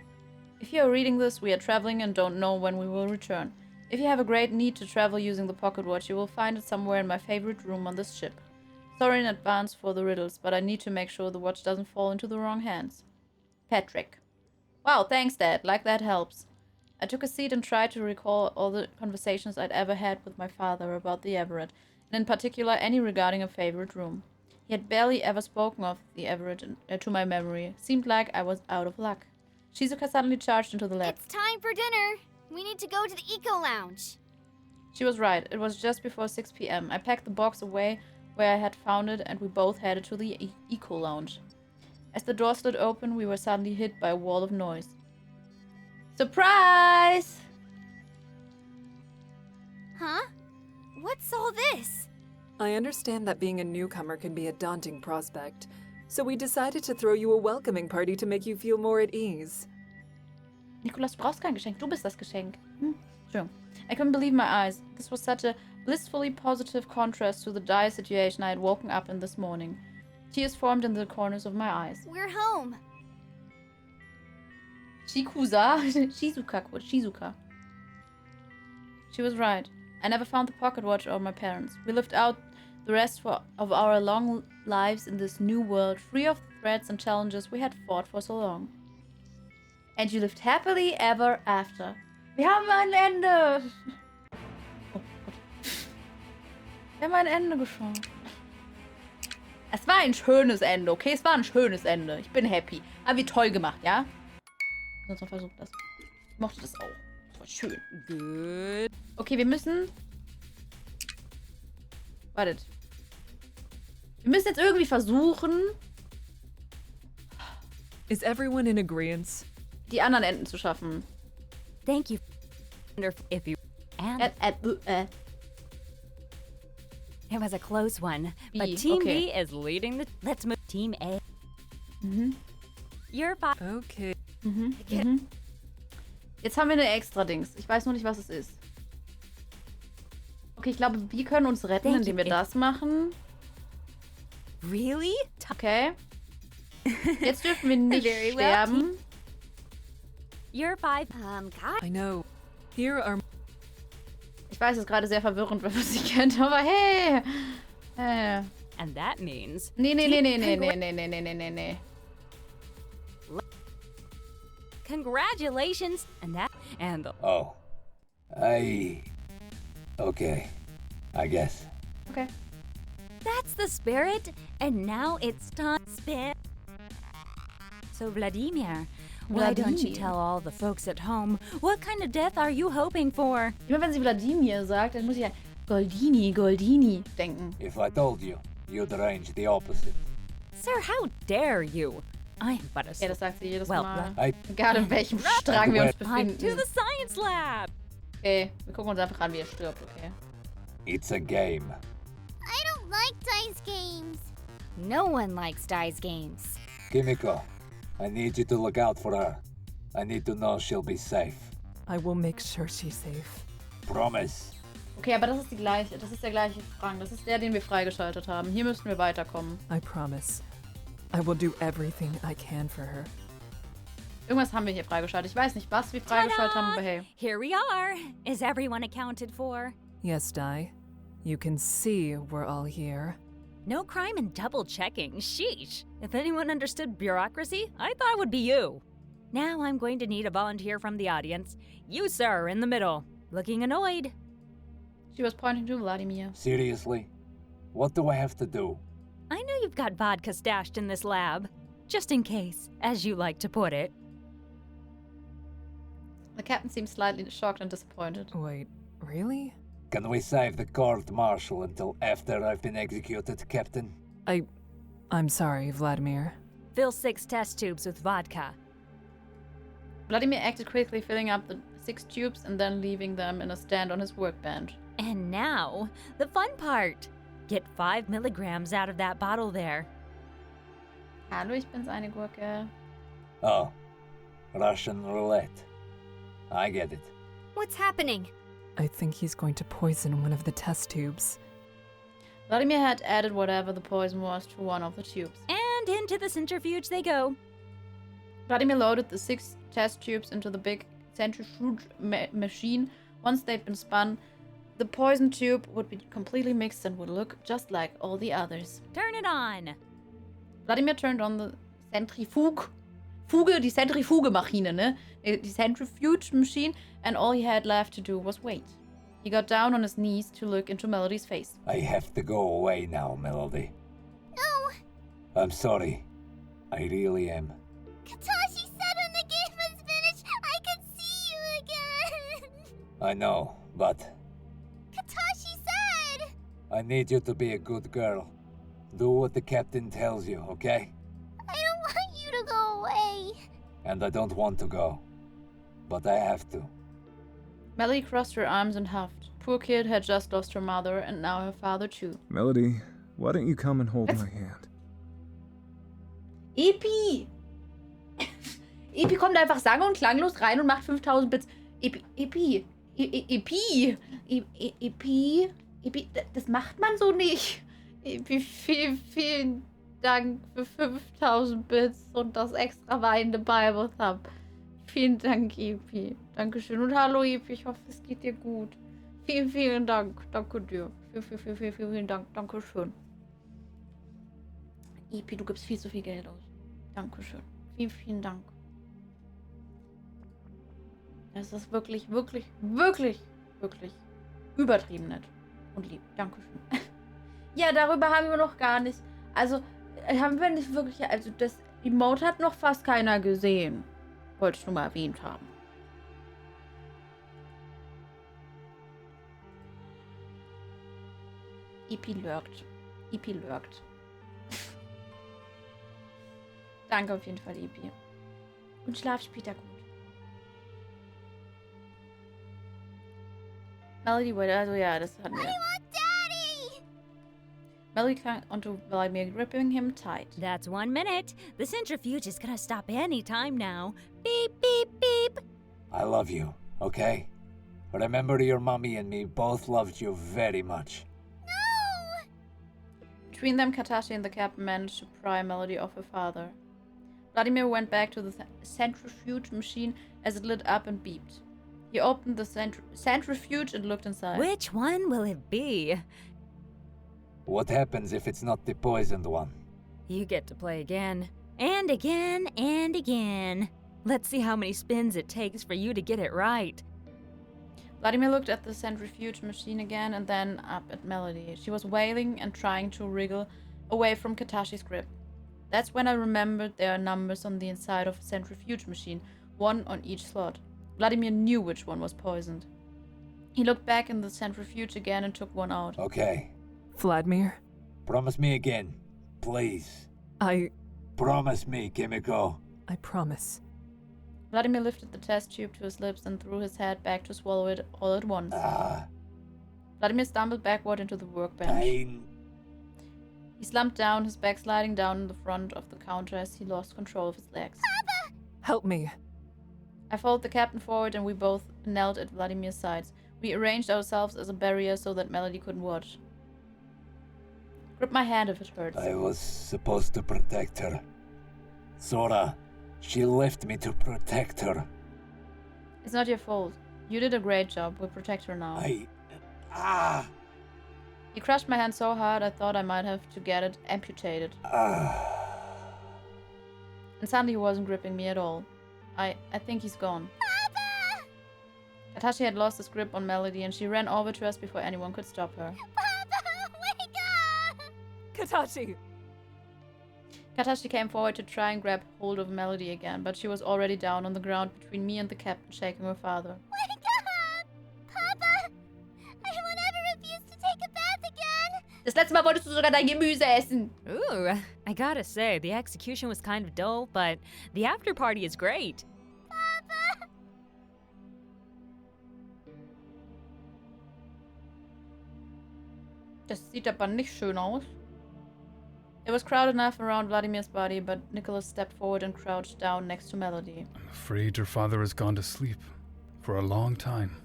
If you are reading this, we are traveling and don't know when we will return. If you have a great need to travel using the pocket watch, you will find it somewhere in my favorite room on this ship. Sorry in advance for the riddles, but I need to make sure the watch doesn't fall into the wrong hands. Patrick. Wow, thanks, Dad. Like that helps. I took a seat and tried to recall all the conversations I'd ever had with my father about the Everett, and in particular any regarding a favorite room. He had barely ever spoken of the Everett to my memory. Seemed like I was out of luck. Shizuka suddenly charged into the lab. It's time for dinner! We need to go to the Eco Lounge. She was right. It was just before 6 p.m. I packed the box away where I had found it, and we both headed to the Eco Lounge. As the door slid open, we were suddenly hit by a wall of noise. Surprise! Huh? What's all this? I understand that being a newcomer can be a daunting prospect, so we decided to throw you a welcoming party to make you feel more at ease. Nikolas, du brauchst kein Geschenk. Du bist das Geschenk. Sure. I couldn't believe my eyes. This was such a blissfully positive contrast to the dire situation I had woken up in this morning. Tears formed in the corners of my eyes. We're home. Shizuka. She was right. I never found the pocket watch or my parents. We lived out the rest of our long lives in this new world, free of the threats and challenges we had fought for so long. And you lived happily ever after. Wir haben ein Ende! Oh Gott. Wir haben ein Ende geschaut. Es war ein schönes Ende, okay? Es war ein schönes Ende. Ich bin happy. Aber wie toll gemacht, ja? Sonst noch versucht das. Ich mochte das auch. Das war schön. Good. Okay, wir müssen... Wartet. Wir müssen jetzt irgendwie versuchen... Is everyone in agreement? Die anderen Enden zu schaffen. Thank you. If you and it was a close one, but B, Team okay. B is leading the. Let's move Team A. You're fine. Okay. Jetzt haben wir eine extra Dings. Ich weiß nur nicht, was es ist. Okay, ich glaube, wir können uns retten, Thank indem wir you. das machen. Really? Okay. Jetzt dürfen wir nicht Very well, sterben. You're five. God. I know. Here are... Ich weiß, es ist gerade sehr verwirrend, wenn man sie kennt, aber hey! And that means. Nee. Congratulations. And that. And the. Oh. Okay. I guess. Okay. That's the spirit. And now it's time to spin. So, Vladimir, why don't you Vladimir. tell all the folks at home what kind of death are you hoping for? Immer wenn sie Vladimir sagt, dann muss ich ja Goldini denken. If I told you, you'd arrange the opposite. Sir, how dare you? I am but a Ja, das sagt sie jedes Well, Mal. I Egal in welchem Strang wir uns I'm to befinden. the science lab. Okay, wir gucken uns einfach an, wie er stirbt, okay? It's a game. I don't like dice games. No one likes dice games. Kimiko, I need you to look out for her. I need to know she'll be safe. I will make sure she's safe. Promise. Okay, aber das ist der gleiche Strang. Das ist der, den wir freigeschaltet haben. Hier müssten wir weiterkommen. I promise. I will do everything I can for her. Irgendwas haben wir hier freigeschaltet. Ich weiß nicht, was wir freigeschaltet haben, aber hey. Here we are. Is everyone accounted for? Yes, Di. You can see we're all here. No crime in double checking. Sheesh. If anyone understood bureaucracy, I thought it would be you. Now I'm going to need a volunteer from the audience. You, sir, in the middle, looking annoyed. She was pointing to Vladimir. Seriously? What do I have to do? I know you've got vodka stashed in this lab. Just in case, as you like to put it. The captain seemed slightly shocked and disappointed. Wait, really? Can we save the court-martial until after I've been executed, Captain? I'm sorry, Vladimir. Fill 6 test tubes with vodka. Vladimir acted quickly, filling up the 6 tubes and then leaving them in a stand on his workbench. And now, the fun part. Get 5 milligrams out of that bottle there. Hallo, ich bin's, eine Gurke. Oh, Russian roulette. I get it. What's happening? I think he's going to poison one of the test tubes. Vladimir had added whatever the poison was to one of the tubes. And into the centrifuge they go. Vladimir loaded the 6 test tubes into the big centrifuge machine. Once they'd been spun, the poison tube would be completely mixed and would look just like all the others. Turn it on. Vladimir turned on the centrifuge. Die Zentrifuge-Maschine, ne? The centrifuge machine, and all he had left to do was wait. He got down on his knees to look into Melody's face. I have to go away now, Melody. No! I'm sorry. I really am. Katashi said when the game was finished, I could see you again! I know, but Katashi said! I need you to be a good girl. Do what the captain tells you, okay? I don't want you to go away. And I don't want to go. But I have to. Melody crossed her arms and huffed. Poor kid had just lost her mother and now her father too. Melody, why don't you come and hold my hand? Epi! Epi kommt einfach sang- und klanglos rein und macht 5000 Bits. Epi! Das macht man so nicht. Epi, vielen Dank für 5000 Bits und das extra weinende Bible Thumb. Vielen Dank, Epi. Dankeschön. Und hallo, Epi. Ich hoffe, es geht dir gut. Vielen Dank. Danke dir. Vielen Dank. Dankeschön. Epi, du gibst viel zu viel Geld aus. Dankeschön. Vielen Dank. Das ist wirklich übertrieben nett und lieb. Dankeschön. Ja, darüber haben wir noch gar nicht. Also, haben wir nicht wirklich. Also, das Emote hat noch fast keiner gesehen. Wollte ich nur mal erwähnt haben. Epi lurkt. Danke auf jeden Fall, Epi. Und schlaf später gut. Melody wollte, also ja, das hatten wir. I want Daddy! Melody clung onto Vladimir, gripping him tight. That's 1 minute. The centrifuge is gonna stop any time now. Beep, beep, beep. I love you, okay? Remember your mommy and me both loved you very much. No! Between them, Katashi and the captain managed to pry Melody off her father. Vladimir went back to the centrifuge machine as it lit up and beeped. He opened the centrifuge and looked inside. Which one will it be? What happens if it's not the poisoned one? You get to play again. And again, and again. Let's see how many spins it takes for you to get it right. Vladimir looked at the centrifuge machine again and then up at Melody. She was wailing and trying to wriggle away from Katashi's grip. That's when I remembered there are numbers on the inside of a centrifuge machine, 1 on each slot. Vladimir knew which one was poisoned. He looked back in the centrifuge again and took one out. Okay. Vladimir? Promise me again, please. Promise me, Kimiko. I promise. Vladimir lifted the test tube to his lips and threw his head back to swallow it all at once. Vladimir stumbled backward into the workbench. Pain. He slumped down, his back sliding down in the front of the counter as he lost control of his legs. Papa! Help me. I followed the captain forward and we both knelt at Vladimir's sides. We arranged ourselves as a barrier so that Melody couldn't watch. Grip my hand if it hurts. I was supposed to protect her. Sora, she left me to protect her. It's not your fault. You did a great job. We'll protect her now. He crushed my hand so hard I thought I might have to get it amputated. And suddenly he wasn't gripping me at all. I think he's gone. Papa! Katashi had lost his grip on Melody and she ran over to us before anyone could stop her. Papa, wake up! Katashi! Katashi came forward to try and grab hold of Melody again, but she was already down on the ground between me and the captain, shaking her father. Wake up! Papa! I will never refuse to take a bath again! Das letzte Mal wolltest du sogar dein Gemüse essen. Ooh, I gotta say, the execution was kind of dull, but the after party is great. Papa! Das sieht aber nicht schön aus. It was crowded enough around Vladimir's body, but Nicholas stepped forward and crouched down next to Melody. I'm afraid your father has gone to sleep for a long time.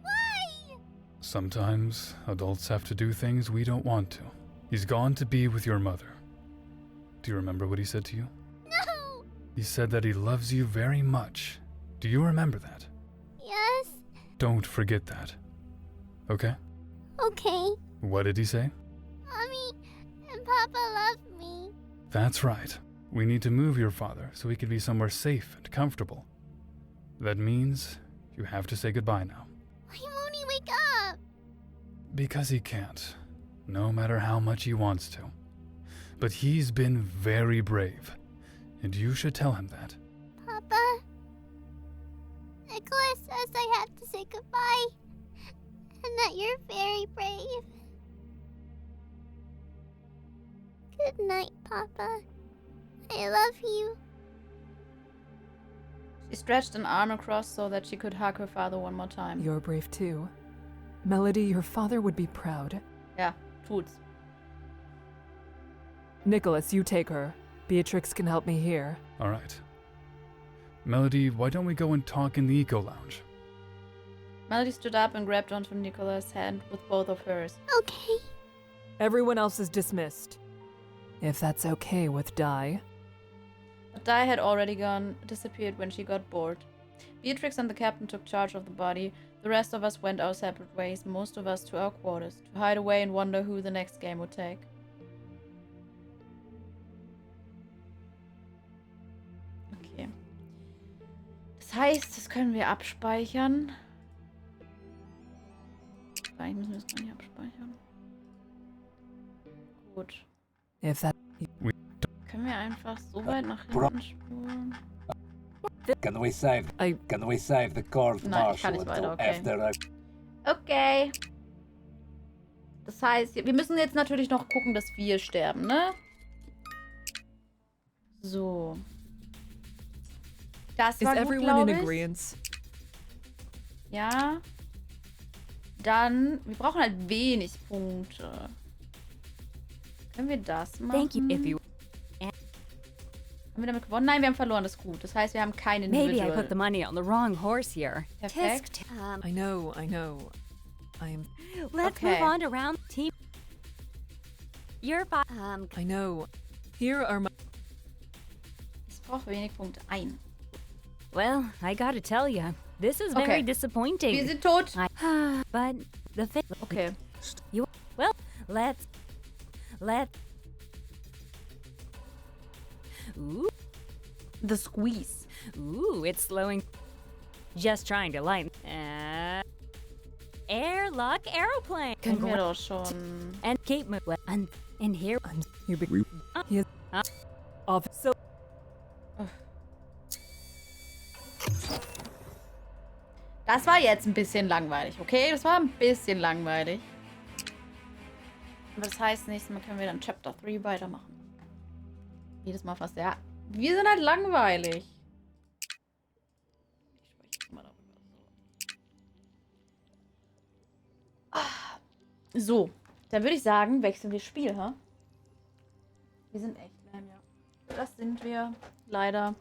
Why? Sometimes adults have to do things we don't want to. He's gone to be with your mother. Do you remember what he said to you? No! He said that he loves you very much. Do you remember that? Yes? Don't forget that. Okay? Okay. What did he say? Mommy and Papa love me. That's right. We need to move your father so he can be somewhere safe and comfortable. That means you have to say goodbye now. Why won't he wake up? Because he can't, no matter how much he wants to. But he's been very brave, and you should tell him that. Papa? Nicholas says I have to say goodbye, and that you're very brave. Good night, Papa. I love you. She stretched an arm across so that she could hug her father one more time. You're brave too. Melody, your father would be proud. Ja, tut's. Nicholas, you take her. Beatrix can help me here. All right. Melody, why don't we go and talk in the Eco Lounge? Melody stood up and grabbed onto Nicholas' hand with both of hers. Okay. Everyone else is dismissed. If that's okay with Dai. But Dai had already disappeared when she got bored. Beatrix and the captain took charge of the body. The rest of us went our separate ways, most of us to our quarters, to hide away and wonder who the next game would take. Okay. Das heißt, das können wir abspeichern. Eigentlich müssen wir es gar nicht abspeichern. Gut. If that. Können wir einfach so weit nach hinten spulen? Can we save the court Nein, ich kann martial nicht until weiter, okay. after Okay. Das heißt, wir müssen jetzt natürlich noch gucken, dass wir sterben, ne? So. Das Is war gut, everyone glaube in ich. agreement? Ja. Dann, wir brauchen halt wenig Punkte. Können wir das machen? Thank you. If you Haben wir damit gewonnen? Nein, wir haben verloren, das ist gut. Das heißt, wir haben keine maybe I Individual. put the money on the wrong horse here. Perfekt. I know. I am. Let's Okay. move on to round team. You're fine. I know. Here are my. Ich brauche wenig Punkte. Ein. Well, I gotta tell you, this is very Okay. disappointing. Wir sind tot. But the thing. Okay. Well, let's. Ooh, The squeeze. ooh, it's slowing. Just trying to lighten. Airlock aeroplane. Können wir doch schon. And keep moving. And here. You be. Yes. Off. So. Das war jetzt ein bisschen langweilig, okay? Das war ein bisschen langweilig. Aber das heißt, nächstes Mal können wir dann Chapter 3 weitermachen. Jedes Mal fast, ja. Wir sind halt langweilig. Ich spreche mal darüber. So, dann würde ich sagen, wechseln wir Spiel, ha? Wir sind echt lame, ja. Das sind wir, leider.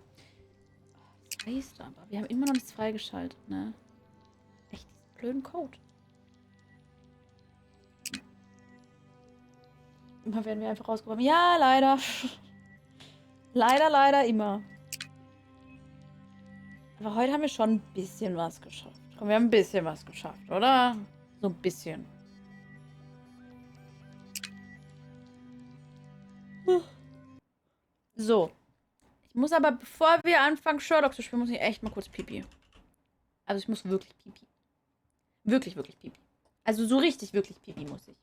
Das heißt aber, wir haben immer noch nichts freigeschaltet, ne? Echt, diesen blöden Code. Immer werden wir einfach rausgeworfen. Ja, leider. Leider immer. Aber heute haben wir schon ein bisschen was geschafft. Komm, wir haben ein bisschen was geschafft, oder? So ein bisschen. So. Ich muss aber, bevor wir anfangen, Sherlock zu spielen, muss ich echt mal kurz pipi. Also ich muss wirklich pipi. Wirklich, wirklich pipi. Also so richtig, wirklich pipi muss ich.